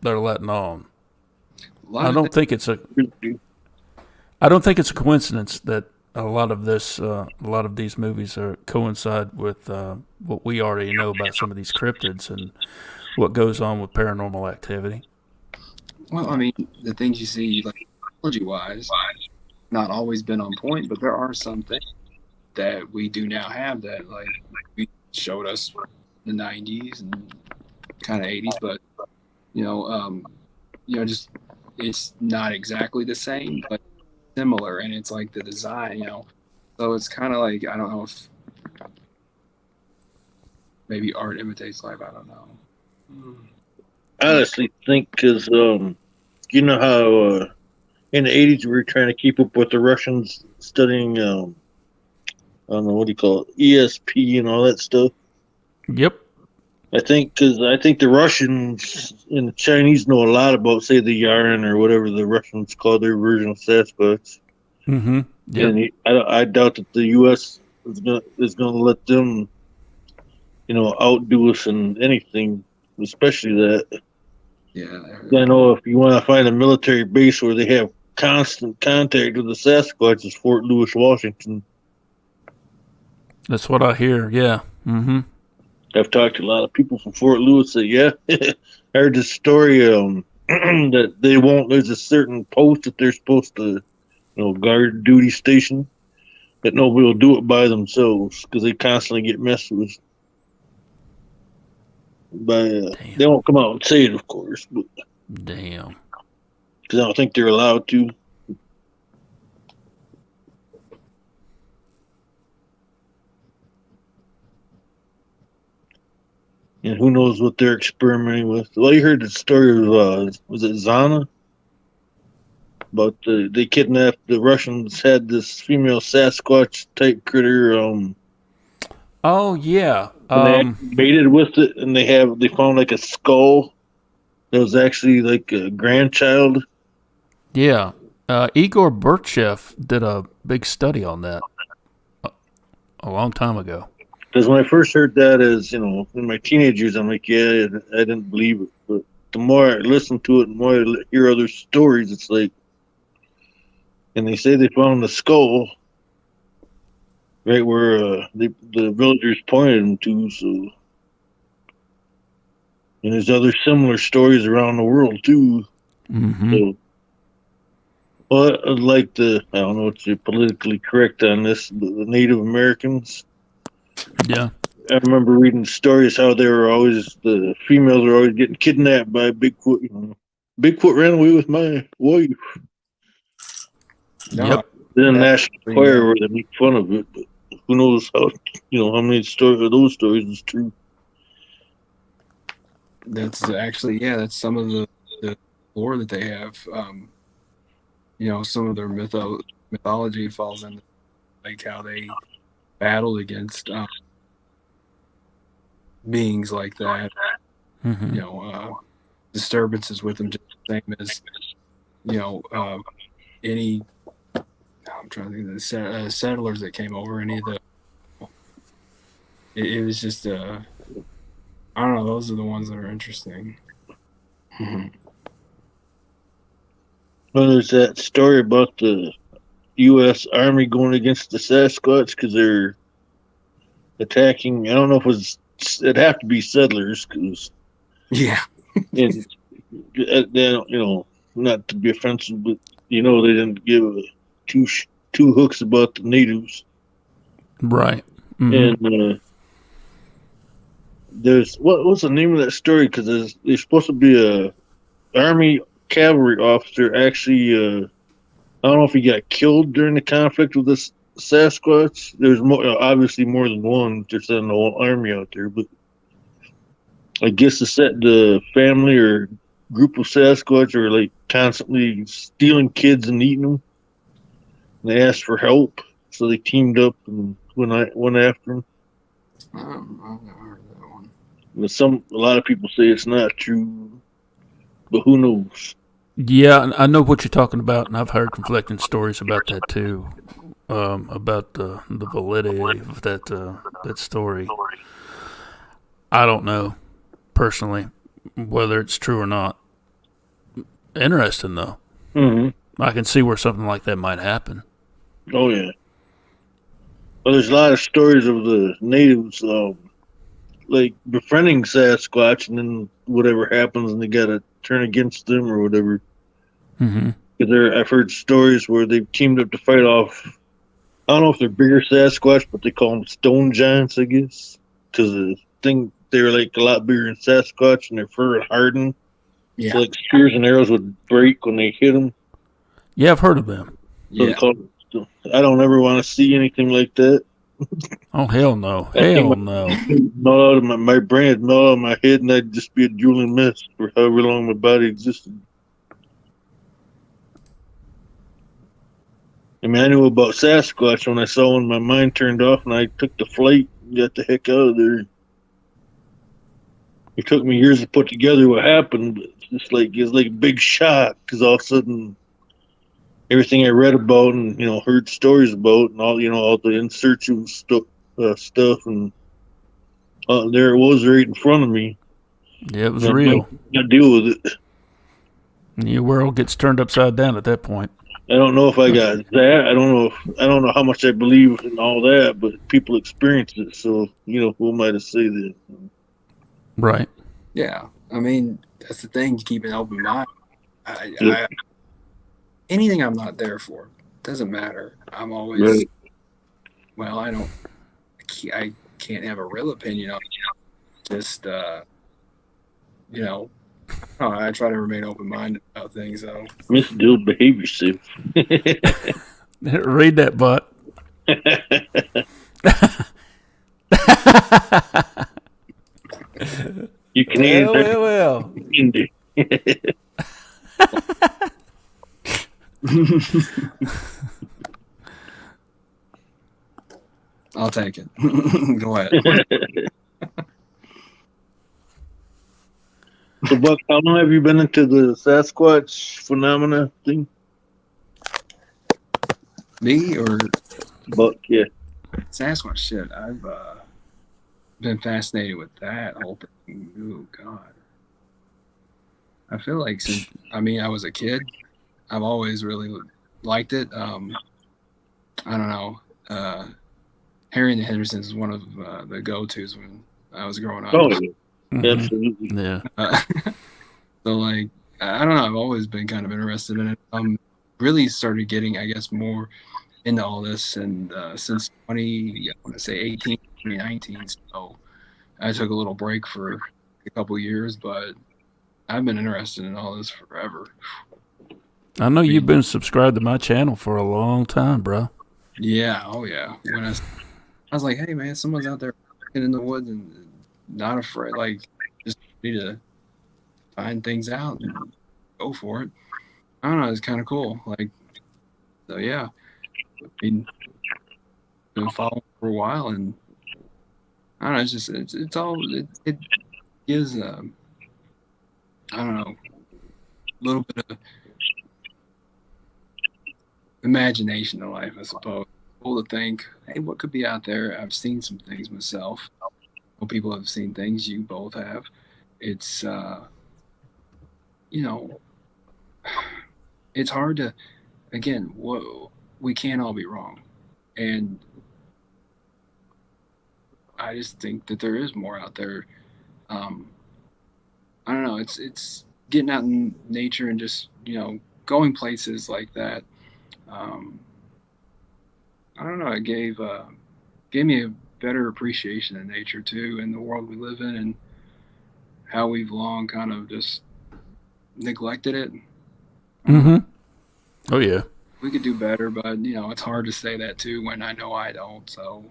letting on. I don't think it's a coincidence that a lot of these movies coincide with what we already know about some of these cryptids and what goes on with paranormal activity. Well, I mean, the things you see, like technology-wise, not always been on point, but there are some things that we do now have that, like, we showed us in the 90s and kind of 80s, but just it's not exactly the same, but similar, and it's like the design, so it's kind of like, I don't know if maybe art imitates life. I don't know. I honestly think because you know how in the 80s we were trying to keep up with the Russians studying I don't know what do you call it, ESP and all that stuff. Yep. I think the Russians and the Chinese know a lot about, say, the yarn or whatever the Russians call their version of Sasquatch. Mm-hmm. Yep. And I doubt that the U.S. is going to let them, outdo us in anything, especially that. Yeah. I know if you want to find a military base where they have constant contact with the Sasquatch, it's Fort Lewis, Washington. That's what I hear. Yeah. Mm-hmm. I've talked to a lot of people from Fort Lewis that, yeah, I heard this story that they won't, there's a certain post that they're supposed to, guard duty station, that nobody will do it by themselves because they constantly get messed with. They won't come out and say it, of course, but damn, because I don't think they're allowed to. And who knows what they're experimenting with. Well, you heard the story of, was it Zana? About they kidnapped, the Russians had this female Sasquatch type critter. Oh, yeah. And they mated with it, and they found like a skull that was actually like a grandchild. Yeah. Igor Burtchev did a big study on that a long time ago. Because when I first heard that, in my teenage years, I'm like, yeah, I didn't believe it. But the more I listen to it, and the more I hear other stories, it's like, and they say they found the skull right where the villagers pointed them to. So, and there's other similar stories around the world too. Mm-hmm. So, well, I'd like I don't know if you're politically correct on this, but the Native Americans. Yeah. I remember reading stories how the females were always getting kidnapped by Bigfoot. Bigfoot ran away with my wife. Yep. Then National Choir where they make fun of it. But who knows how how many of those stories is true. That's actually, that's some of the lore that they have. Some of their mythology falls into like how they battled against beings like that. Disturbances with them, just the same as any. I'm trying to think of the settlers that came over. Any of the. It was just I don't know. Those are the ones that are interesting. Well, there's that story about the U.S. Army going against the Sasquatch because they're attacking. I don't know if it'd have to be settlers because and they don't, not to be offensive, but they didn't give two hooks about the natives, right? And there's what's the name of that story? Because there's supposed to be a Army cavalry officer actually. I don't know if he got killed during the conflict with this Sasquatch. There's obviously more than one. They're sending the whole army out there, but I guess the family or group of Sasquatch are like constantly stealing kids and eating them. And they asked for help, so they teamed up and went after them. I've never heard of that one. But a lot of people say it's not true, but who knows? Yeah, I know what you're talking about, and I've heard conflicting stories about that too. About the validity of that story. I don't know personally whether it's true or not. Interesting though. Mm-hmm. I can see where something like that might happen. Oh yeah. Well, there's a lot of stories of the natives like befriending Sasquatch, and then whatever happens, and they gotta turn against them or whatever. Mm-hmm. I've heard stories where they've teamed up to fight off. I don't know if they're bigger Sasquatch, but they call them stone giants, I guess, because they're like a lot bigger than Sasquatch, and their fur would harden. Yeah. So like spears and arrows would break when they hit them. Yeah, I've heard of them. So I don't ever want to see anything like that. Oh hell no! Hell no! Not out of my brain, not out of my head, and I'd just be a drooling mess for however long my body existed. I mean, I knew about Sasquatch when I saw when my mind turned off and I took the flight and got the heck out of there. It took me years to put together what happened, but it's like a big shock because all of a sudden everything I read about and heard stories about and all the in search of stuff and there it was right in front of me. Yeah, it was real. I deal with it. Your world gets turned upside down at that point. I don't know if I got that. I don't know how much I believe in all that, but people experience it, so who am I to say that? Right. Yeah, I mean that's the thing. You keep an open mind. Anything I'm not there for doesn't matter. I'm always right. Well, I can't have a real opinion on it. Just I try to remain open-minded about things, though. Miss Dill, behave yourself. Read that, butt. You can well. I'll take it. Go ahead. So, Buck, how long have you been into the Sasquatch phenomena thing? Me or Buck? Yeah. Sasquatch shit. I've been fascinated with that whole thing. Oh God. I feel like since I was a kid, I've always really liked it. I don't know. Harry and the Hendersons is one of the go-tos when I was growing up. Oh, yeah. Absolutely. Yeah. So I don't know. I've always been kind of interested in it. Really started getting, I guess, more into all this, and since 2019. So I took a little break for a couple years, but I've been interested in all this forever. I know you've been subscribed to my channel for a long time, bro. Yeah. Oh yeah. I was like, hey man, someone's out there in the woods and not afraid, like just ready to find things out and go for it. I don't know, it's kind of cool. Like, so yeah, been following for a while, and I don't know, it's just it's all it gives I don't know, a little bit of imagination to life, I suppose. Cool to think, hey, what could be out there? I've seen some things myself. Well, people have seen things. You both have. It's you know, it's hard to. Again, whoa, we can't all be wrong, and I just think that there is more out there. Um, I don't know. It's getting out in nature and just going places like that. Um, I don't know. It gave me a better appreciation of nature too, and the world we live in, and how we've long kind of just neglected it. Mm-hmm. Oh yeah. We could do better, but it's hard to say that too when I know I don't. So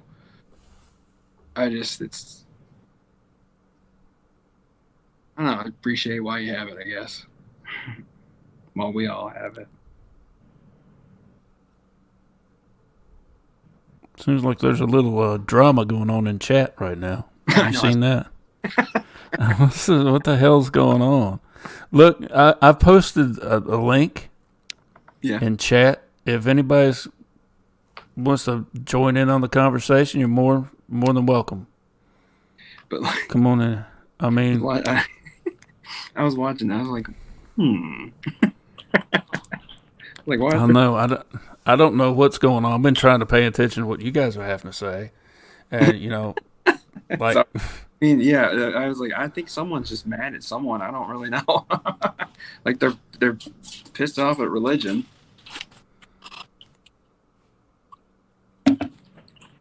I don't know. I appreciate why you have it, I guess. Well, we all have it. Seems like there's a little drama going on in chat right now. Have you seen that? What the hell's going on? Look, I posted a link in chat. If anybody wants to join in on the conversation, you're more than welcome. But come on in. I mean, I was watching. I was like, like what? I know. I don't know what's going on. I've been trying to pay attention to what you guys are having to say, and like. So, I mean, yeah. I was like, I think someone's just mad at someone. I don't really know. Like they're pissed off at religion,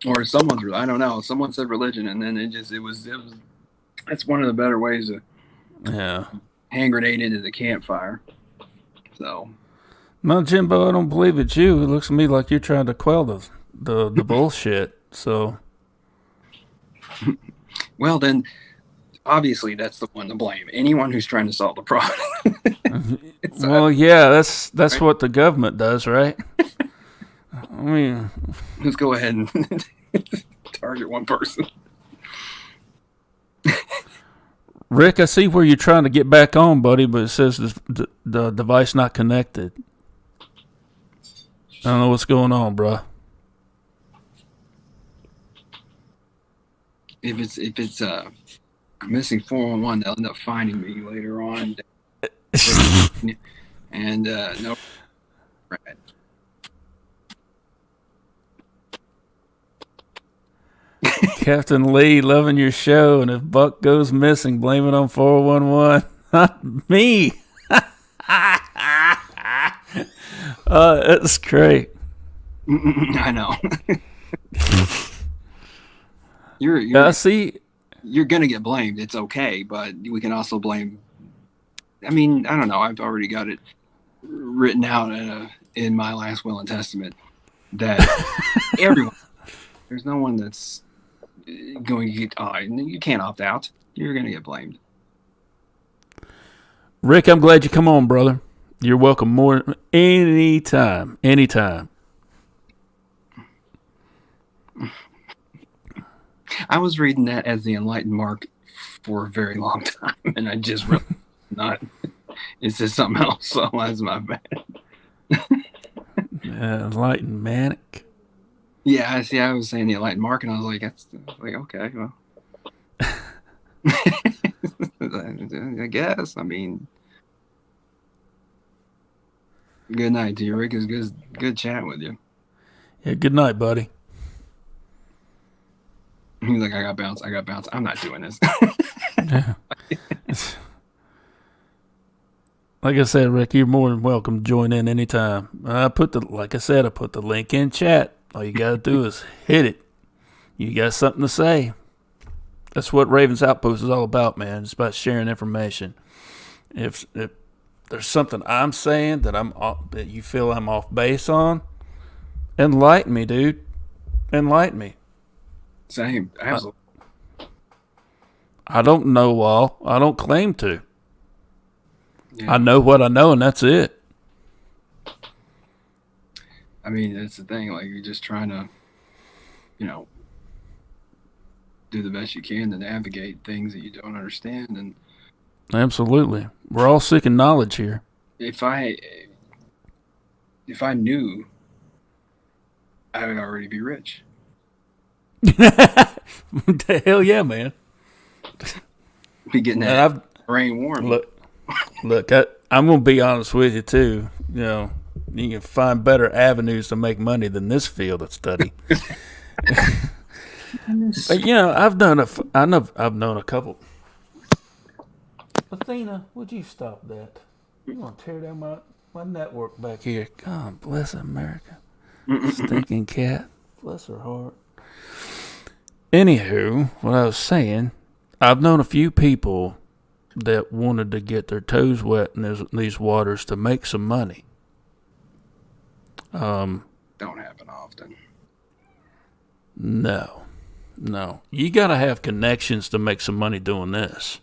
or someone's. I don't know. Someone said religion, and then it was. That's one of the better ways to hand grenade into the campfire. So. No, Jimbo, I don't believe it's you. It looks to me like you're trying to quell the bullshit. So. Well, then, obviously, that's the one to blame. Anyone who's trying to solve the problem. Well, yeah, that's right? What the government does, right? I mean, let's go ahead and target one person. Rick, I see where you're trying to get back on, buddy, but it says the device not connected. I don't know what's going on, bro. If it's missing 411, they'll end up finding me later on. And no, right. Captain Lee, loving your show, and if Buck goes missing, blame it on 411. Not me. That's great. I know. You're gonna get blamed. It's okay, but we can also blame. I mean, I don't know. I've already got it written out in my last will and testament that everyone. There's no one that's going to get. You can't opt out. You're gonna get blamed. Rick, I'm glad you come on, brother. You're welcome more anytime. Anytime. I was reading that as the enlightened mark for a very long time, and I just really not. It's just something else, so that's my bad. Enlightened manic. Yeah, I see. I was saying the enlightened mark, and I was like, okay, well, I guess. I mean, good night to you, Rick. It was good chatting with you. Yeah, good night, buddy. He's like, I got bounce. I'm not doing this. Yeah. Like I said, Rick, you're more than welcome to join in anytime. I put the link in chat. All you gotta do is hit it. You got something to say. That's what Raven's Outpost is all about, man. It's about sharing information. If there's something I'm saying that you feel I'm off base on, enlighten me, dude. Enlighten me. Same. Absolutely. I don't know all. I don't claim to. Yeah. I know what I know, and that's it. I mean, that's the thing. Like, you're just trying to, do the best you can to navigate things that you don't understand. And Absolutely. We're all seeking knowledge here. if I knew, I would already be rich. Hell yeah, man. Be getting that brain warm. Look, I'm going to be honest with you, too. You can find better avenues to make money than this field of study. But, I've known a couple. Athena, would you stop that? You want to tear down my network back here? God bless America. Stinking cat. Bless her heart. Anywho, what I was saying, I've known a few people that wanted to get their toes wet in these waters to make some money. Don't happen often. No. You got to have connections to make some money doing this.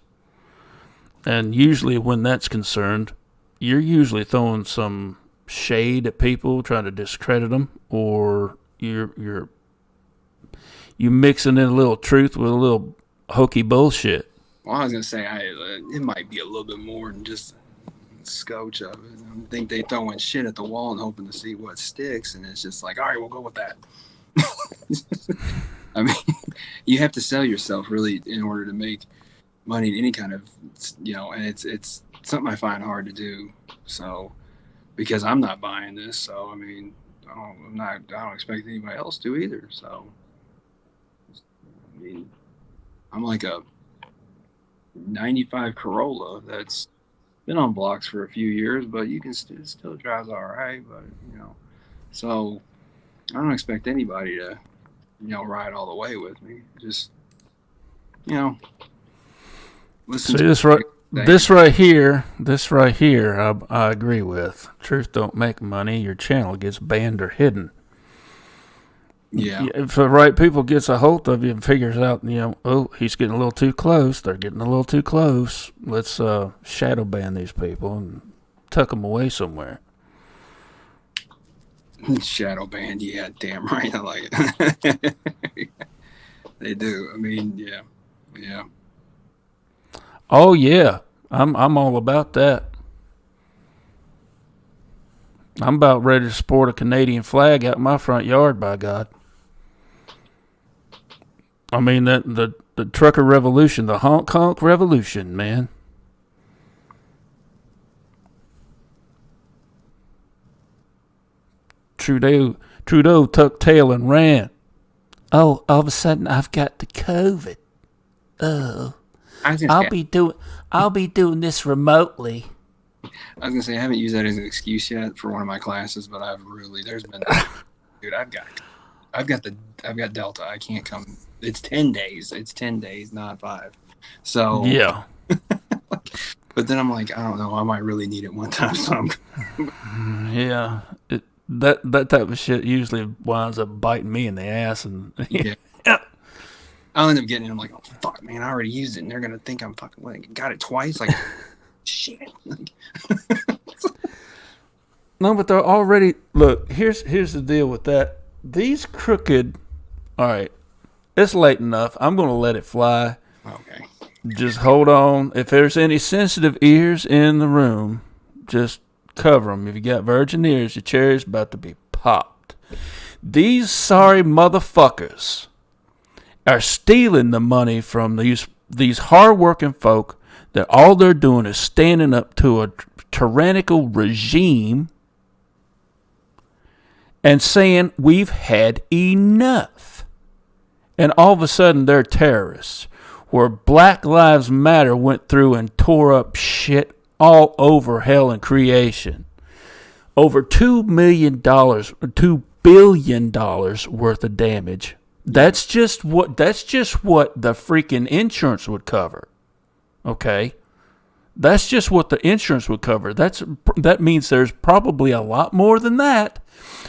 And usually when that's concerned, you're usually throwing some shade at people, trying to discredit them, or you mixing in a little truth with a little hokey bullshit. Well, I was going to say, it might be a little bit more than just a scotch of it. I think they throwing shit at the wall and hoping to see what sticks, and it's just like, all right, we'll go with that. I mean, you have to sell yourself really in order to make money in any kind of, and it's something I find hard to do. So, because I'm not buying this, so I mean, I don't expect anybody else to either. So, I mean, I'm like a 95 Corolla that's been on blocks for a few years, but you can still drives all right. But so I don't expect anybody to ride all the way with me. Just listen. See, this right here, I agree with. Truth don't make money. Your channel gets banned or hidden. Yeah. If the right people gets a hold of you and figures out, he's getting a little too close. They're getting a little too close. Let's shadow ban these people and tuck them away somewhere. Shadow ban, yeah, damn right. I like it. They do. I mean, yeah. Oh yeah, I'm all about that. I'm about ready to sport a Canadian flag out in my front yard, by God. I mean, the trucker revolution, the honk revolution, man. Trudeau tucked tail and ran. Oh, all of a sudden I've got the COVID. Oh, I'll be doing this remotely. I was gonna say I haven't used that as an excuse yet for one of my classes, but there's been, dude, I've got Delta. I can't come. It's 10 days. It's 10 days, not 5. So yeah. But then I'm like, I don't know. I might really need it one time. So yeah. That type of shit usually winds up biting me in the ass, and yeah. I'll end up getting it. I'm like, oh fuck, man, I already used it, and they're gonna think I'm fucking got it twice. Like, shit. No, but they're already. Look, here's the deal with that. These crooked. All right, it's late enough. I'm gonna let it fly. Okay. Just hold on. If there's any sensitive ears in the room, just cover them. If you got virgin ears, your cherry's about to be popped. These sorry motherfuckers are stealing the money from these hard-working folk that all they're doing is standing up to a tyrannical regime and saying, we've had enough. And all of a sudden, they're terrorists. Where Black Lives Matter went through and tore up shit all over hell and creation. Over $2 billion worth of damage. That's just what the freaking insurance would cover. Okay? That's just what the insurance would cover. That means there's probably a lot more than that.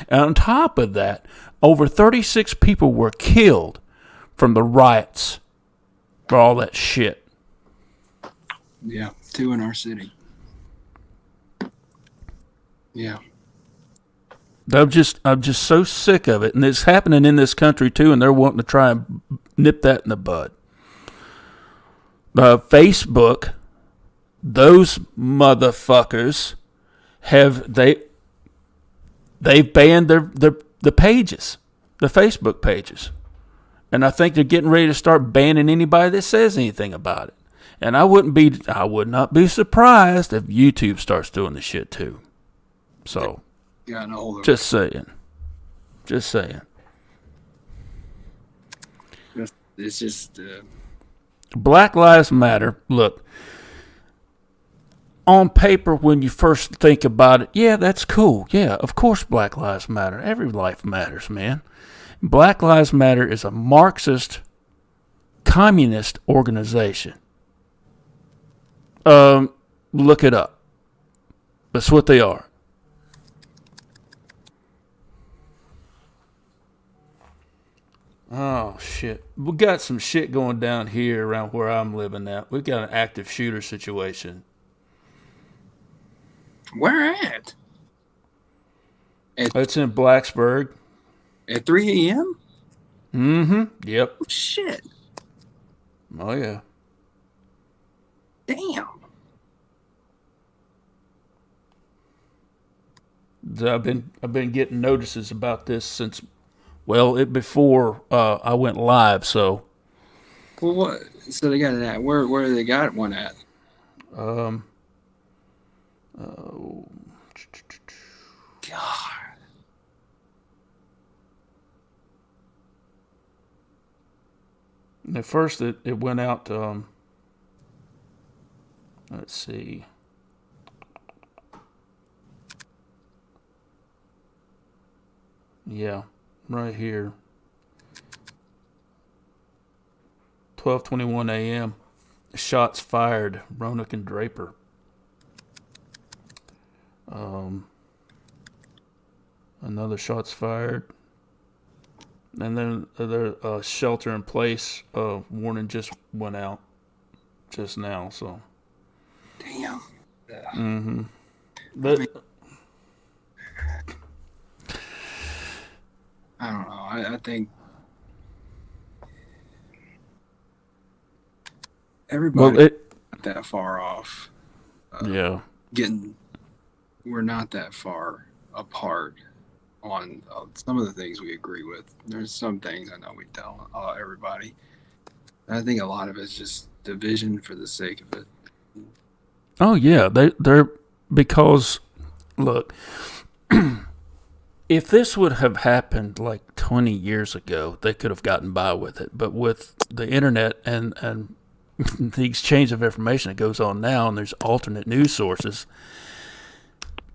And on top of that, over 36 people were killed from the riots for all that shit. Yeah, 2 in our city. Yeah. I'm just so sick of it, and it's happening in this country too, and they're wanting to try and nip that in the bud. Facebook, those motherfuckers they've banned the pages, the Facebook pages, and I think they're getting ready to start banning anybody that says anything about it. And I would not be surprised if YouTube starts doing the shit too. So, yeah, no, just saying. It's just Black Lives Matter. Look, on paper, when you first think about it, yeah, that's cool. Yeah, of course, Black Lives Matter. Every life matters, man. Black Lives Matter is a Marxist, communist organization. Look it up. That's what they are. Oh, shit. We got some shit going down here around where I'm living at. We got an active shooter situation. Where at? It's in Blacksburg. At 3 a.m.? Mm-hmm. Yep. Oh, shit. Oh, yeah. Damn. I've been getting notices about this since, before I went live. So, well, what? So they got it at where they got one at? God. At first, it went out. Let's see. Yeah, right here. 12:21 a.m. Shots fired. Roanoke and Draper. Another shots fired. And then the shelter in place warning just went out just now. So. Damn. Mm-hmm. But I don't know. I think everybody not that far off. Yeah. We're not that far apart on some of the things we agree with. There's some things I know we tell everybody. I think a lot of it's just division for the sake of it. Oh yeah, they're because look, if this would have happened like 20 years ago, they could have gotten by with it. But with the internet and the exchange of information that goes on now, and there's alternate news sources,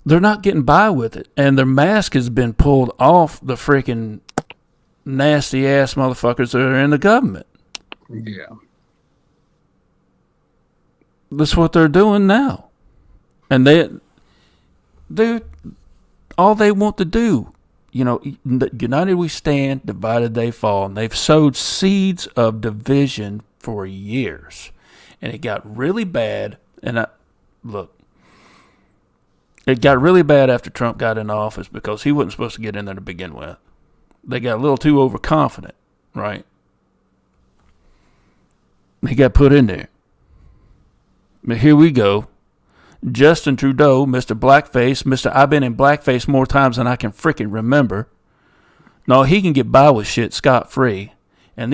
they're not getting by with it. And their mask has been pulled off the freaking nasty ass motherfuckers that are in the government. Yeah. That's what they're doing now. And all they want to do, united we stand, divided they fall. And they've sowed seeds of division for years. And it got really bad. And it got really bad after Trump got in office because he wasn't supposed to get in there to begin with. They got a little too overconfident, right? He got put in there. But here we go. Justin Trudeau, Mr. Blackface, I've been in blackface more times than I can freaking remember. No, he can get by with shit scot-free. And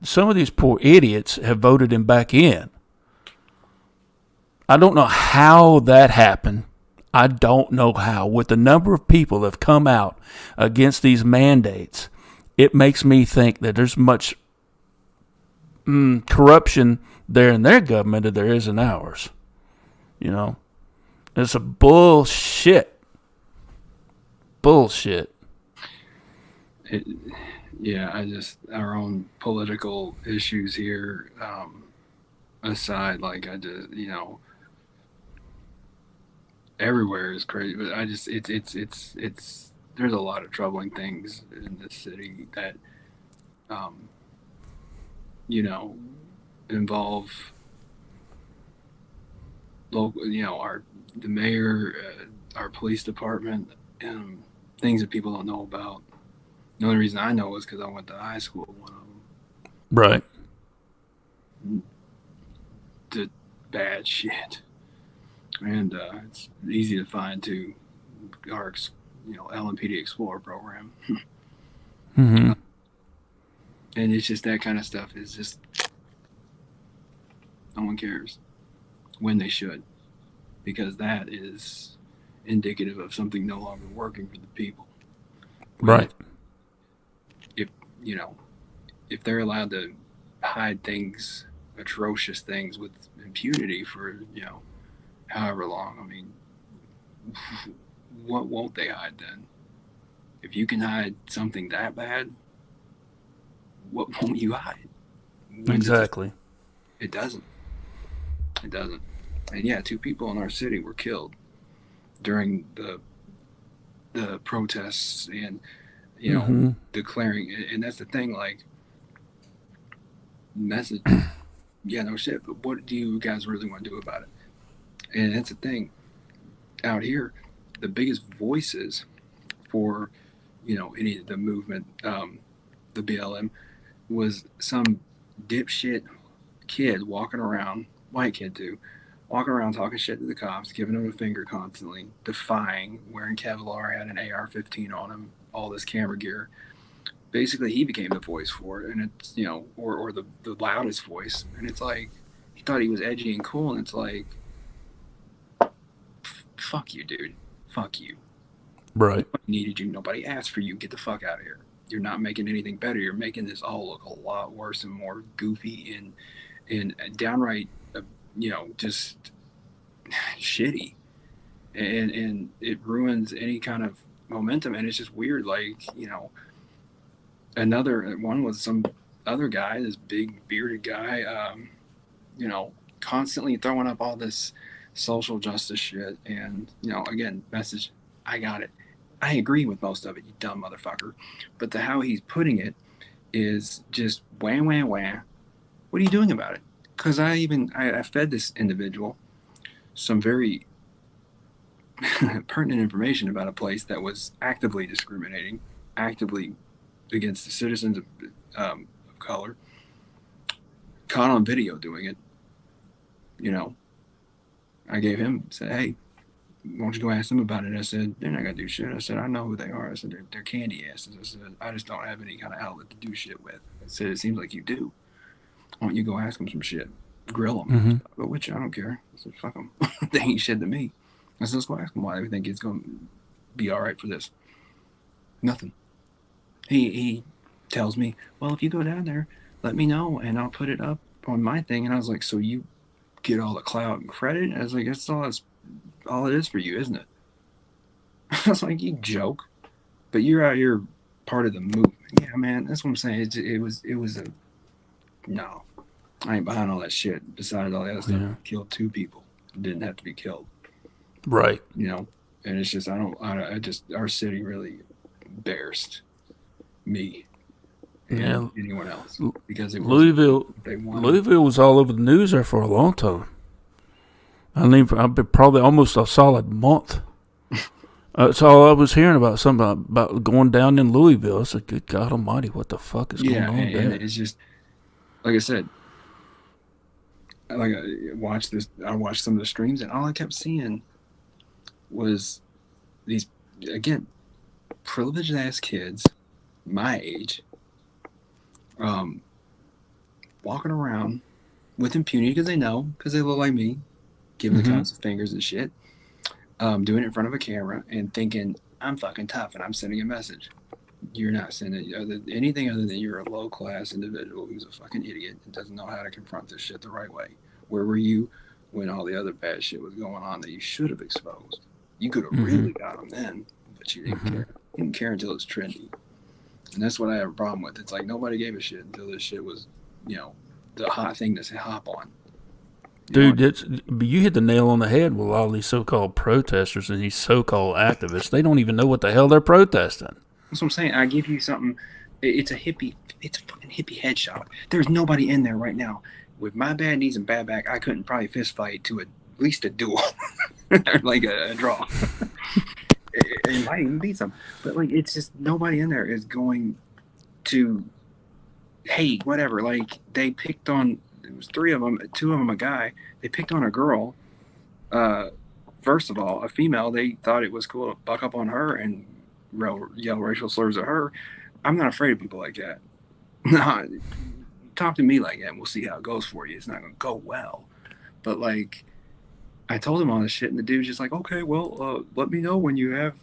some of these poor idiots have voted him back in. I don't know how that happened. I don't know how. With the number of people that have come out against these mandates, it makes me think that there's much corruption there in their government as there is in ours. It's a bullshit. Our own political issues here aside, everywhere is crazy, but it's there's a lot of troubling things in this city that involve local, the mayor, our police department, things that people don't know about. The only reason I know is because I went to high school with one of them. Right. Did bad shit, and it's easy to find too. Our LMPD Explorer program, Mm-hmm. and it's just that kind of stuff is just no one cares when they should, because that is indicative of something no longer working for the people. Right. If they're allowed to hide things, atrocious things with impunity for however long, I mean, what won't they hide then? If you can hide something that bad, what won't you hide? Exactly. It doesn't. It doesn't. And yeah, 2 people in our city were killed during the protests and Mm-hmm. declaring. And that's the thing. Like, message. Yeah, no shit. But what do you guys really want to do about it? And that's the thing. Out here, the biggest voices for any of the movement, the BLM, was some dipshit kid walking around, white kid too, walking around talking shit to the cops, giving them a finger constantly, defying, wearing Kevlar, had an AR-15 on him, all this camera gear. Basically, he became the voice for it, and it's or the loudest voice, and it's like he thought he was edgy and cool, and it's like, fuck you, dude, fuck you. Right. Nobody needed you. Nobody asked for you. Get the fuck out of here. You're not making anything better. You're making this all look a lot worse and more goofy and downright, just shitty. And it ruins any kind of momentum. And it's just weird. Like, another one was some other guy, this big bearded guy, constantly throwing up all this social justice shit. And, again, message, I got it. I agree with most of it, you dumb motherfucker. But how he's putting it is just wah, wah, wah. What are you doing about it? Because I fed this individual some very pertinent information about a place that was actively discriminating, actively against the citizens of color, caught on video doing it. I gave him, said, hey, why don't you go ask them about it? I said, they're not going to do shit. I said, I know who they are. I said, they're candy asses. I said, I just don't have any kind of outlet to do shit with. I said, it seems like you do. Why don't you go ask them some shit? Grill them. Mm-hmm. But which, I don't care. I said, fuck them. They ain't shit to me. I said, let's go ask them why they think it's going to be all right for this. Nothing. He tells me, well, if you go down there, let me know, and I'll put it up on my thing. And I was like, so you get all the clout and credit? I was like, that's all it is for you, isn't it? I was like, you joke, but you're out here part of the movement. Yeah, man, that's what I'm saying. It was a no. I ain't behind all that shit. Besides all the other stuff, killed 2 people. Didn't have to be killed. Right. And it's just I just our city really embarrassed me and anyone else because it was Louisville was all over the news there for a long time. I mean, I've been probably almost a solid month. That's all I was hearing about. Something about going down in Louisville. I said, good God Almighty, what the fuck is going on there? And it's just like I said. Like I watched some of the streams, and all I kept seeing was these, again, privileged ass kids my age, walking around with impunity because they look like me, giving the cops fingers and shit, doing it in front of a camera and thinking I'm fucking tough and I'm sending a message. You're not sending anything other than you're a low class individual who's a fucking idiot and doesn't know how to confront this shit the right way. Where were you when all the other bad shit was going on that you should have exposed? You could have really got them then, but you didn't care. You didn't care until it's trendy. And that's what I have a problem with. It's like nobody gave a shit until this shit was, the hot thing to hop on. Dude, you hit the nail on the head with all these so-called protesters and these so-called activists. They don't even know what the hell they're protesting. That's what I'm saying. I give you something It's a hippie. It's a fucking hippie head shop. There's nobody in there right now. With my bad knees and bad back, I couldn't probably fist fight to at least a duel, like a draw. It might even beat some, but like it's just nobody in there is going to. Hey, whatever. Like they picked on. It was 3 of them. 2 of them a guy. They picked on a girl. First of all, a female. They thought it was cool to buck up on her and yell racial slurs at her. I'm not afraid of people like that. No, talk to me like that, and we'll see how it goes for you. It's not going to go well. But like, I told him all this shit, and the dude's just like, okay, well, let me know when you have.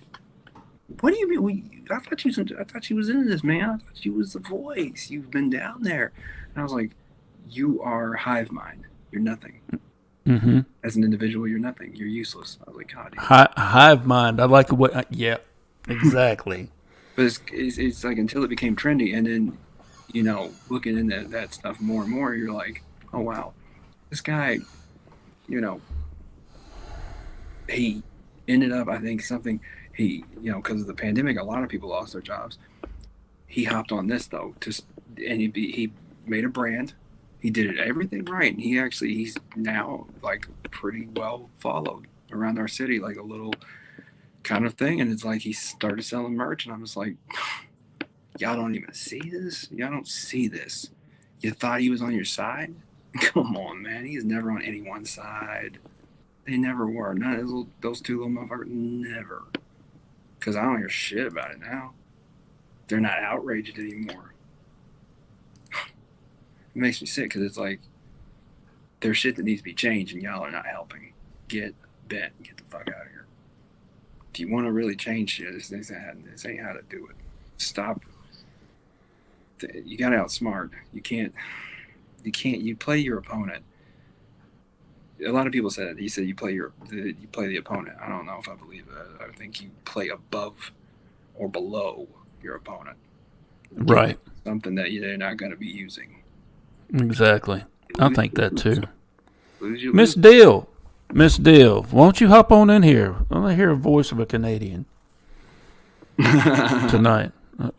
What do you mean? I thought you was into this, man. I thought you was the voice. You've been down there. And I was like, you are hive mind. You're nothing. Mm-hmm. As an individual, you're nothing. You're useless. I was like, God. Hive mind. I like the way. Yeah, exactly. But it's like until it became trendy, and then, looking into that stuff more and more, you're like, oh wow, this guy, he ended up, I think because of the pandemic, a lot of people lost their jobs. He hopped on this though, and he made a brand. He did it everything right, and he's now like pretty well followed around our city, like a little kind of thing. And it's like he started selling merch, and I was like, y'all don't even see this. Y'all don't see this. You thought he was on your side? Come on, man. He's never on anyone's side. They never were. None of those 2 little motherfuckers, never. Because I don't hear shit about it now. They're not outraged anymore. It makes me sick because it's like there's shit that needs to be changed, and y'all are not helping. Get bent. Get the fuck out of here. If you want to really change shit, this ain't how to do it. Stop. You got to outsmart. You can't. You play your opponent. A lot of people said he said you play the opponent. I don't know if I believe that. I think you play above or below your opponent. Right. Something that they're not going to be using. Exactly. I think that too. Miss Deal, why don't you hop on in here? I want to hear a voice of a Canadian tonight.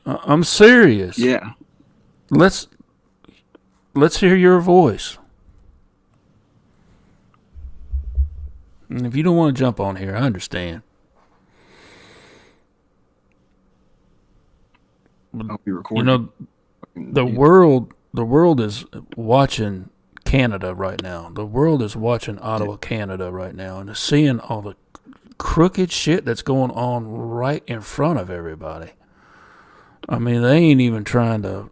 I'm serious. Yeah. Let's hear your voice. And if you don't want to jump on here, I understand. I'll be recording. The world is watching Canada right now. The world is watching Ottawa, Canada right now, and seeing all the crooked shit that's going on right in front of everybody. I mean, they ain't even trying to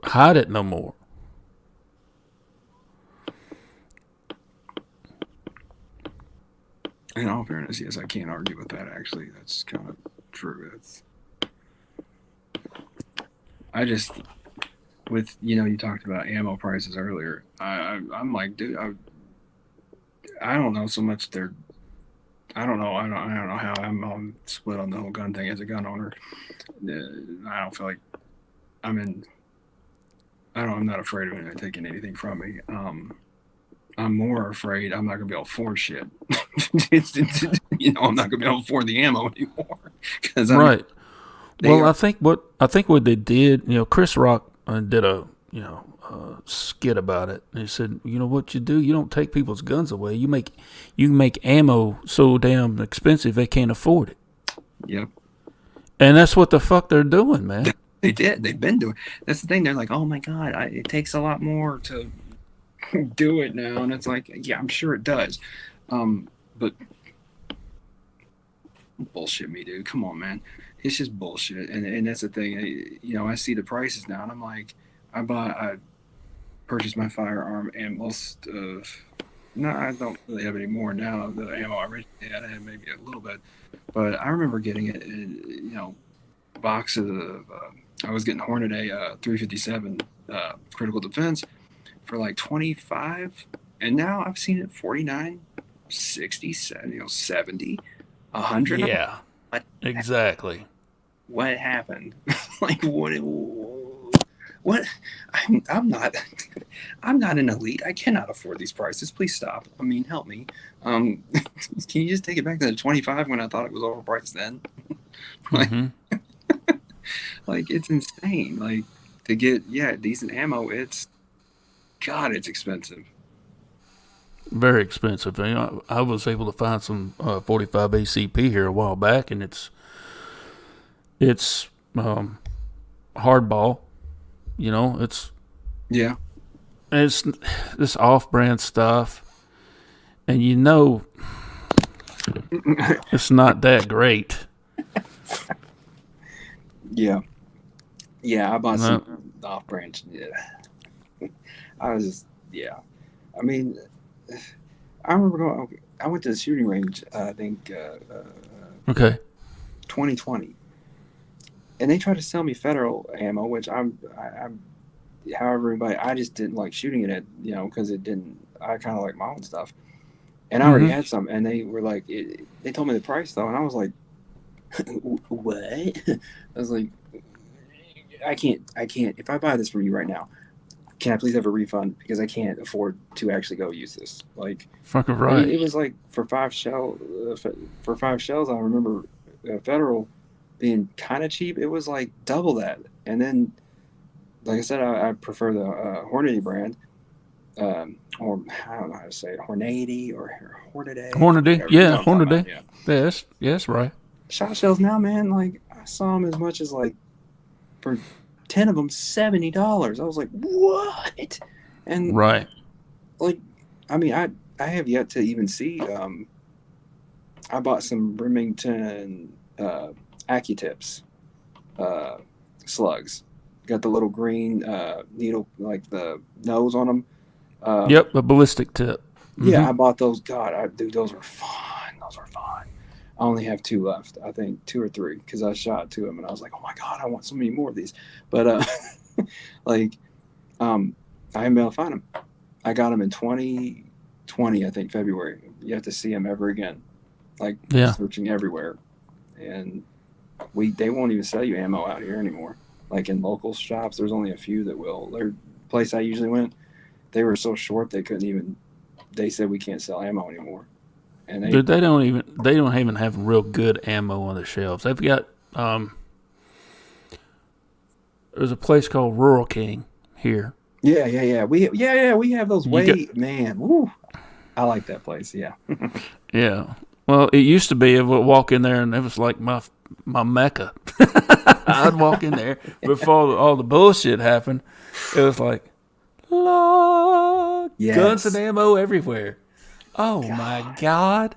hide it no more. In all fairness, yes, I can't argue with that. Actually, that's kind of true. You talked about ammo prices earlier. I'm like, dude, I don't know so much. I don't know how I'm split on the whole gun thing as a gun owner. I don't feel like I'm not afraid of anyone taking anything from me. I'm more afraid I'm not gonna be able to afford shit. I'm not gonna be able to afford the ammo anymore. Right. Well, I think what they did, Chris Rock did a skit about it. He said, what you do, you don't take people's guns away. You make ammo so damn expensive they can't afford it. Yep. And that's what the fuck they're doing, man. They did. They've been doing. That's the thing. They're like, oh my god, it takes a lot more to do it now, and it's like, yeah, I'm sure it does, but bullshit me, dude. Come on, man. It's just bullshit, and that's the thing. I see the prices now, and I'm like, I purchased my firearm, and most of I don't really have any more now. The ammo I originally had, I had maybe a little bit, but I remember getting it in, boxes of. I was getting Hornady 357 critical defense for like 25, and now I've seen it 49, 60, 70, 100. Yeah, exactly. What happened? Like what? I'm not an elite. I cannot afford these prices. Please stop. I mean, help me. Can you just take it back to the 25 when I thought it was overpriced then? Mm-hmm. Like, it's insane. Like, to get, decent ammo, it's expensive. Very expensive. You know, I was able to find some 45 ACP here a while back, and it's hardball. You know, Yeah. it's this off-brand stuff, and you know it's not that great. Yeah. Yeah, I bought No. some off-brand. Yeah. I was just, yeah. I mean, I remember I went to the shooting range, I think, Okay. 2020, and they tried to sell me federal ammo, which however, but I just didn't like shooting it at, because it didn't, I kind of like my own stuff. And I already had some, and they were like, they told me the price though, and I was like, what? I was like, I can't, if I buy this from you right now, can I please have a refund? Because I can't afford to actually go use this. Like, Fucking I right. mean, it was like for 5 shells, I remember federal being kind of cheap. It was like double that. And then, like I said, I prefer the Hornady brand. Or I don't know how to say it, Hornady or Hornady. Hornady. Whatever, you know Yeah, what I'm talking about, Hornady. yeah. Yes, right. Shot shells now, man, like I saw them as much as like for 10 of them $70. I was like, what? And Right. like, I mean, I have yet to even see. I bought some Remington AccuTips slugs. Got the little green needle, like the nose on them. Yep, a ballistic tip. Yeah, I bought those. God, dude, those were fun. Those were fun. I only have 2 left. I think 2 or 3, because I shot 2 of them, and I was like, oh my god, I want so many more of these. But like, I haven't been able to find them. I got them in 2020, I think, February. You have to see them ever again. Like, searching everywhere, and they won't even sell you ammo out here anymore. Like in local shops, there's only a few that will. The place I usually went, they were so short they couldn't even. They said we can't sell ammo anymore. And Dude, they don't even have real good ammo on the shelves. They've got there's a place called Rural King here. Yeah. We have those. Man, woo! I like that place. Yeah. Yeah. Well, it used to be I would walk in there and it was like my mecca. I'd walk in there before all the bullshit happened. It was like, guns and ammo everywhere. Oh my god,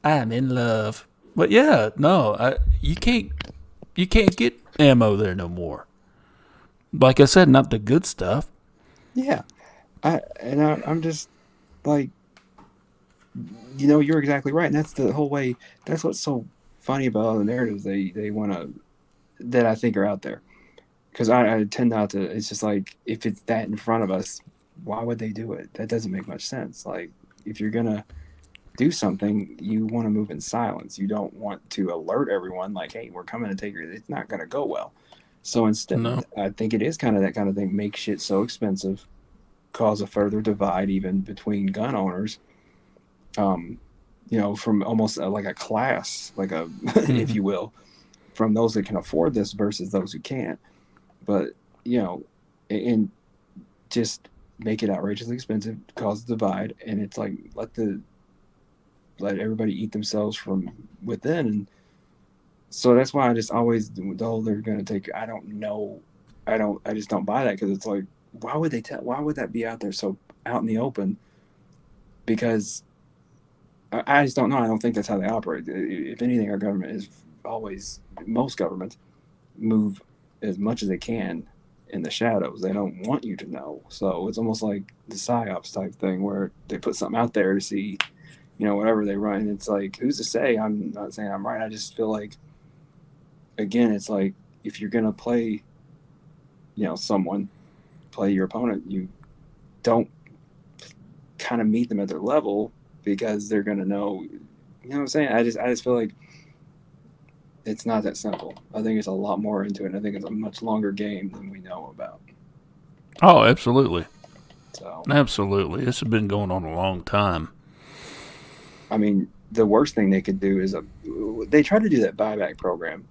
I'm in love. But yeah, no, you can't get ammo there no more. Like I said, not the good stuff. Yeah, I'm just like, you're exactly right, and that's the whole way. That's what's so funny about all the narratives they want to, that I think are out there. Because I tend not to. It's just like, if it's that in front of us, why would they do it? That doesn't make much sense. Like, if you're gonna do something, you want to move in silence. You don't want to alert everyone like, hey, we're coming to take your. It's not gonna go well. So instead, I think it is kind of that kind of thing. Make shit so expensive, cause a further divide even between gun owners. From almost like a class, like a, if you will, from those that can afford this versus those who can't. But, and just make it outrageously expensive, cause a divide, and it's like, let everybody eat themselves from within. And so that's why I just always, they're going to take, I just don't buy that, because it's like, why would that be out there so out in the open? Because I just don't know. I don't think that's how they operate. If anything, our government is most governments move as much as they can in the shadows. They don't want you to know. So it's almost like the PSYOPs type thing, where they put something out there to see, whatever they run. It's like, who's to say? I'm not saying I'm right. I just feel like, again, it's like, if you're going to play, someone, play your opponent, you don't kind of meet them at their level, because they're going to know, you know what I'm saying? I just feel like it's not that simple. I think it's a lot more into it. I think it's a much longer game than we know about. Oh, absolutely. So, absolutely. This has been going on a long time. I mean, the worst thing they could do is they tried to do that buyback program.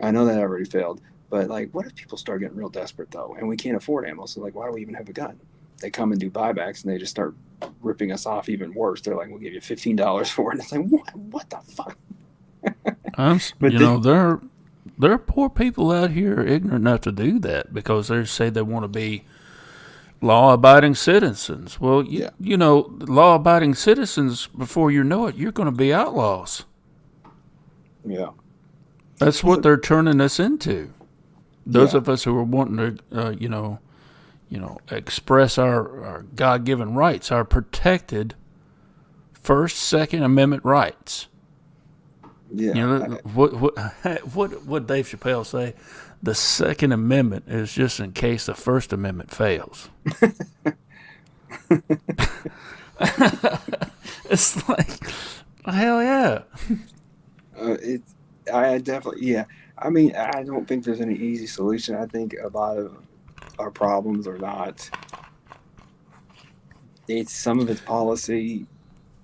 I know that already failed, But like, what if people start getting real desperate though, and we can't afford ammo? So like, why do we even have a gun? They come and do buybacks, and they just start ripping us off even worse. They're like, we'll give you $15 for it. And it's like, what the fuck? There are poor people out here ignorant enough to do that because they say they want to be law-abiding citizens. Well, you know, law-abiding citizens, before you know it, you're going to be outlaws. Yeah. That's what they're turning us into. Those of us who are wanting to, express our God-given rights, our protected First, Second Amendment rights. Yeah. You know, what Dave Chappelle say? The Second Amendment is just in case the First Amendment fails. It's like, hell yeah. I definitely, yeah. I mean, I don't think there's any easy solution. I think a lot of our problems are not. Some of it's policy,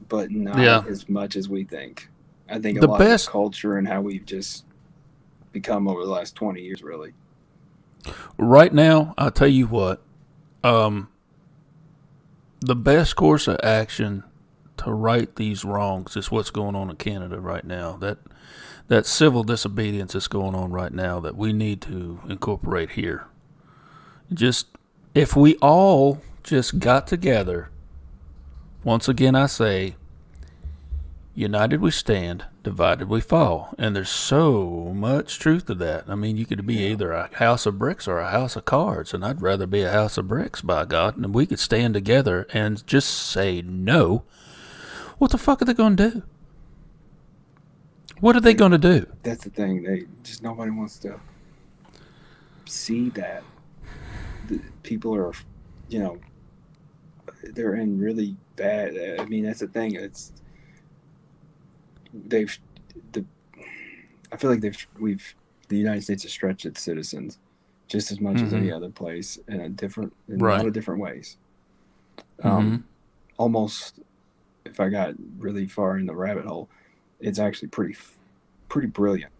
but not as much as we think. I think a lot of it's culture and how we've just become over the last 20 years, really. Right now, I'll tell you what. The best course of action to right these wrongs is what's going on in Canada right now. That civil disobedience that's going on right now that we need to incorporate here. Just, if we all just got together, once again I say, united we stand, divided we fall. And there's so much truth to that. I mean, you could be either a house of bricks or a house of cards, and I'd rather be a house of bricks, by God. And we could stand together and just say no. What the fuck are they going to do? What are they going to do? That's the thing. Nobody wants to see that. People are, they're in really bad. I mean, that's the thing. I feel like the United States has stretched its citizens just as much as any other place in a lot of different ways. Almost, if I got really far in the rabbit hole, it's actually pretty brilliant.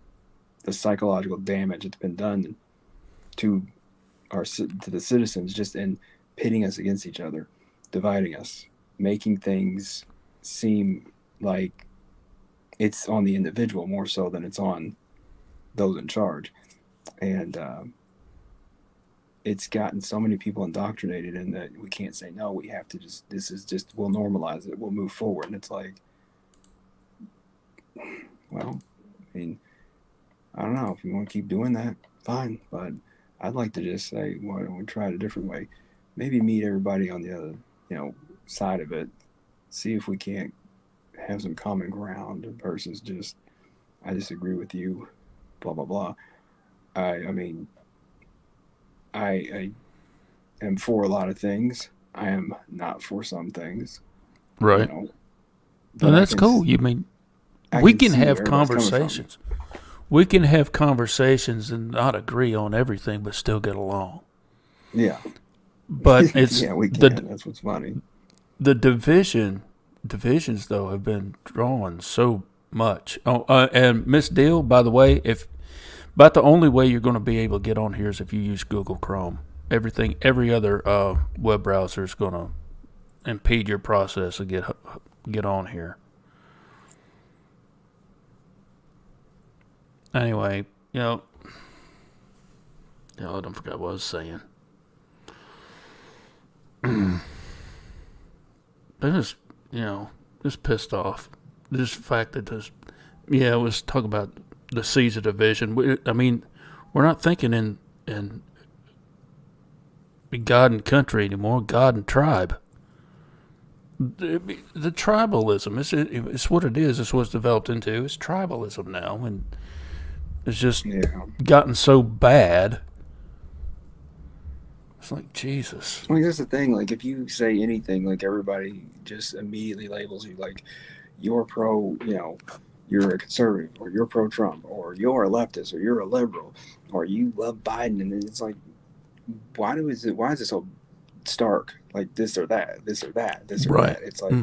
The psychological damage that's been done to the citizens, just in pitting us against each other, dividing us, making things seem like it's on the individual more so than it's on those in charge. And it's gotten so many people indoctrinated in that we can't say no. We have to we'll normalize it. We'll move forward. And it's like, well, I mean, I don't know. If you want to keep doing that, fine. But I'd like to just say, why don't we try it a different way? Maybe meet everybody on the other, side of it. See if we can't have some common ground versus just, I disagree with you, blah, blah, blah. I mean, I am for a lot of things. I am not for some things. Right. And that's cool. You mean, we can have conversations. We can have conversations and not agree on everything, but still get along. Yeah. But it's we can. That's what's funny. The divisions though have been drawn so much. Oh, and Miss Deal, by the way, about the only way you're going to be able to get on here is if you use Google Chrome. Every other web browser is going to impede your process to get on here. Anyway, I don't forget what I was saying. But just pissed off. This fact that let's talk about the seeds of division. We're not thinking in God and country anymore, God and tribe. The tribalism, it's what it is. It's what's developed into. It's tribalism now, and it's just gotten so bad. It's like, Jesus. I mean, that's the thing. Like, if you say anything, like, everybody just immediately labels you like, you're pro, you're a conservative, or you're pro-Trump, or you're a leftist, or you're a liberal, or you love Biden. And it's like, why is it so stark? Like, this or that, this or that, this or that. It's like,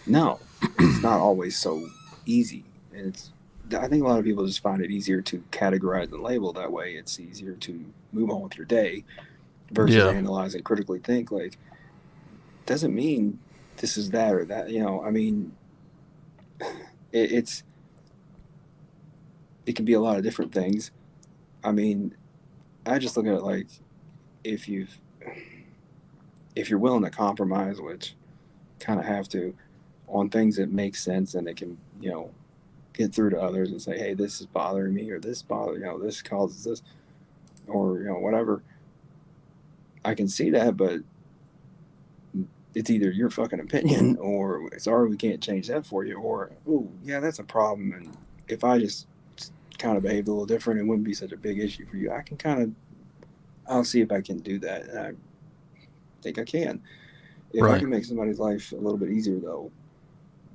no, it's not always so easy. And it's I think a lot of people just find it easier to categorize and label that way. It's easier to move on with your day versus Yeah. analyze and critically think. Like, doesn't mean this is that or that. I mean, it's it can be a lot of different things. I mean, I just look at it like if you're willing to compromise, which kind of have to, on things that make sense and it can get through to others and say, hey, this is bothering me, or this this causes this, or whatever. I can see that, but it's either your fucking opinion or sorry, we can't change that for you, or oh yeah, that's a problem, and if I just kind of behaved a little different, it wouldn't be such a big issue for you. I'll see if I can do that, and I think I can. If I Right. can make somebody's life a little bit easier though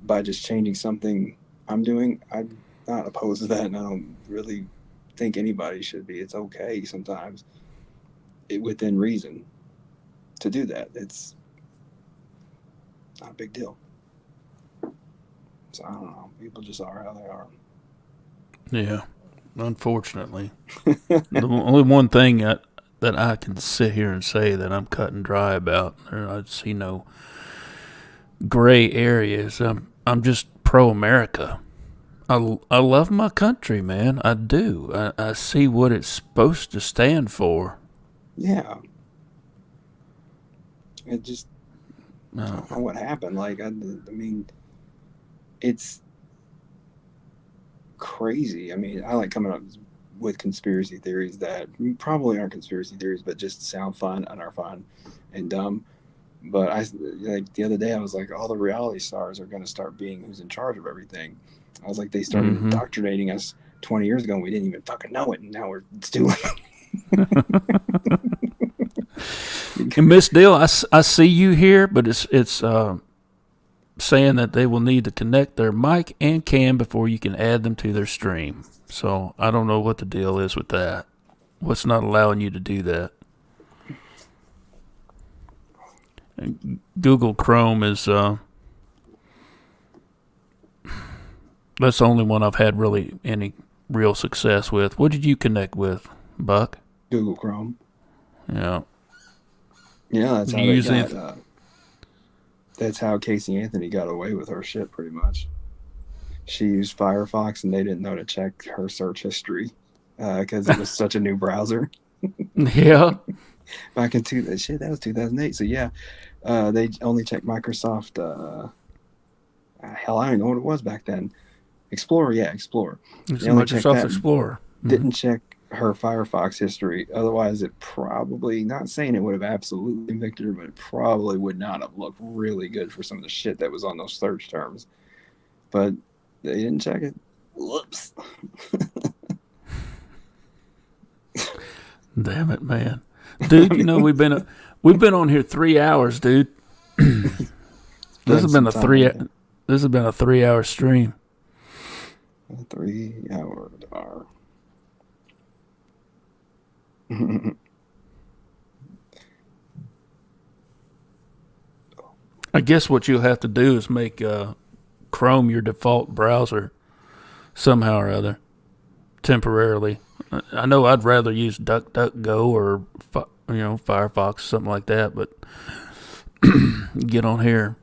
by just changing something I'm doing, I'm not opposed to that, and I don't really think anybody should be. It's okay sometimes, within reason, to do that. It's not a big deal. So I don't know. People just are how they are. Yeah. Unfortunately, the only one thing that I can sit here and say that I'm cut and dry about, I see no gray areas. I'm just pro America. I love my country, man. I do. I see what it's supposed to stand for. Yeah. It just, I Uh, don't know what happened. Like, I mean, it's crazy. I mean, I like coming up with conspiracy theories that probably aren't conspiracy theories, but just sound fun and are fun and dumb. But like the other day, I was like, all the reality stars are going to start being who's in charge of everything. I was like, they started indoctrinating us 20 years ago, and we didn't even fucking know it, and now it's too late. And Miss Deal, I see you here, but it's saying that they will need to connect their mic and cam before you can add them to their stream. So I don't know what the deal is with that. What's not allowing you to do that? And Google Chrome is that's the only one I've had really any real success with. What did you connect with, Buck? Google Chrome. Yeah. Yeah, that's how You they use got. That's how Casey Anthony got away with her shit, pretty much. She used Firefox, and they didn't know to check her search history because it was such a new browser. Yeah. Back in that was 2008. So yeah, they only checked Microsoft. Hell, I don't even know what it was back then. Explorer, yeah, Explorer. It's They only checked Microsoft that. Explorer. Didn't check her Firefox history. Otherwise, it probably, not saying it would have absolutely convicted her, but it probably would not have looked really good for some of the shit that was on those search terms. But they didn't check it. Whoops. Damn it, man, dude! You know we've been on here 3 hours, dude. This has been a 3-hour stream. 3 hour bar. I guess what you'll have to do is make Chrome your default browser somehow or other, temporarily. I know I'd rather use DuckDuckGo or Firefox, something like that, but get on here.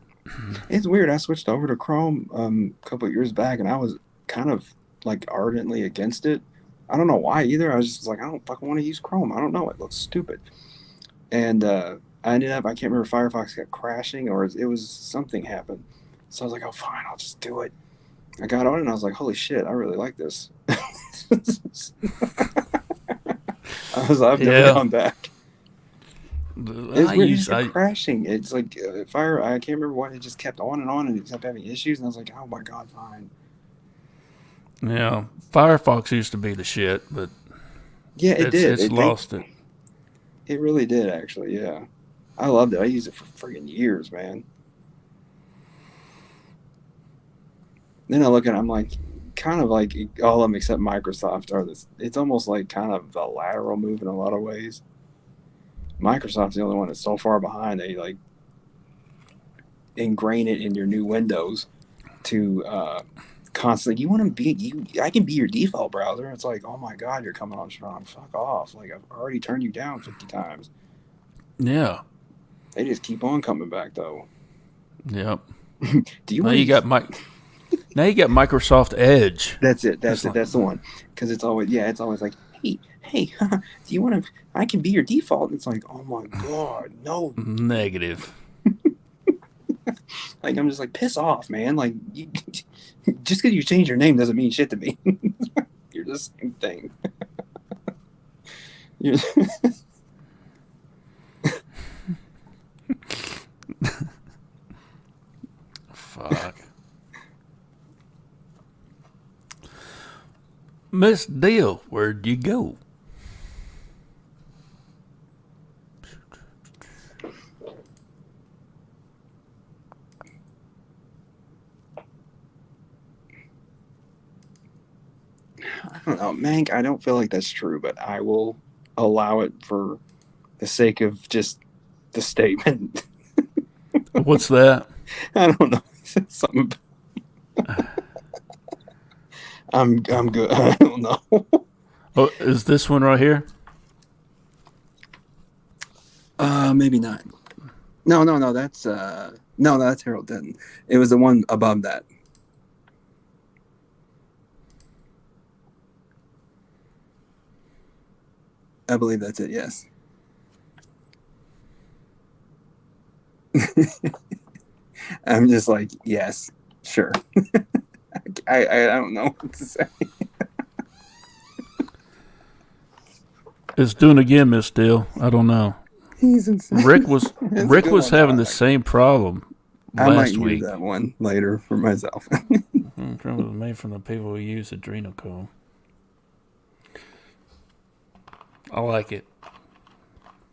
It's weird. I switched over to Chrome a couple of years back, and I was kind of like ardently against it. I don't know why either. I was just like, I don't fucking want to use Chrome. I don't know. It looks stupid. And I ended up, I can't remember, Firefox kept crashing or it was something happened. So I was like, oh, fine, I'll just do it. I got on it and I was like, holy shit, I really like this. I've never gone back. It's weird. It kept crashing. It's like I can't remember what. It just kept on and it kept having issues. And I was like, oh my God, fine. Yeah, Firefox used to be the shit, but yeah, it lost it. It really did, actually. Yeah, I loved it. I used it for friggin' years, man. Then I look at it, I'm like, kind of like all of them except Microsoft are this. It's almost like kind of a lateral move in a lot of ways. Microsoft's the only one that's so far behind. They like ingrain it in your new Windows to constantly, you want to be I can be your default browser. It's like, oh my god, you're coming on strong. Fuck off. Like, I've already turned you down 50 times. Yeah. They just keep on coming back though. Yep. Do you now want you got now you got Microsoft Edge. That's it. That's the one. Because it's always like, hey, do you want to? I can be your default. It's like, oh my god, no. Negative. Like, I'm just like, piss off, man. Like, just because you change your name doesn't mean shit to me. You're the same thing. Fuck. Miss Deal, where'd you go? I don't know, Mank. I don't feel like that's true, but I will allow it for the sake of just the statement. What's that? I don't know. It's something. I'm good. I don't know. Oh, is this one right here? Maybe not. No. That's that's Harold Denton. It was the one above that. I believe that's it. Yes. I'm just like, yes, sure. I don't know what to say. It's doing again, Miss Steele. I don't know. He's insane. Rick was having the same problem I might last use week. that one later for myself. It was made from the people who use adrenochrome. I like it.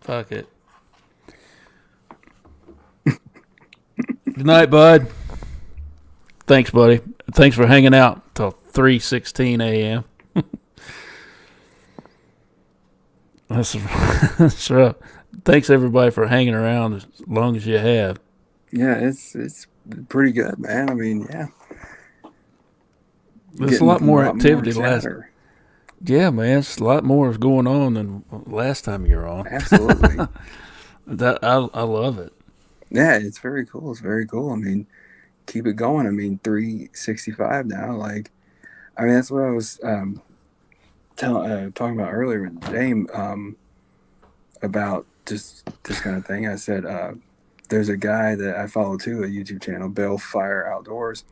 Fuck it. Good night, bud. Thanks, buddy. Thanks for hanging out till 3:16 a.m. That's right. Thanks, everybody, for hanging around as long as you have. Yeah, it's pretty good, man. I mean, yeah. There's a lot more activity last. Yeah, man, it's a lot more going on than last time you were on. Absolutely. I love it. Yeah, it's very cool. It's very cool. I mean, keep it going. I mean, 365 now. Like, I mean, that's what I was talking about earlier with Dame about just this kind of thing. I said, there's a guy that I follow too, a YouTube channel, Fire Outdoors.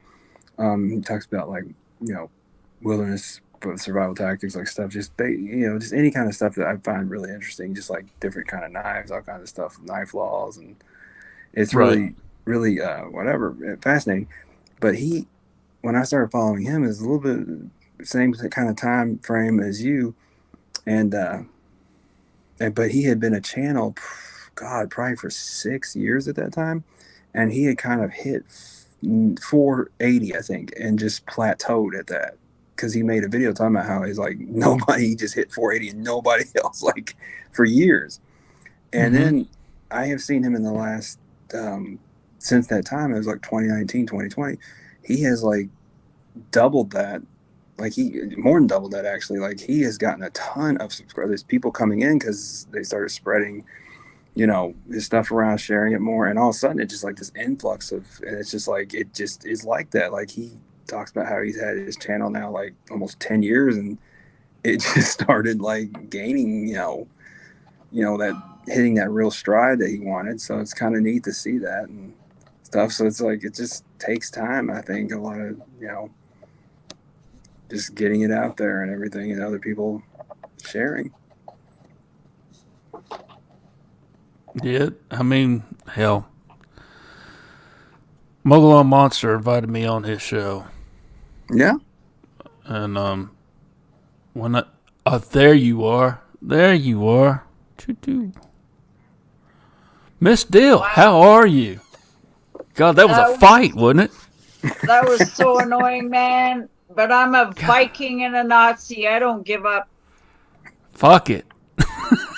He talks about, like, wilderness survival tactics, like stuff, just just any kind of stuff that I find really interesting, just like different kind of knives, all kinds of stuff, knife laws, and it's really whatever, fascinating. But when I started following him, is a little bit same kind of time frame as you, and but he had been a channel, God, probably for 6 years at that time, and he had kind of hit 480, I think, and just plateaued at that. Because he made a video talking about how he's like, nobody just hit 480 and nobody else, like, for years. And then I have seen him in the last, since that time, it was like 2019, 2020, he has like doubled that. Like, he more than doubled that, actually. Like, he has gotten a ton of subscribers, people coming in because they started spreading, his stuff around, sharing it more. And all of a sudden, it's just like this influx and it's just like, it just is like that. Like, he talks about how he's had his channel now like almost 10 years, and it just started like gaining, that hitting that real stride that he wanted. So it's kind of neat to see that and stuff. So it's like, it just takes time, I think, a lot of, just getting it out there and everything, and other people sharing. Yeah, I mean, hell, Mogul on Monster invited me on his show. Yeah. And when there you are. Choo-choo. Miss Dill, wow. How are you? God, that was a fight, wasn't it? That was so annoying, man. But I'm a Viking and a Nazi. I don't give up. Fuck it.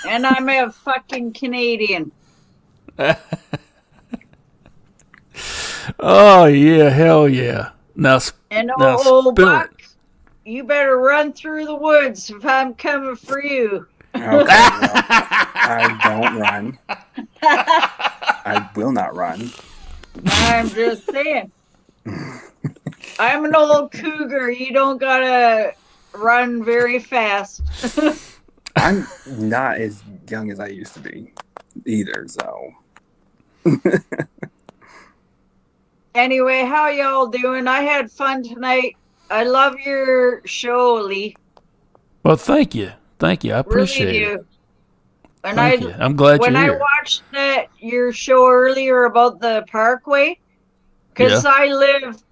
And I'm a fucking Canadian. Oh, yeah, hell yeah. Now, And now old spill Buck, you better run through the woods if I'm coming for you. Okay, well, I don't run. I will not run. I'm just saying. I'm an old cougar. You don't gotta run very fast. I'm not as young as I used to be either, so. Anyway, how y'all doing? I had fun tonight. I love your show, Lee. Well, thank you. Thank you. I appreciate Really it. do. And Thank you. I'm glad when you're I here. watched your show earlier about the Parkway, because Yeah. I live,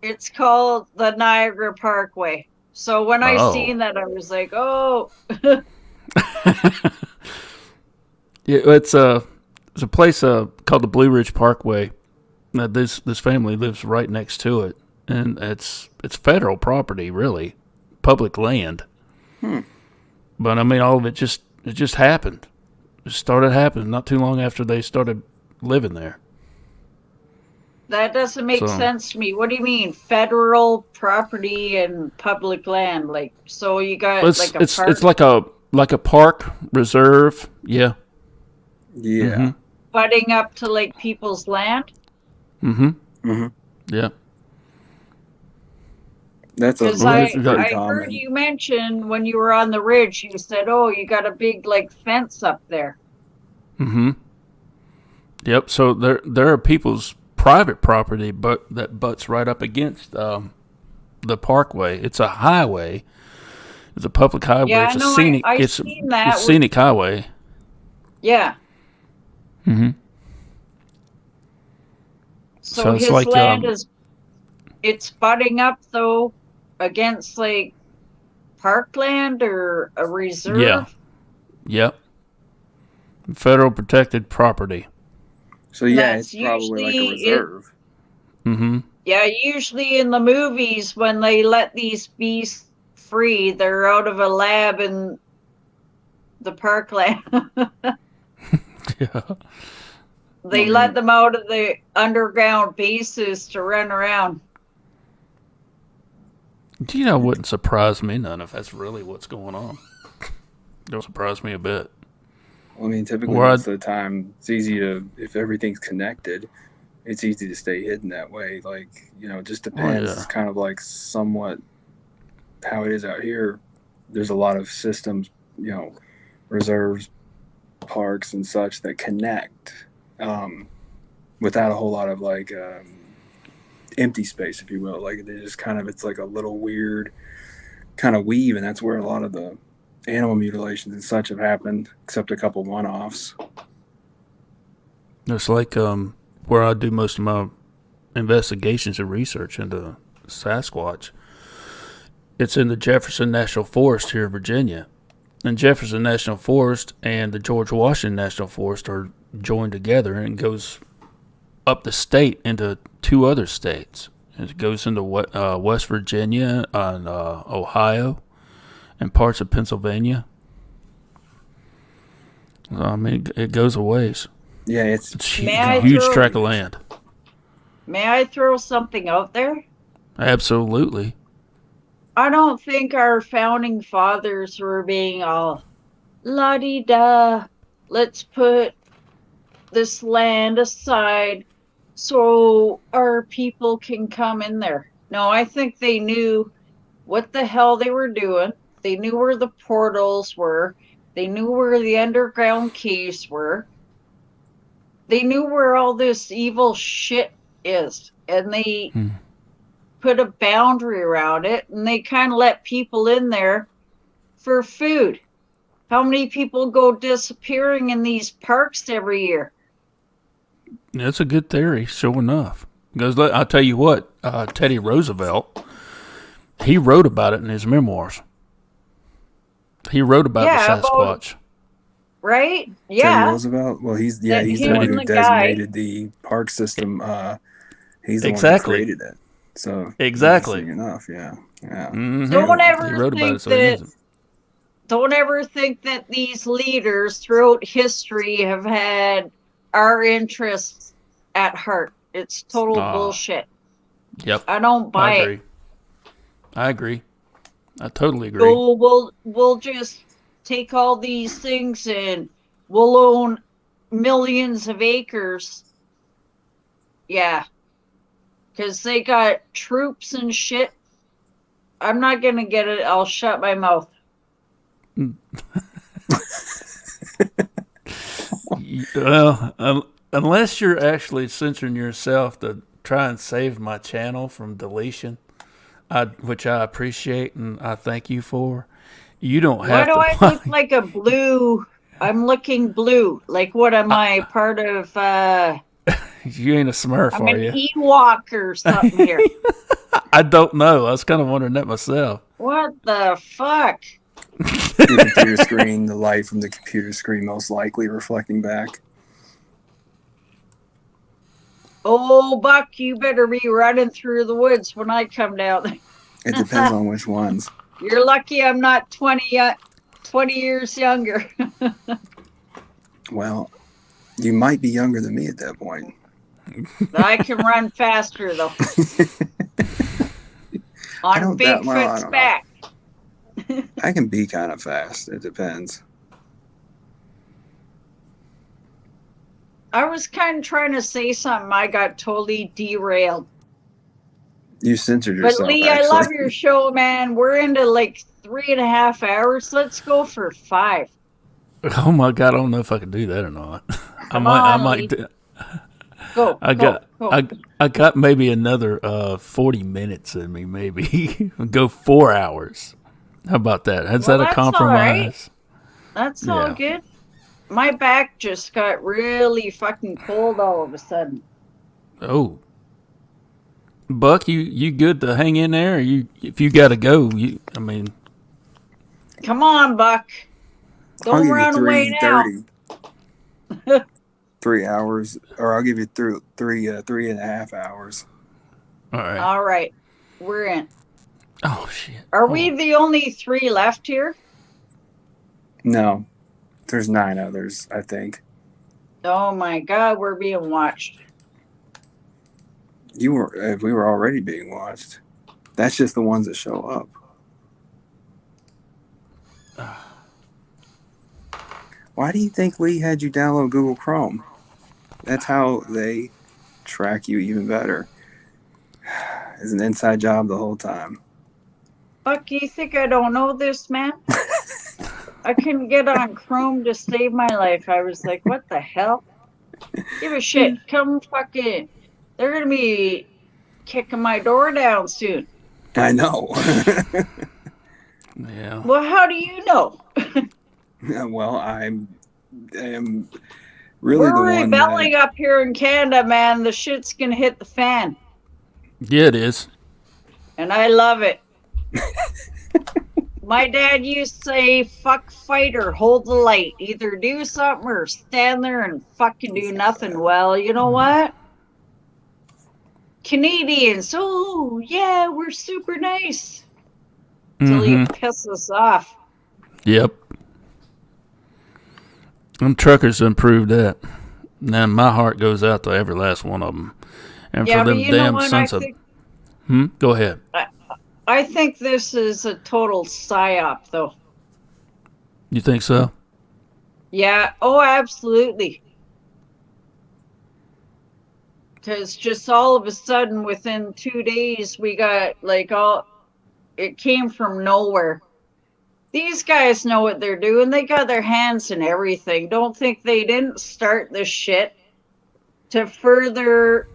it's called the Niagara Parkway. So when I Oh. seen that, I was like, oh, Yeah, it's a place called the Blue Ridge Parkway. This family lives right next to it, and it's federal property, really, public land. But I mean, all of it just happened. It started happening not too long after they started living there. that doesn't make sense to me. What do you mean, federal property and public land? Like, so you got like a park? It's like a park reserve. Yeah. Yeah. Mm-hmm. Butting up to like people's land? Mm-hmm. Mm-hmm. Yeah. That's Because pretty I common. heard you mention when you were on the ridge, you said, oh, you got a big like fence up there. Mm-hmm. Yep. So there are people's private property, but that butts right up against the parkway. It's a highway. It's a public highway. Yeah, It's I know. a scenic. I It's seen that. a scenic highway. Yeah. Mm-hmm. So it's his like, land it's butting up though against like parkland or a reserve. Yeah. Yep. Federal protected property. So yeah, That's it's probably like a usually reserve. Mm-hmm. Yeah, usually in the movies when they let these beasts free, they're out of a lab in the parkland. Yeah. They let them out of the underground bases to run around. You know, it wouldn't surprise me none if that's really what's going on. It don't surprise me a bit. I mean, typically most of the time, it's easy to, if everything's connected, it's easy to stay hidden that way. Like, it just depends. It's kind of like somewhat how it is out here. There's a lot of systems, reserves, parks and such that connect without a whole lot of like empty space, if you will. Like they just kind of, it's like a little weird kind of weave, and that's where a lot of the animal mutilations and such have happened, except a couple one-offs. It's like where I do most of my investigations and research into Sasquatch. It's in the Jefferson National Forest here in Virginia. And Jefferson National Forest and the George Washington National Forest are joined together, and goes up the state into two other states. It goes into West Virginia and Ohio and parts of Pennsylvania. I mean, it goes a ways. Yeah, it's a huge tract of land. May I throw something out there? Absolutely. I don't think our founding fathers were being all la-di-da, let's put this land aside so our people can come in there. No, I think they knew what the hell they were doing. They knew where the portals were. They knew where the underground caves were. They knew where all this evil shit is. And they put a boundary around it, and they kind of let people in there for food. How many people go disappearing in these parks every year? That's a good theory, sure enough. Because I'll tell you what, Teddy Roosevelt, he wrote about it in his memoirs. He wrote about the Sasquatch. Right? Yeah. Teddy Roosevelt? Well, he's the one who designated the park system. He's the one who created it. So exactly enough, yeah. Mm-hmm. Don't ever think that these leaders throughout history have had our interests at heart. It's total bullshit. Yep. I don't buy it. I agree. I totally agree. So we'll just take all these things and we'll own millions of acres. Yeah. Because they got troops and shit. I'm not going to get it. I'll shut my mouth. Well, unless you're actually censoring yourself to try and save my channel from deletion, which I appreciate and I thank you for, you don't have to. Why do I look like a blue? I'm looking blue. Like, what am I part of? You ain't a Smurf, I'm are an you? Ewok or something here. I don't know. I was kind of wondering that myself. What the fuck? Your computer screen, the light from the computer screen most likely reflecting back. Oh, Buck, you better be running through the woods when I come down. It depends on which ones. You're lucky I'm not 20 years younger. Well, you might be younger than me at that point. I can run faster, though. On Bigfoot's back. I can be kind of fast. It depends. I was kind of trying to say something. I got totally derailed. You censored yourself. But Lee, actually. I love your show, man. We're into like 3.5 hours. Let's go for 5. Oh my God, I don't know if I can do that or not. I might. Go. I got maybe another 40 minutes in me. Maybe go 4 hours. How about that? Is that a compromise? That's all good. My back just got really fucking cold all of a sudden. Oh, Buck, you good to hang in there? Or if you got to go, come on, Buck. Don't run away now. 3 hours, or I'll give you 3.5 hours. All right. We're in. Oh shit! Are we the only 3 left here? No, there's 9 others, I think. Oh my God, we're being watched. We were already being watched. That's just the ones that show up. Why do you think Lee had you download Google Chrome? That's how they track you even better. It's an inside job the whole time. Buck, you think I don't know this, man? I couldn't get on Chrome to save my life. I was like, what the hell? Give a shit. Come fucking... They're going to be kicking my door down soon. I know. Yeah. Well, how do you know? Well, I am really We're the one rebelling up here in Canada, man. The shit's going to hit the fan. Yeah, it is. And I love it. My dad used to say, fuck fighter, hold the light. Either do something or stand there and fucking do nothing. Well, you know what? Canadians, oh, yeah, we're super nice. Until you piss us off. Yep. Them truckers improved that. Now my heart goes out to every last one of them. And yeah, for them damn sons of... Go ahead. I think this is a total psyop, though. You think so? Yeah. Oh, absolutely. Because just all of a sudden, within 2 days, we got it came from nowhere. These guys know what they're doing. They got their hands in everything. Don't think they didn't start this shit to further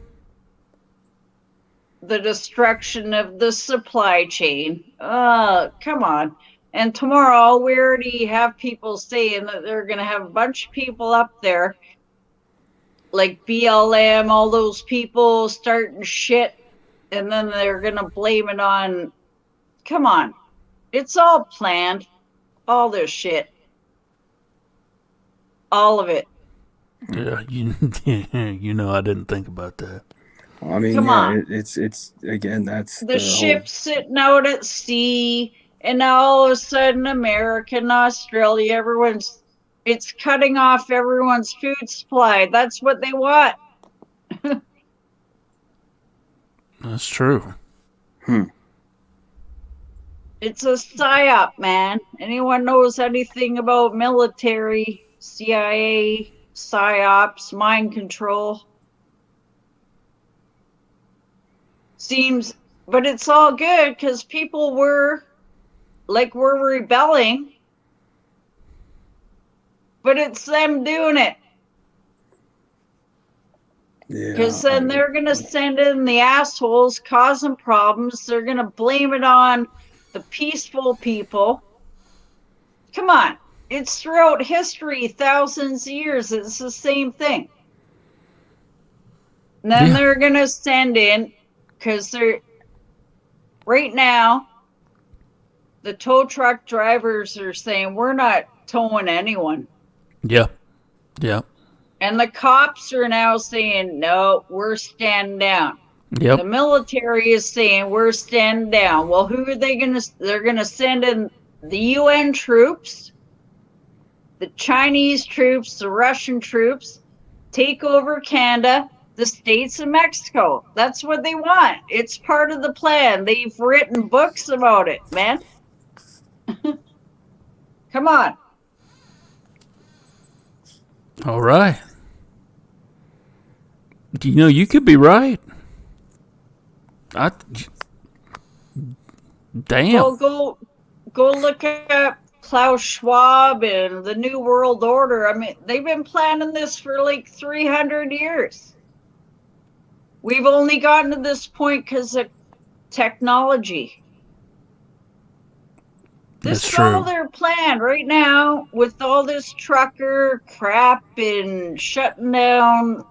the destruction of the supply chain. Come on. And tomorrow we already have people saying that they're going to have a bunch of people up there, like BLM, all those people starting shit, and then they're going to blame it on, come on. It's all planned. All this shit. All of it. Yeah, you know I didn't think about that. Well, I mean, come on. It's again, that's the ship sitting out at sea, and now all of a sudden America and Australia, it's cutting off everyone's food supply. That's what they want. That's true. It's a psyop, man. Anyone knows anything about military, CIA, psyops, mind control? Seems, but it's all good because people were rebelling, but it's them doing it. Because then they're going to send in the assholes causing problems. They're going to blame it on the peaceful people. Come on. It's throughout history, thousands of years. It's the same thing. And then they're going to send in, because they're, right now, the tow truck drivers are saying, we're not towing anyone. Yeah. Yeah. And the cops are now saying, no, we're standing down. Yep. The military is saying, we're standing down. Well, who are they going to? They're going to send in the UN troops, the Chinese troops, the Russian troops, take over Canada, the states of Mexico. That's what they want. It's part of the plan. They've written books about it, man. Come on. All right. You know, you could be right. Damn. Well, go look up Klaus Schwab and the New World Order. I mean, they've been planning this for like 300 years. We've only gotten to this point because of technology. This is all their plan right now with all this trucker crap and shutting down.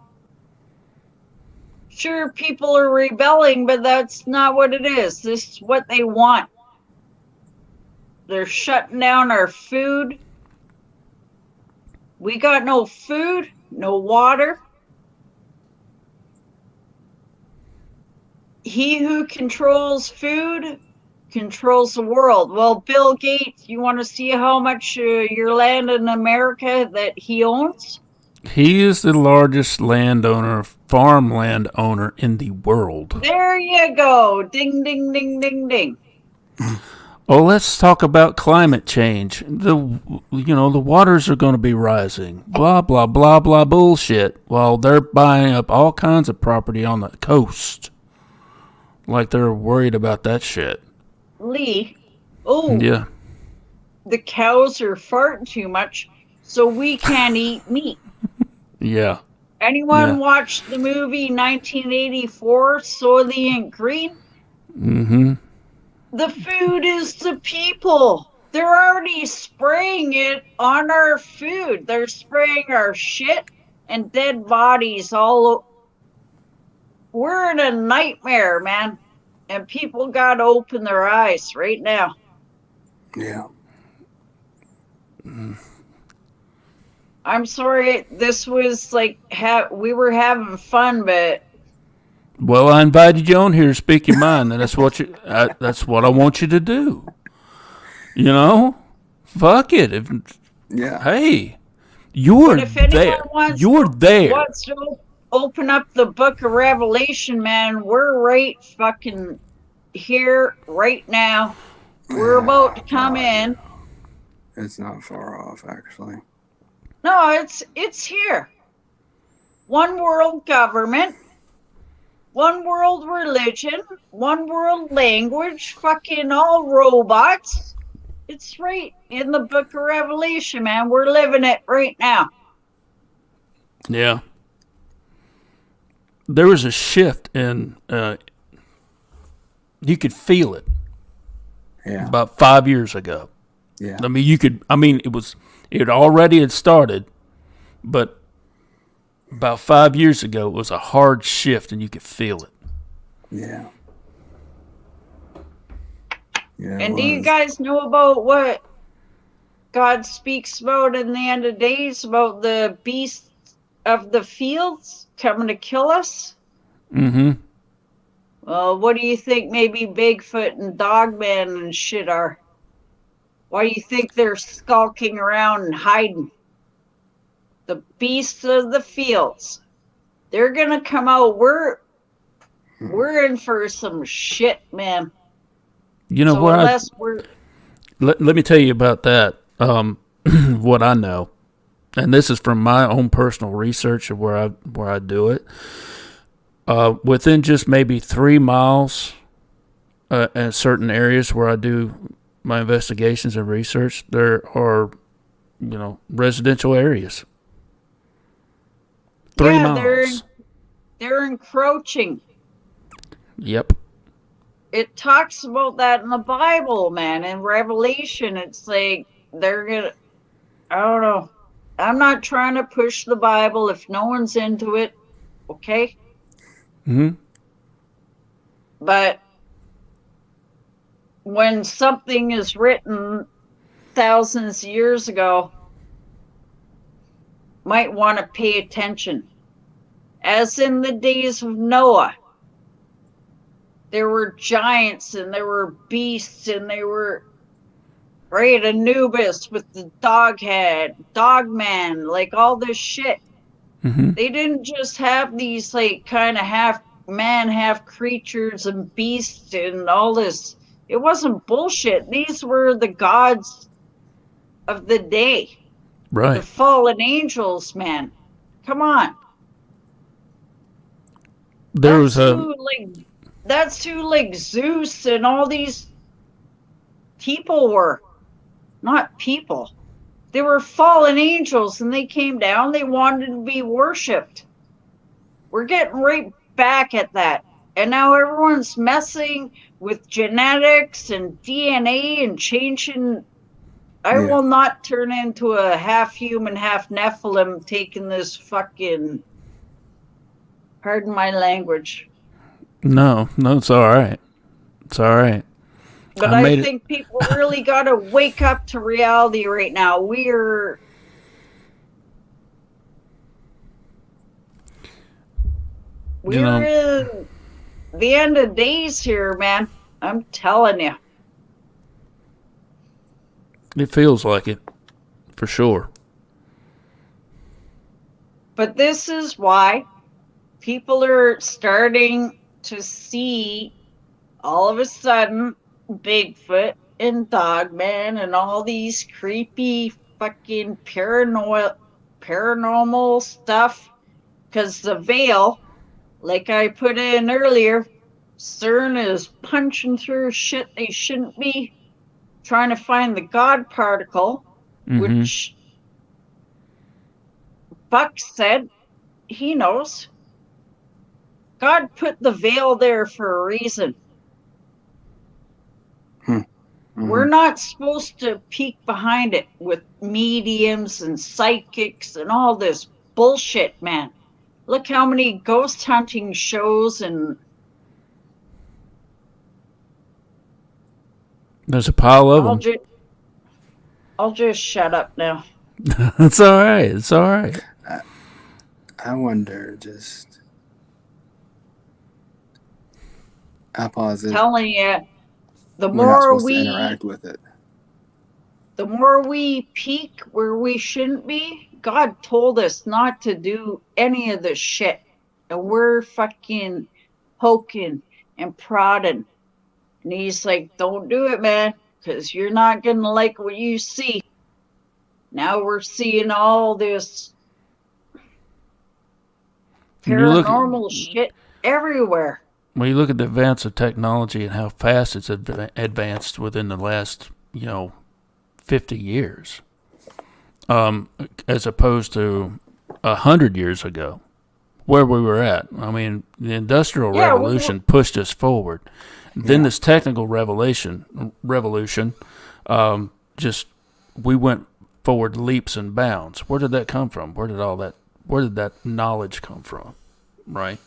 Sure, people are rebelling, but that's not what it is. This is what they want. They're shutting down our food. We got no food, no water. He who controls food controls the world. Well, Bill Gates, you want to see how much your land in America that he owns? He is the largest farmland owner in the world. There you go. Ding, ding, ding, ding, ding. Oh, let's talk about climate change. The waters are going to be rising. Blah, blah, blah, blah bullshit. While they're buying up all kinds of property on the coast. Like they're worried about that shit. Lee. Oh. Yeah. The cows are farting too much, so we can't eat meat. Yeah. Anyone watch the movie 1984, Soylent Green? Mm-hmm. The food is the people. They're already spraying it on our food. They're spraying our shit and dead bodies all over. We're in a nightmare, man. And people got to open their eyes right now. Yeah. I'm sorry, this was like, we were having fun, but... Well, I invited you on here to speak your mind, and that's what I want you to do. You know? Fuck it. Hey, you're there. You're there. Wants to open up the book of Revelation, man, we're right fucking here, right now. We're about to come in. It's not far off, actually. No, it's here. One world government, one world religion, one world language, fucking all robots. It's right in the book of Revelation, man. We're living it right now. Yeah. There was a shift in, you could feel it. Yeah. About 5 years ago. Yeah. It already had started, but about 5 years ago, it was a hard shift and you could feel it. Yeah. Yeah. And do you guys know about what God speaks about in the end of days, about the beasts of the fields coming to kill us? Mm-hmm. Well, what do you think maybe Bigfoot and Dogman and shit are? Why do you think they're skulking around and hiding? The beasts of the fields. They're going to come out. we're in for some shit, man. You know, so unless we're... let me tell you about that. What I know, and this is from my own personal research of where I do it. Within just maybe 3 miles, in certain areas where I do my investigations and research, there are, residential areas. 3 miles. They're encroaching. Yep. It talks about that in the Bible, man. In Revelation, it's like they're gonna... I don't know. I'm not trying to push the Bible if no one's into it, okay? Mm-hmm. But when something is written thousands of years ago, might want to pay attention. As in the days of Noah, there were giants and there were beasts and they were... Right, Anubis with the dog head, dog man, like all this shit. Mm-hmm. They didn't just have these like kind of half man, half creatures and beasts and all this. It wasn't bullshit. These were the gods of the day. Right. The fallen angels, man. Come on. That's who like Zeus and all these people were. Not people. They were fallen angels and they came down. They wanted to be worshipped. We're getting right back at that. And now everyone's messing with genetics and DNA and changing. I will not turn into a half human, half Nephilim taking this fucking... Pardon my language. No, it's all right. It's all right. But I think people really got to wake up to reality right now. We're in the end of days here, man. I'm telling you. It feels like it, for sure. But this is why people are starting to see all of a sudden Bigfoot and Dogman and all these creepy fucking paranormal stuff, because the veil, like I put in earlier, CERN is punching through shit they shouldn't be, trying to find the God particle, which Buck said he knows. God put the veil there for a reason. We're not supposed to peek behind it with mediums and psychics and all this bullshit, man. Look how many ghost hunting shows and... There's a pile of them. I'll just shut up now. It's all right. It's all right. I wonder just... I'll pause it. Telling you, the We're not more supposed we to interact with it. The more we peek where we shouldn't be, God told us not to do any of this shit. And we're fucking poking and prodding. And he's like, don't do it, man, because you're not going to like what you see. Now we're seeing all this paranormal shit everywhere. When you look at the advance of technology and how fast it's advanced within the last, 50 years, as opposed to 100 years ago, where we were at. I mean, the Industrial Revolution pushed us forward. Then this technical revolution, we went forward leaps and bounds. Where did that come from? Where did that knowledge come from? Right?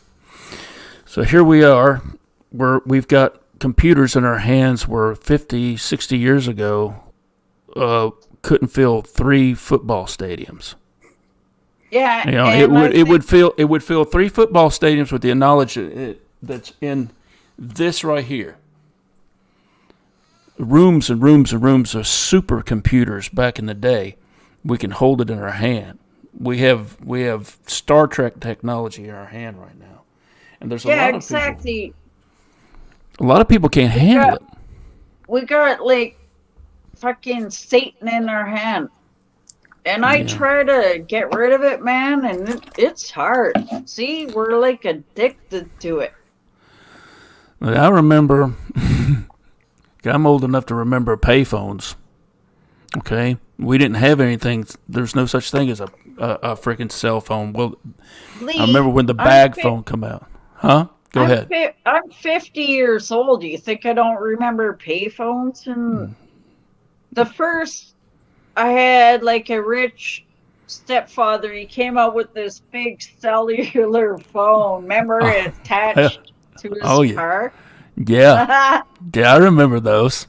So here we are. We've got computers in our hands where 50, 60 years ago couldn't fill 3 football stadiums. Yeah, it would fill 3 football stadiums with the knowledge that's in this right here. Rooms and rooms and rooms of supercomputers back in the day. We can hold it in our hand. We have Star Trek technology in our hand right now. And there's a lot of exactly. A lot of people can't handle it. We got like fucking Satan in our hand. And I try to get rid of it, man, and it's hard. See, we're like addicted to it. I remember, I'm old enough to remember payphones. Okay? We didn't have anything. There's no such thing as a freaking cell phone. Well, Lee, I remember when the bag phone come out. Huh? Go ahead. I'm 50 years old. Do you think I don't remember payphones? And the first, I had like a rich stepfather. He came out with this big cellular phone. Remember, it attached to his car? Yeah. Yeah, I remember those.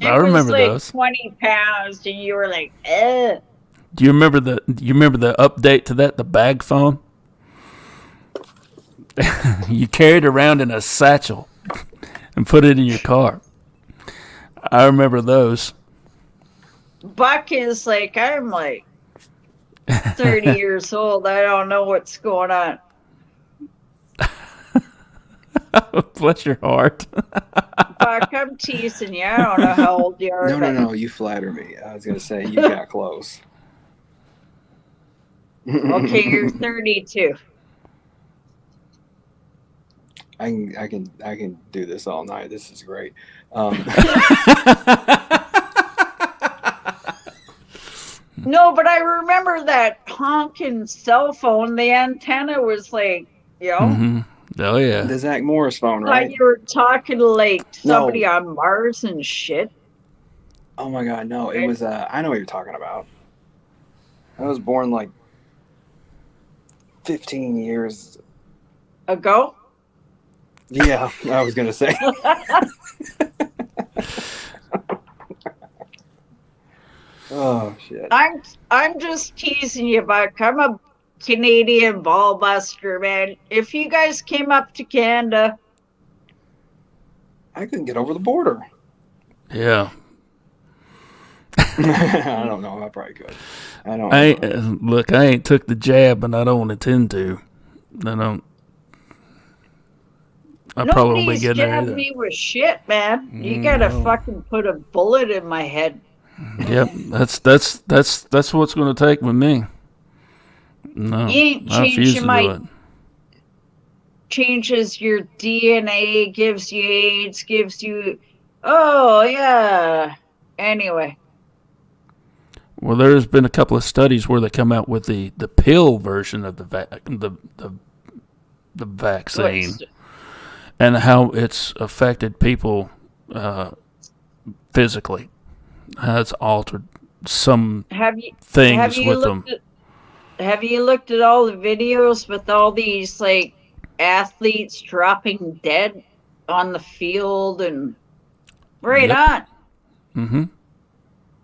I remember like those. 20 pounds, and you were like, ugh. Do you remember the update to that, the bag phone? You carried it around in a satchel and put it in your car. I remember those. Buck is like, I'm like 30 years old. I don't know what's going on. Bless your heart. Buck, I'm teasing you. I don't know how old you are. No. You flatter me. I was going to say you got close. Okay, you're 32. I can do this all night. This is great. No, but I remember that honking cell phone. The antenna was like, Mm-hmm. Oh yeah. The Zach Morris phone, right? Like you were talking to like somebody on Mars and shit. Oh my God, no! It was. I know what you're talking about. I was born like 15 years ago. Yeah, I was gonna say. Oh shit! I'm just teasing you, Buck. I'm a Canadian ball buster, man. If you guys came up to Canada, I couldn't get over the border. Yeah. I don't know. I probably could. Look, I ain't took the jab, and I don't intend to. I probably won't be getting there either. Me with shit, man. You gotta fucking put a bullet in my head. Yep, that's what's gonna take with me. No, you ain't changing my. Changes your DNA, gives you AIDS, gives you. Oh yeah. Anyway. Well, there's been a couple of studies where they come out with the pill version of the vaccine, and how it's affected people physically. How it's altered some things with them. Have you looked at all the videos with all these like athletes dropping dead on the field and on? Mm-hmm.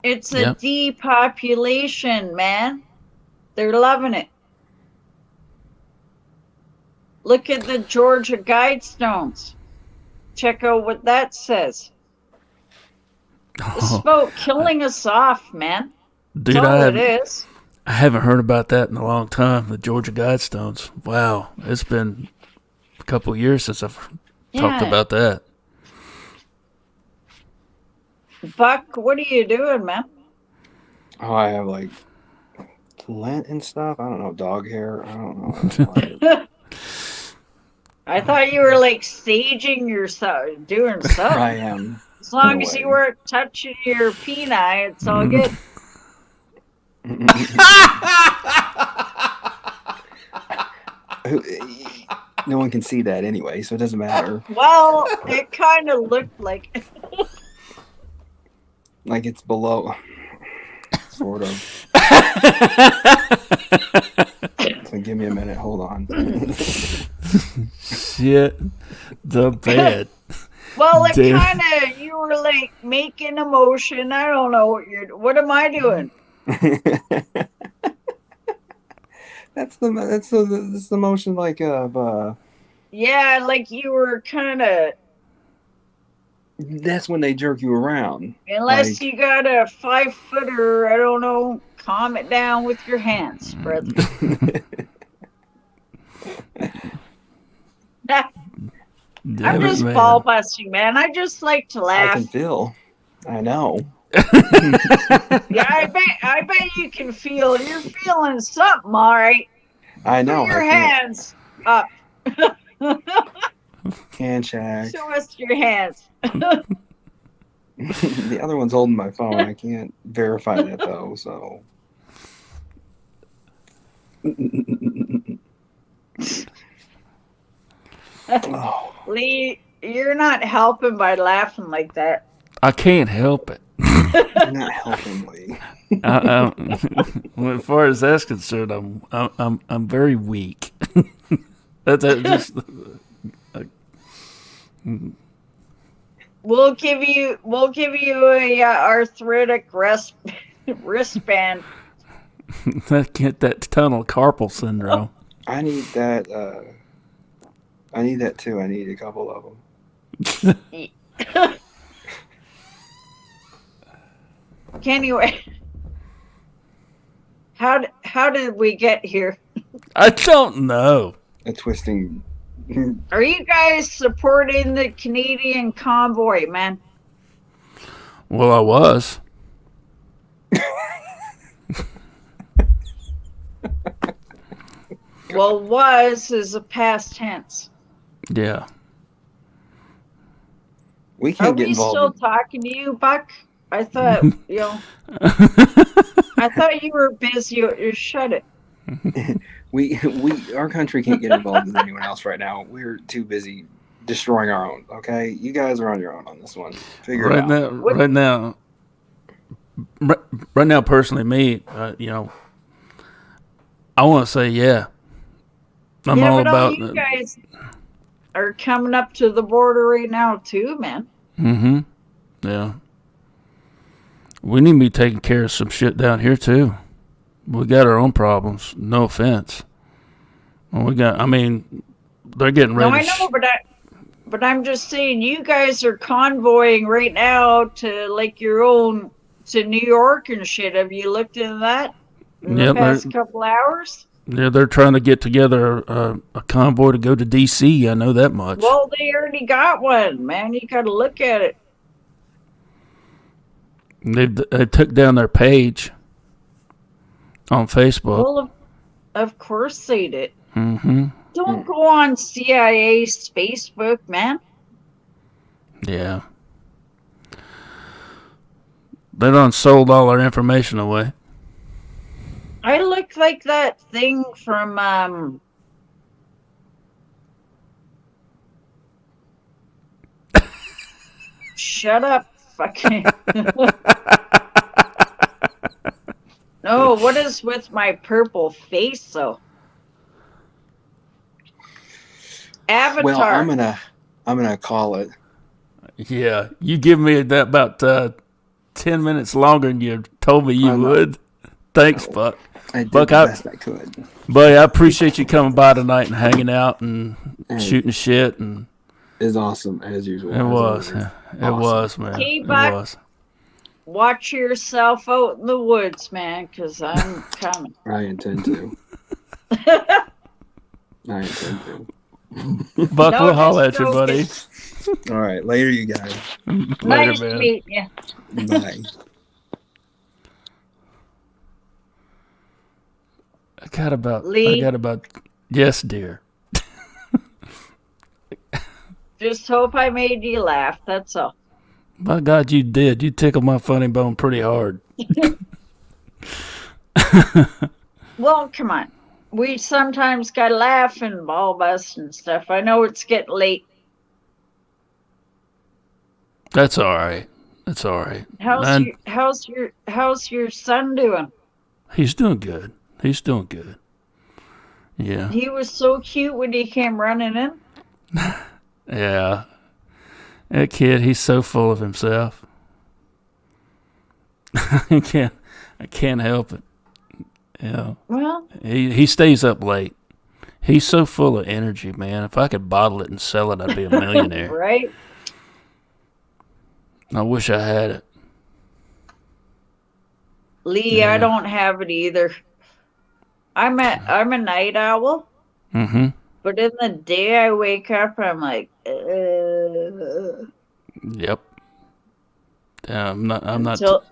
It's a depopulation, man. They're loving it. Look at the Georgia Guidestones. Check out what that says. It's about killing us off, man. Dude, I haven't heard about that in a long time. The Georgia Guidestones. Wow, it's been a couple of years since I've talked about that. Buck, what are you doing, man? Oh, I have like lint and stuff. I don't know, dog hair. I don't know. I thought you were like staging yourself, doing something. I am. As long as you weren't touching your peni, it's all good. No one can see that anyway, so it doesn't matter. Well, it kind of looked like it. Like it's below. Sort of. So give me a minute. Hold on. Shit. The bed. Well, it kind of, you were like making a motion. I don't know what am I doing? That's the motion like of yeah, like you were kind of. That's when they jerk you around. Unless you got a 5-footer, I don't know, calm it down with your hands, brother. I'm just ball busting, man. I just like to laugh. I can feel. I know. Yeah, I bet you can feel. You're feeling something, all right. I know. Put your hands up. Handshake. Show us your hands. The other one's holding my phone. I can't verify that though. So. Oh. Lee, you're not helping by laughing like that. I can't help it. You're not helping, Lee. As far as that's concerned, I'm very weak. That's just. We'll give you a arthritic wristband. Get that tunnel carpal syndrome. I need that. I need that too. I need a couple of them. Anyway, how did we get here? I don't know. A twisting. Are you guys supporting the Canadian convoy, man? Well, I was. Well, was is a past tense. Yeah. We can't get involved. Are we still talking to you, Buck? I thought, I thought you were busy. Shut it. Our country can't get involved with anyone else right now. We're too busy destroying our own. Okay, you guys are on your own on this one. Figure it out. Right now, personally, me, I want to say, yeah. I'm all about. You guys are coming up to the border right now too, man. Mm-hmm. Yeah. We need to be taking care of some shit down here too. We got our own problems. No offense. Well, they're getting ready. No, I know, but I'm just saying, you guys are convoying right now to like to New York and shit. Have you looked into that in the past couple hours? Yeah, they're trying to get together a convoy to go to D.C. I know that much. Well, they already got one, man. You got to look at it. They took down their page on Facebook. Well, of course they did. Mm-hmm. Don't go on CIA's Facebook, man. Yeah. They done sold all our information away. I look like that thing from Shut up, fucking. No, what is with my purple face though? Avatar. Well, I'm gonna call it. Yeah, you give me that about 10 minutes longer than you told me you would. Thanks, Buck. I did the best I could. Buddy, I appreciate you coming by tonight and hanging out and shooting shit. And it's awesome, as usual. It was. It was, man. Hey, Buck, it was. Watch yourself out in the woods, man, because I'm coming. I intend to. Buck, we'll holler at you, buddy. All right. Later, you guys. Nice to meet you. Bye. I got about. Yes, dear. Just hope I made you laugh. That's all. My God, you did. You tickled my funny bone pretty hard. Well, come on. We sometimes got to laugh and ball bust and stuff. I know it's getting late. That's all right. That's all right. How's your son doing? He's doing good. He's doing good. Yeah. He was so cute when he came running in. Yeah. That kid, he's so full of himself. I can't help it. Yeah. Well, he stays up late. He's so full of energy, man. If I could bottle it and sell it, I'd be a millionaire. Right? I wish I had it. Lee, yeah. I don't have it either. I'm a night owl. Mm-hmm. But in the day I wake up, I'm like, Yep. Yeah, I'm not until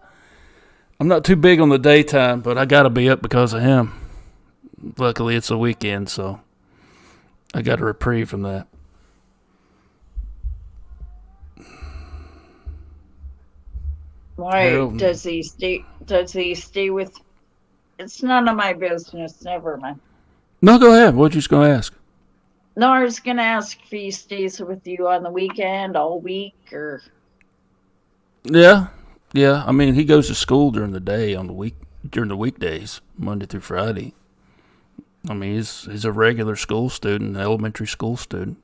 too big on the daytime, but I gotta be up because of him. Luckily, it's a weekend, so I got a reprieve from that. why does he stay? Does he stay with? It's none of my business. Never mind. No, go ahead. What you just gonna ask? No, I was gonna ask if he stays with you on the weekend, all week, or. Yeah. I mean, he goes to school during the day during the weekdays, Monday through Friday. I mean, he's a regular school student, elementary school student.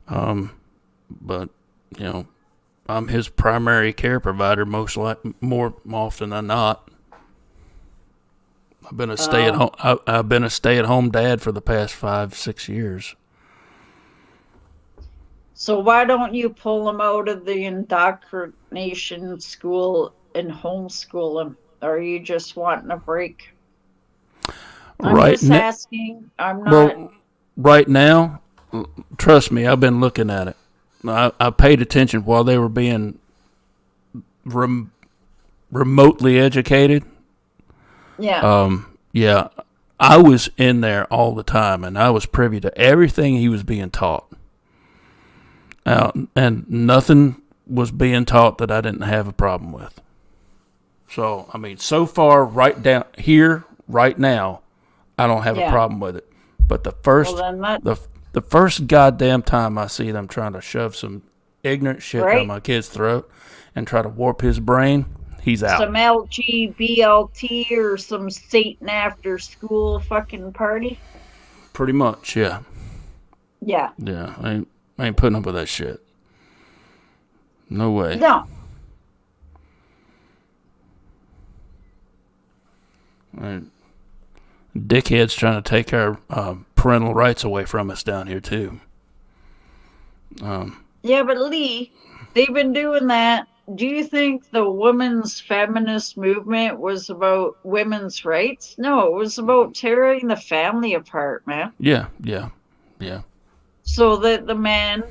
But I'm his primary care provider more often than not. I've been a stay-at-home. I've been a stay-at-home dad for the past 5-6 years. So why don't you pull him out of the indoctrination school and homeschool him? Or are you just wanting a break? I'm just asking. I'm not. Well, right now, trust me, I've been looking at it. I paid attention while they were being remotely educated. Yeah. Yeah, I was in there all the time, and I was privy to everything he was being taught. And nothing was being taught that I didn't have a problem with. So, I mean, so far, right down here, right now, I don't have a problem with it. But the first goddamn time I see them trying to shove some ignorant shit down my kid's throat and try to warp his brain, he's out. Some LGBLT or some Satan after school fucking party? Pretty much, yeah. Yeah. Yeah, I ain't putting up with that shit. No way. No. Dickheads trying to take our parental rights away from us down here, too. Yeah, but Lee, they've been doing that. Do you think the women's feminist movement was about women's rights? No, it was about tearing the family apart, man. Yeah. So that the men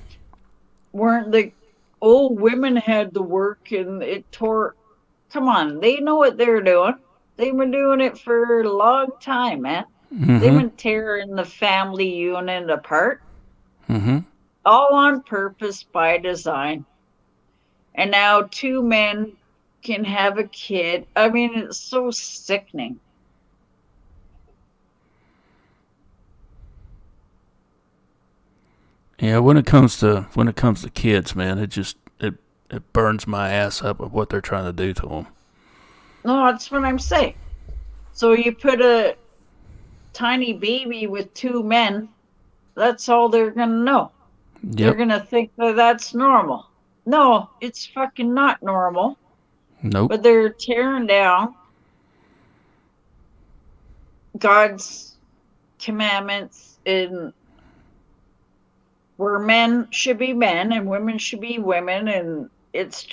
weren't women had to work and it tore. Come on, they know what they're doing. They've been doing it for a long time, man. Mm-hmm. They've been tearing the family unit apart. Mm-hmm. All on purpose by design. And now 2 men can have a kid. I mean, it's so sickening. Yeah, when it comes to kids, man, it burns my ass up of what they're trying to do to them. No, that's what I'm saying. So you put a tiny baby with 2 men, that's all they're going to know. Yep. They're going to think that that's normal. No, it's fucking not normal. Nope. But they're tearing down God's commandments where men should be men and women should be women, and it's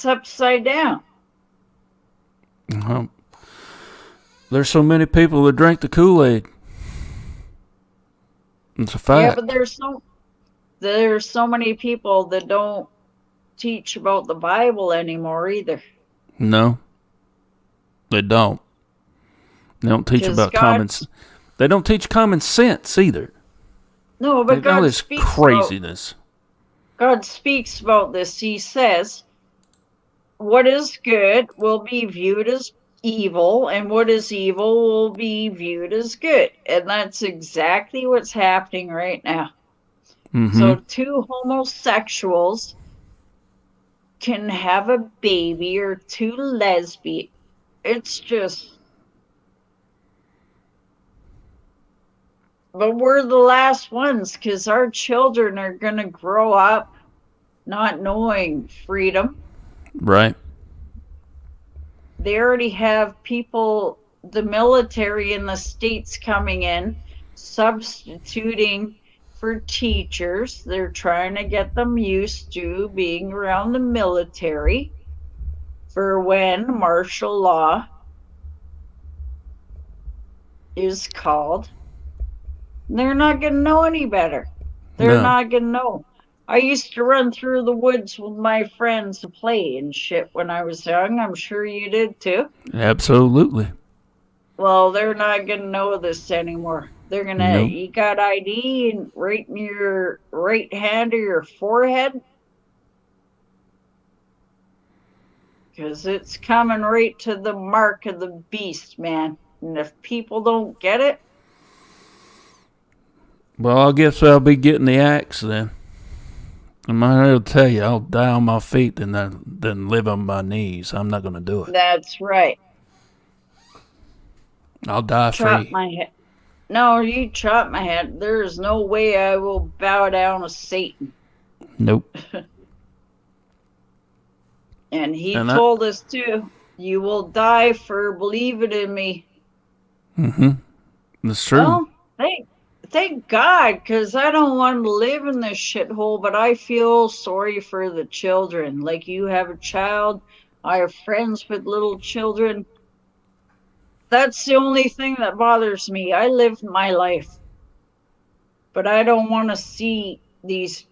upside down. There's so many people that drink the Kool-Aid. It's a fact. Yeah, but there's so many people that don't teach about the Bible anymore either. No, they don't. They don't teach about They don't teach common sense either. No, but God speaks craziness. God speaks about this. He says, what is good will be viewed as evil, and what is evil will be viewed as good. And that's exactly what's happening right now. Mm-hmm. So 2 homosexuals can have a baby, or 2 lesbians. It's just... But we're the last ones, because our children are going to grow up not knowing freedom. Right. They already have people, the military in the States coming in, substituting for teachers. They're trying to get them used to being around the military for when martial law is called. They're not going to know any better. They're not going to know. I used to run through the woods with my friends to play and shit when I was young. I'm sure you did too. Absolutely. Well, they're not going to know this anymore. They're going to, Nope. you got ID and right in your right hand or your forehead? Because it's coming right to the mark of the beast, man. And if people don't get it, well, I guess I'll be getting the axe then. I might as well tell you, I'll die on my feet than live on my knees. I'm not going to do it. that's right. I'll die Chop free. my head. No, you chop my head. There is no way I will bow down to Satan. Nope. And he told us too, you will die for believing in me. Mm-hmm. That's true. Well, thank God, because I don't want to live in this shithole, but I feel sorry for the children. Like, you have a child, I have friends with little children. That's the only thing that bothers me. I lived my life, but I don't want to see these.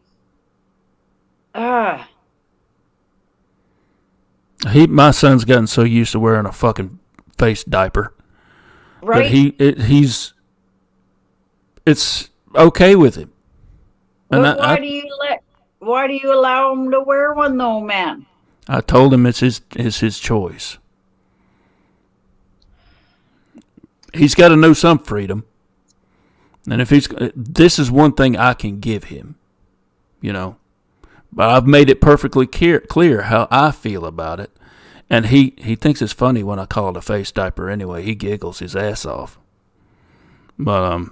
My son's gotten so used to wearing a fucking face diaper, right? That it's okay with him. But why do you allow him to wear one though, man? I told him it's his choice. He's got to know some freedom. And if this is one thing I can give him, But I've made it perfectly clear how I feel about it. And he thinks it's funny when I call it a face diaper anyway. He giggles his ass off. But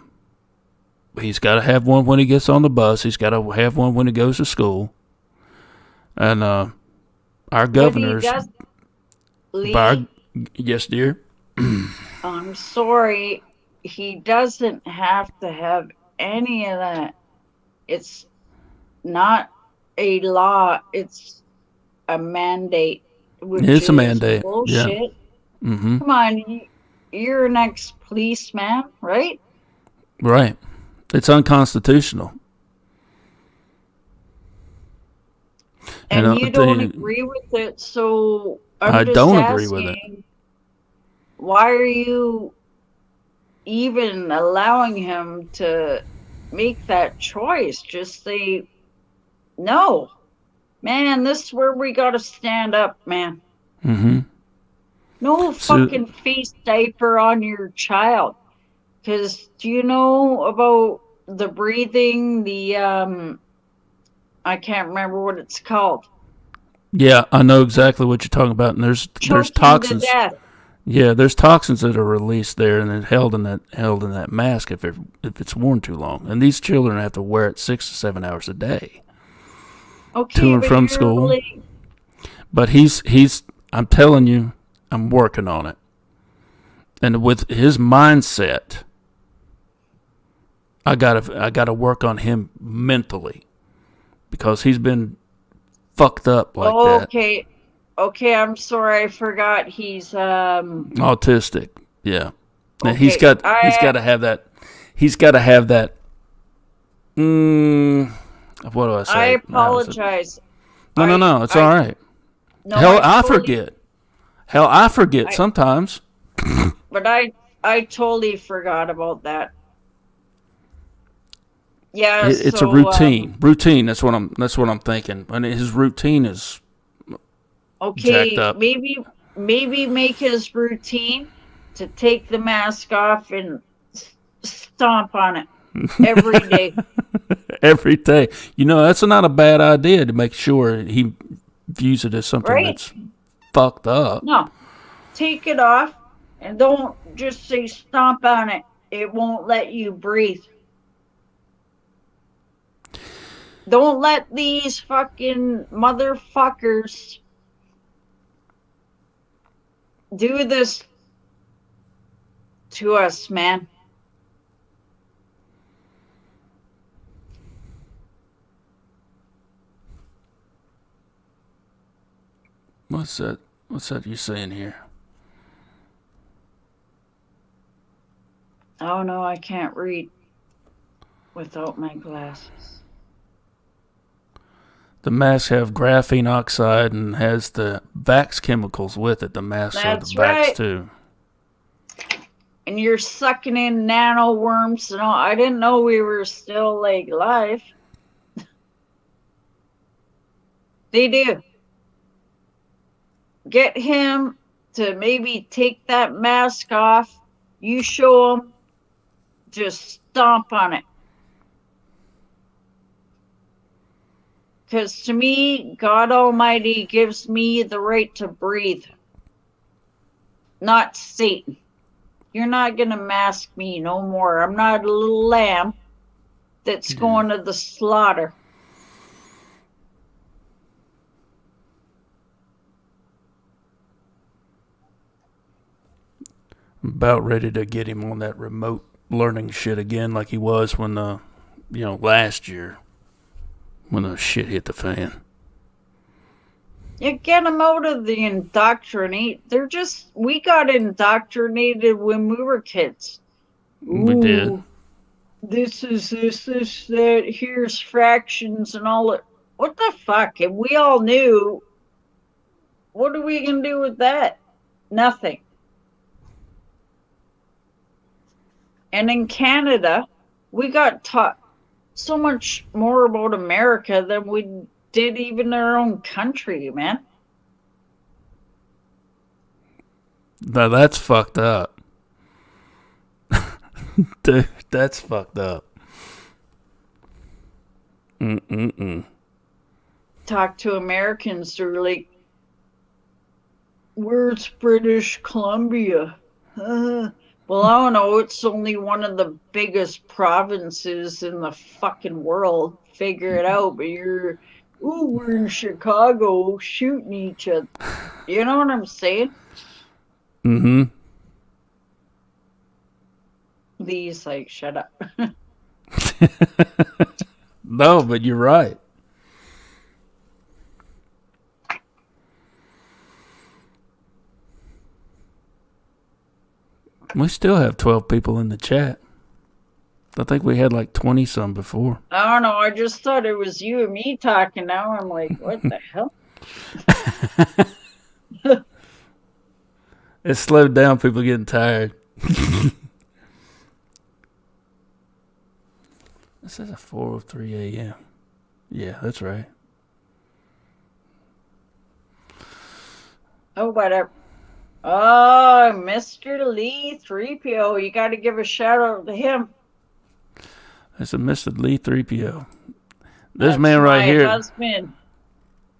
he's got to have one when he gets on the bus. He's got to have one when he goes to school. And our governor's... Yes, dear? I'm sorry. He doesn't have to have any of that. It's not a law. It's a mandate. It's a mandate. Bullshit. Yeah. Mm-hmm. Come on, you're an ex-policeman, right? Right. It's unconstitutional. And you don't agree with it, so I don't agree with it. Why are you even allowing him to make that choice? Just say, no. Man, this is where we got to stand up, man. Mm-hmm. No fucking face diaper on your child. Because do you know about the breathing, I can't remember what it's called. Yeah, I know exactly what you're talking about. And there's toxins. To death. Yeah, there's toxins that are released there and then held in that mask if it's worn too long. And these children have to wear it 6 to 7 hours a day. Okay, to and from school. But he's I'm telling you, I'm working on it. And with his mindset, I gotta work on him mentally. Because he's been fucked up like that. Okay, I'm sorry, I forgot he's autistic. Yeah. Okay, and he's got to have that. He's got to have that. What do I say? I apologize. No, it's all right. No, Hell, I forget sometimes. But I totally forgot about that. Yeah, it's a routine. Routine. That's what I'm thinking. And his routine is jacked up. Maybe make his routine to take the mask off and stomp on it every day. Every day. That's not a bad idea to make sure he views it as something that's fucked up. No, take it off and don't just say stomp on it. It won't let you breathe. Don't let these fucking motherfuckers do this to us, man. What's that? What's that you saying here? Oh no, I can't read without my glasses. The masks have graphene oxide and has the Vax chemicals with it. The masks are the Vax too. And you're sucking in nano worms and all. I didn't know we were still like live. They do. Get him to maybe take that mask off. You show him. Just stomp on it. Because to me, God Almighty gives me the right to breathe. Not Satan. You're not going to mask me no more. I'm not a little lamb that's going to the slaughter. I'm about ready to get him on that remote learning shit again like he was when, last year. When the shit hit the fan. You get them out of the indoctrinate. We got indoctrinated when we were kids. We did. This, that, here's fractions and all that. What the fuck? And we all knew. What are we going to do with that? Nothing. And in Canada, we got taught so much more about America than we did even our own country, man. Now that's fucked up. Dude, that's fucked up. Talk to Americans, they're like, where's British Columbia? Well, I don't know. It's only one of the biggest provinces in the fucking world. Figure it out. But we're in Chicago shooting each other. You know what I'm saying? Mm-hmm. Lee's like, shut up. No, but you're right. We still have 12 people in the chat. I think we had like 20-some before. I don't know. I just thought it was you and me talking. Now I'm like, what the hell? It slowed down. People getting tired. This says at 4:03 a.m. Yeah, that's right. Oh, whatever. Oh, Mr. Lee 3PO. You got to give a shout out to him. It's a Mr. Lee 3PO. This man right here. Husband.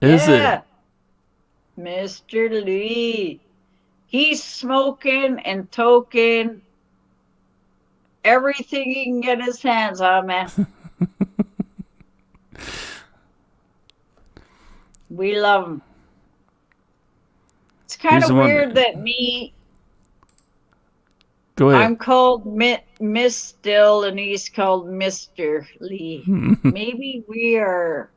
Is yeah. it? Mr. Lee. He's smoking and toking everything he can get his hands on, man. We love him. It's kind of weird that me... Go ahead. I'm called Miss Still, and he's called Mr. Lee. Maybe we are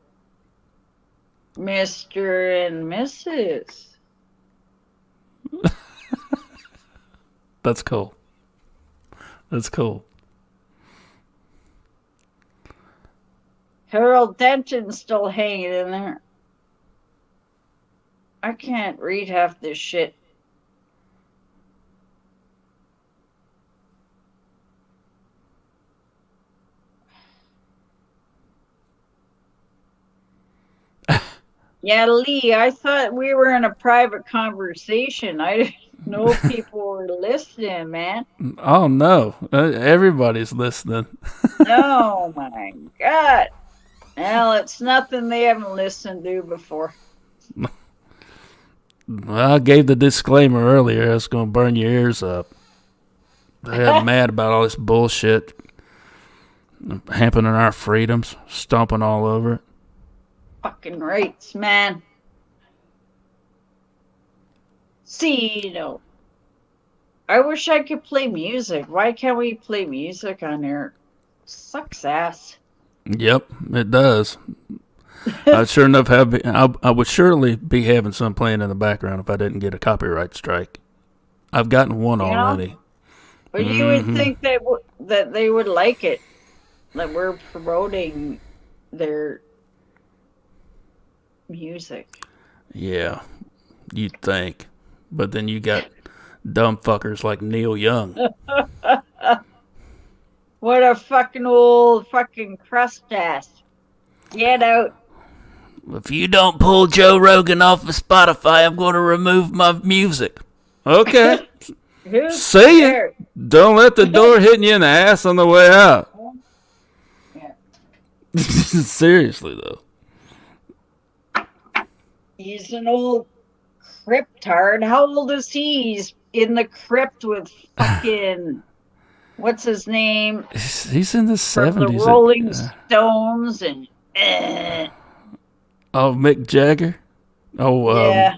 Mr. and Mrs. That's cool. That's cool. Harold Denton's still hanging in there. I can't read half this shit. Yeah, Lee, I thought we were in a private conversation. I didn't know people were listening, man. Oh, no. Everybody's listening. Oh, my God. Well, it's nothing they haven't listened to before. Well, I gave the disclaimer earlier. I was going to burn your ears up. I got mad about all this bullshit. Hampering our freedoms. Stomping all over it. Fucking rights, man. See, I wish I could play music. Why can't we play music on here? Sucks ass. Yep, it does. I sure enough I would surely be having some playing in the background if I didn't get a copyright strike. I've gotten one already. But you would think that they would like it, that we're promoting their music. Yeah, you'd think. But then you got dumb fuckers like Neil Young. What a fucking old fucking crust ass. Get out. If you don't pull Joe Rogan off of Spotify, I'm going to remove my music. Okay. See ya. Don't let the door hit you in the ass on the way out. Yeah. Seriously, though. He's an old cryptard. How old is he? He's in the crypt with fucking... What's his name? He's in the 70s. The Rolling Stones and... Oh, Mick Jagger? Oh, yeah.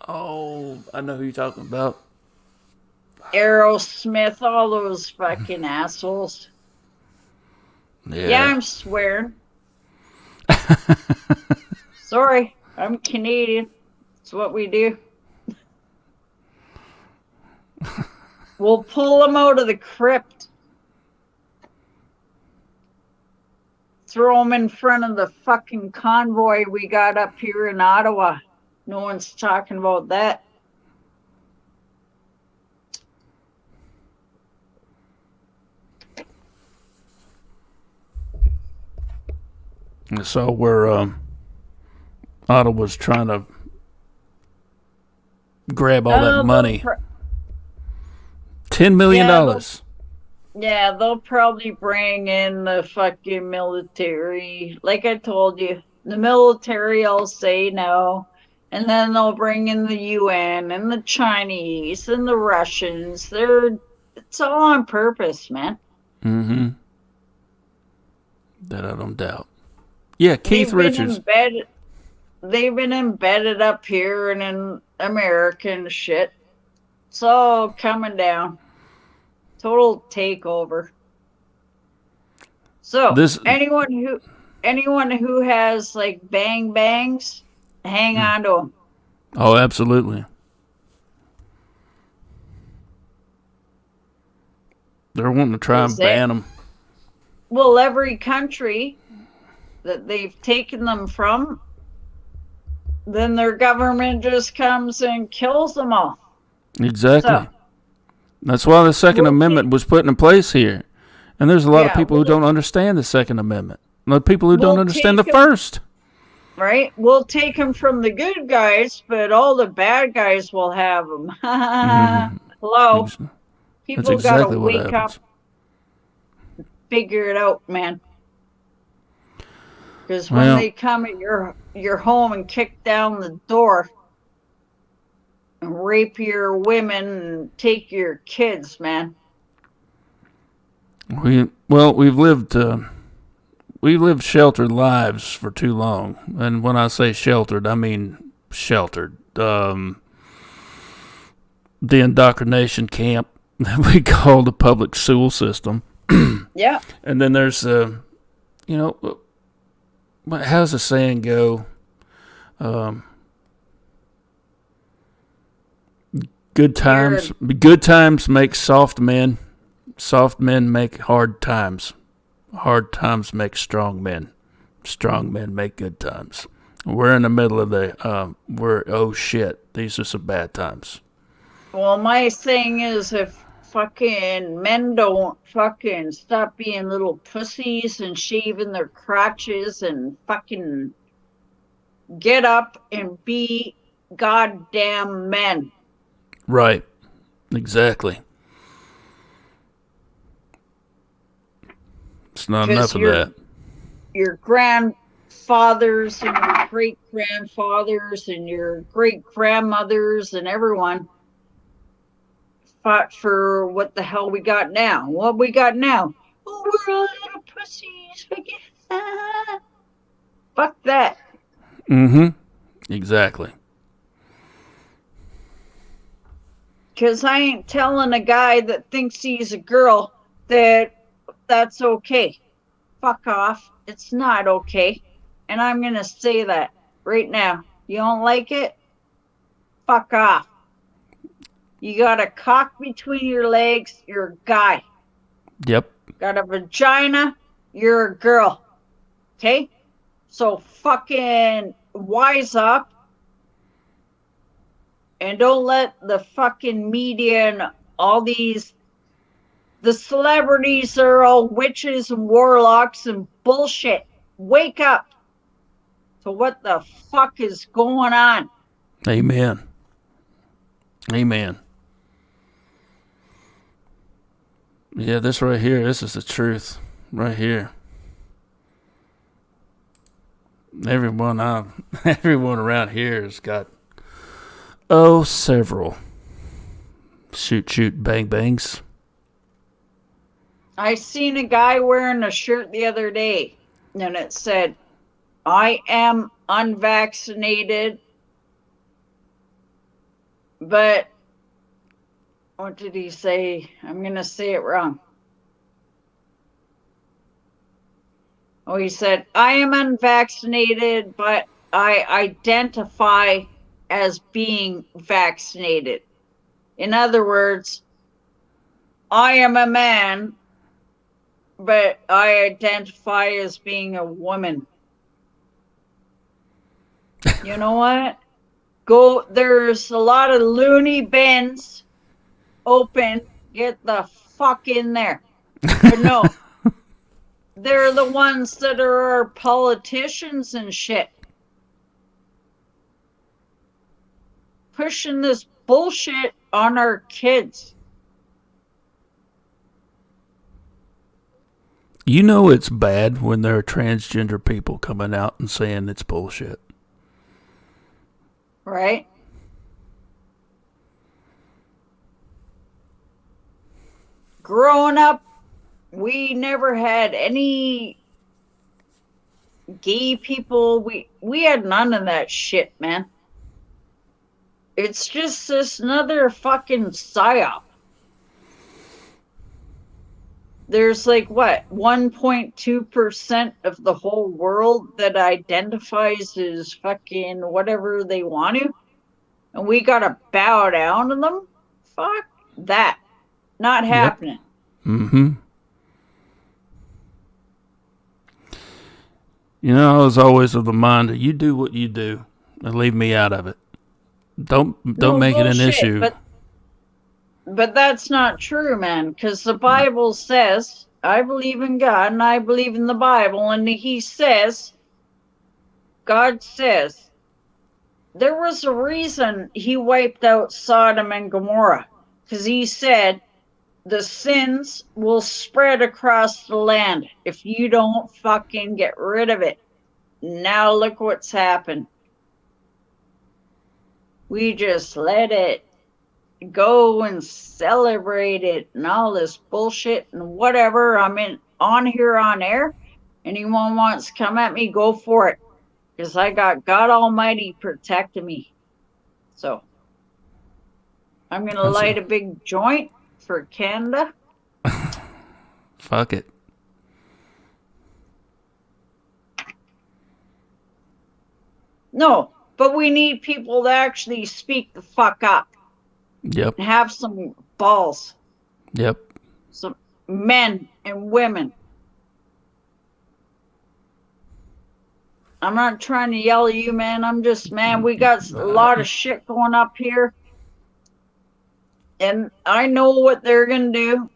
Oh, I know who you're talking about. Aerosmith, all those fucking assholes. Yeah, I'm swearing. Sorry, I'm Canadian. It's what we do. We'll pull them out of the crypt. Throw them in front of the fucking convoy we got up here in Ottawa. No one's talking about that. So we're Ottawa's trying to grab all that money. $10 million. Yeah, they'll probably bring in the fucking military. Like I told you, the military will say no. And then they'll bring in the UN and the Chinese and the Russians. It's all on purpose, man. Mm-hmm. That I don't doubt. Yeah, Keith Richards. They've been embedded up here and in American shit. It's all coming down. Total takeover. So anyone who has like bang bangs, hang on to them. Oh, absolutely. They're wanting to try and ban them. Well, every country that they've taken them from, then their government just comes and kills them all. Exactly. So, that's why the Second Amendment was put in place here. And there's a lot of people who don't understand the Second Amendment. A lot of people who don't understand the First. Right? We'll take them from the good guys, but all the bad guys will have them. Hello? People got to wake up. Figure it out, man. Because when they come at your home and kick down the door and rape your women and take your kids, man. We've lived sheltered lives for too long, and when I say sheltered, I mean sheltered. The indoctrination camp that we call the public school system. Yeah. And then there's how's the saying go? Good times make soft men. Soft men make hard times. Hard times make strong men. Strong men make good times. We're in the middle of oh shit, these are some bad times. Well, my thing is, if fucking men don't fucking stop being little pussies and shaving their crotches and fucking get up and be goddamn men. Right. Exactly. It's not enough of that. Your grandfathers and your great-grandfathers and your great-grandmothers and everyone fought for what the hell we got now. What we got now? Oh, we're all little pussies. Fuck that. Mm-hmm. Exactly. Because I ain't telling a guy that thinks he's a girl that's okay. Fuck off. It's not okay. And I'm going to say that right now. You don't like it? Fuck off. You got a cock between your legs, you're a guy. Yep. Got a vagina, you're a girl. Okay? So fucking wise up. And don't let the fucking media and all these, the celebrities are all witches and warlocks and bullshit. Wake up to what the fuck is going on. Amen. Amen. Yeah, this right here, this is the truth. Right here. Everyone around here has got several shoot bang bangs. I seen a guy wearing a shirt the other day, and it said, I am unvaccinated, but what did he say? I'm going to say it wrong. Oh, he said, I am unvaccinated, but I identify as being vaccinated. In other words, I am a man, but I identify as being a woman. You know what? There's a lot of loony bins open. Get the fuck in there. But no, they're the ones that are our politicians and shit. Pushing this bullshit on our kids. You know it's bad when there are transgender people coming out and saying it's bullshit. Right? Growing up, we never had any gay people. We had none of that shit, man. It's just this another fucking psyop. There's like, what, 1.2% of the whole world that identifies as fucking whatever they want to. And we gotta bow down to them? Fuck that. Not happening. Mm-hmm. You know, I was always of the mind that you do what you do and leave me out of it. Don't make it an issue. But that's not true, man, because the Bible says, I believe in God and I believe in the Bible, and God says, there was a reason he wiped out Sodom and Gomorrah, because he said, the sins will spread across the land if you don't fucking get rid of it. Now look what's happened. We just let it go and celebrate it and all this bullshit and whatever. I'm on here on air. Anyone wants to come at me, go for it. Because I got God Almighty protecting me. So I'm going to light a big joint for Canada. Fuck it. No, but we need people to actually speak the fuck up. Yep. And have some balls. Yep. Some men and women. I'm not trying to yell at you, man. I'm just, man, we got a lot of shit going up here. And I know what they're going to do.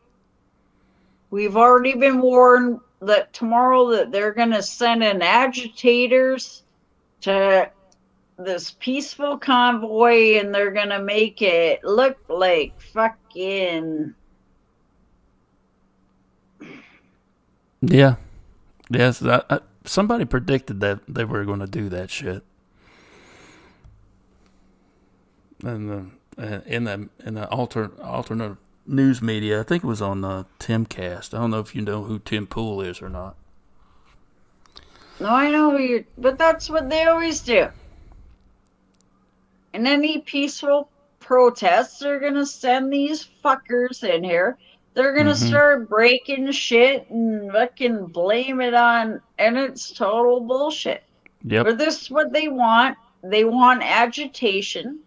We've already been warned that tomorrow that they're going to send in agitators to this peaceful convoy, and they're going to make it look like fucking... Yeah. Yes, somebody predicted that they were going to do that shit. And in the alternate news media, I think it was on Timcast. I don't know if you know who Tim Pool is or not. No, I know who you're... But that's what they always do. In any peaceful protests, they're going to send these fuckers in here. They're going to start breaking shit and fucking blame it on... And it's total bullshit. Yep. But this is what they want. They want agitation.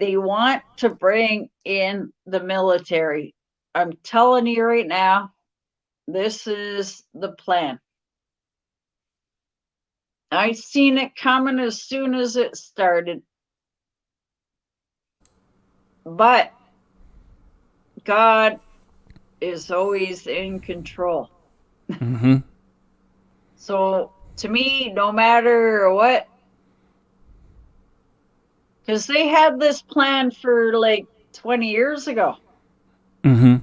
They want to bring in the military. I'm telling you right now, this is the plan. I seen it coming as soon as it started. But God is always in control. Mm-hmm. So to me, no matter what, because they had this plan for like 20 years ago. Mm-hmm.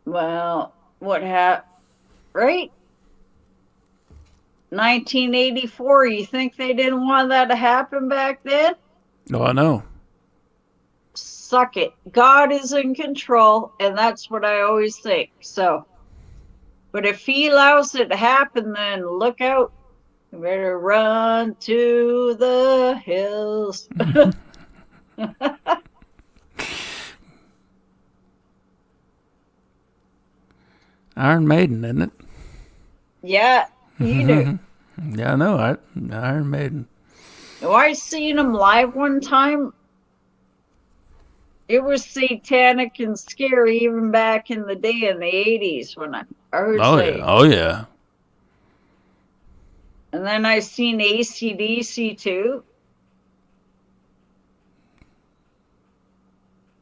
Well, what happened? Right? 1984. You think they didn't want that to happen back then? Oh, I know. Suck it. God is in control, and that's what I always think. So, but if he allows it to happen, then look out. You better run to the hills. Iron Maiden, isn't it? Yeah, you do. Yeah, I know. Iron Maiden. Oh, I seen them live one time. It was satanic and scary even back in the day in the 80s when I heard Yeah. Oh, yeah. And then I seen AC/DC too.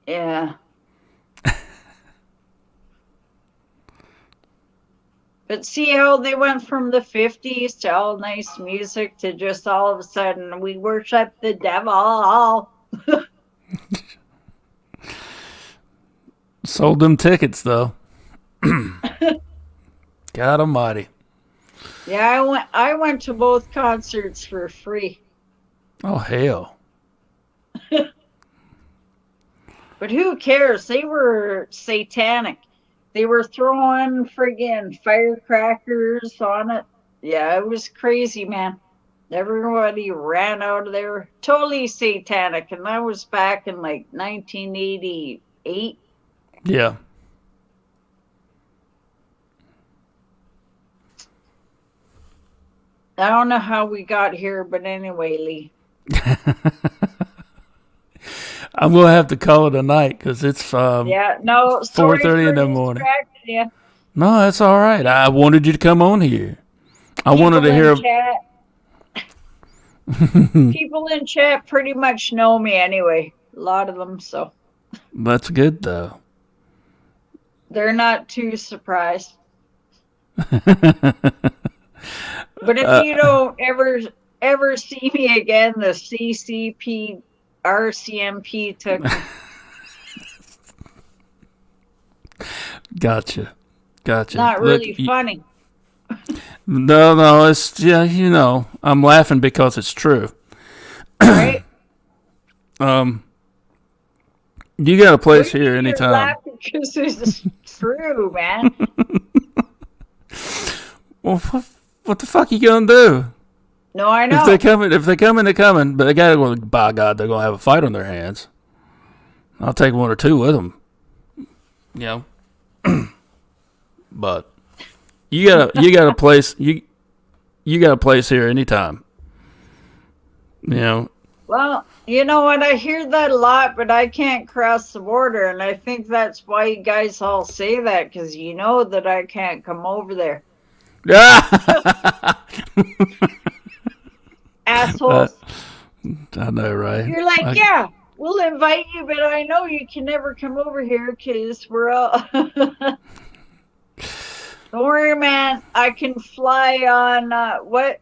Yeah. But see how they went from the 50s to all nice music to just all of a sudden we worship the devil. Sold them tickets, though. God almighty. Yeah, I went to both concerts for free. Oh, hell. But who cares? They were satanic. They were throwing friggin' firecrackers on it. Yeah, it was crazy, man. Everybody ran out of there. Totally satanic. And that was back in like 1988. Yeah. I don't know how we got here, but anyway, Lee. I'm going to have to call it a night because it's 4:30 in the morning. You. No, that's all right. I wanted you to come on here. I wanted to hear. People in chat pretty much know me anyway. A lot of them, so. That's good, though. They're not too surprised. But if you don't ever see me again, the CCP, RCMP took me. Gotcha. Not really funny. No, it's, yeah, I'm laughing because it's true. Right? You got a place here anytime. Laughing because it's true, man. Well, what the fuck you gonna do? No, I know. If they come in, they're coming. But they gotta go. By God, they're gonna have a fight on their hands. I'll take one or two with them. But you got a place. You got a place here anytime. Well, you know what? I hear that a lot, but I can't cross the border, and I think that's why you guys all say that, because you know that I can't come over there. Assholes. I know, right? You're like, yeah, we'll invite you, but I know you can never come over here because we're all. Don't worry, man. I can fly on what?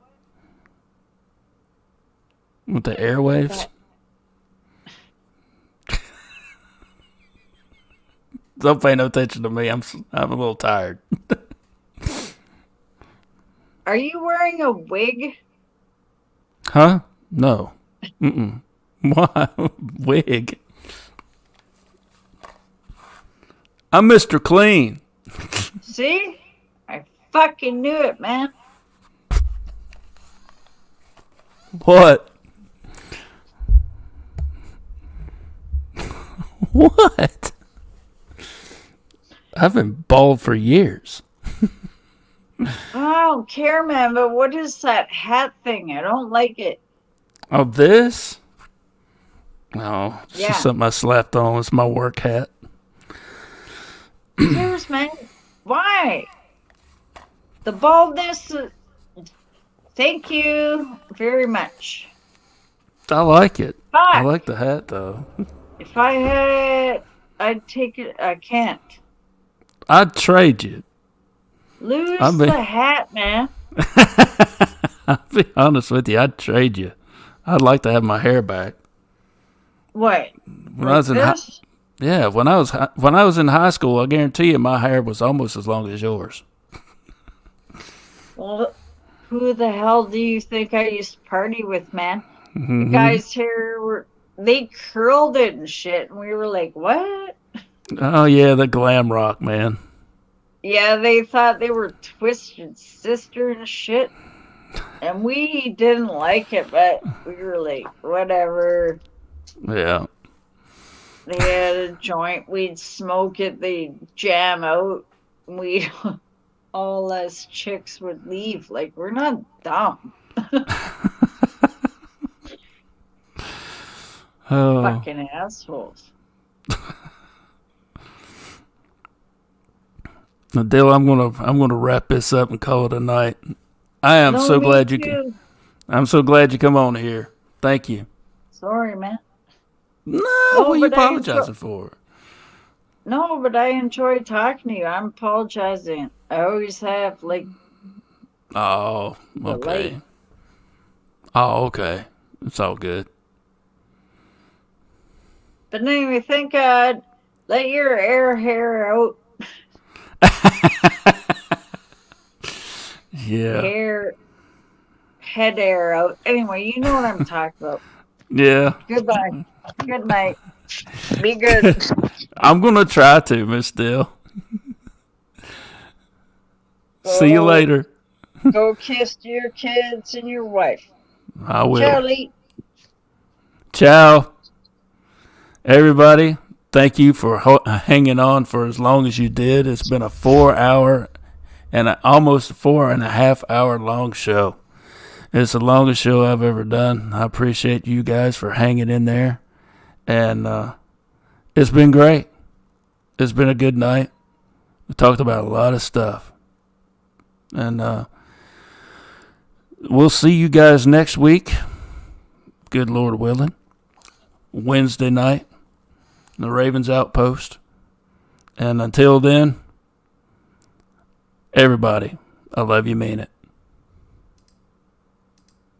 With the airwaves? Don't pay no attention to me. I'm a little tired. Are you wearing a wig? Huh? No. Why? Wig? I'm Mr. Clean. See? I fucking knew it, man. What? What? I've been bald for years. I don't care, man, but what is that hat thing? I don't like it. Oh, this? No, it's Yeah. just something I slapped on. It's my work hat. Serious, man. Why? The baldness. Thank you very much. I like it. But I like the hat, though. if I had, I'd take it. I can't. I'd trade you. Lose the hat, man. I'll be honest with you. I'd trade you. I'd like to have my hair back. What? When I was in when I was in high school, I guarantee you my hair was almost as long as yours. Well, who the hell do you think I used to party with, man? Mm-hmm. The guys here they curled it and shit, and we were like, what? Oh yeah, the glam rock, man. Yeah, they thought they were Twisted Sister and shit. And we didn't like it, but we were like, whatever. Yeah. They had a joint, we'd smoke it, they'd jam out. All us chicks would leave. Like, we're not dumb. Oh. Fucking assholes. Now, Dale, I'm gonna wrap this up and call it a night. I am so glad you. I'm so glad you come on here. Thank you. Sorry, man. No, what are you apologizing for? No, but I enjoy talking to you. I'm apologizing. I always have, like. Oh, okay. Oh, okay. It's all good. But anyway, thank God. Let your hair out. Yeah. Head air out. Anyway, you know what I'm talking about. Yeah. Goodbye. Good night. Be good. I'm going to try to, Miss Dill. See you later. Go kiss your kids and your wife. I will. Charlie. Ciao. Everybody, thank you for hanging on for as long as you did. It's been a 4 hour and almost 4.5 hour long show. It's the longest show I've ever done. I appreciate you guys for hanging in there. And it's been great. It's been a good night. We talked about a lot of stuff. And we'll see you guys next week. Good Lord willing. Wednesday night. The Ravens Outpost. And until then, everybody, I love you, mean it.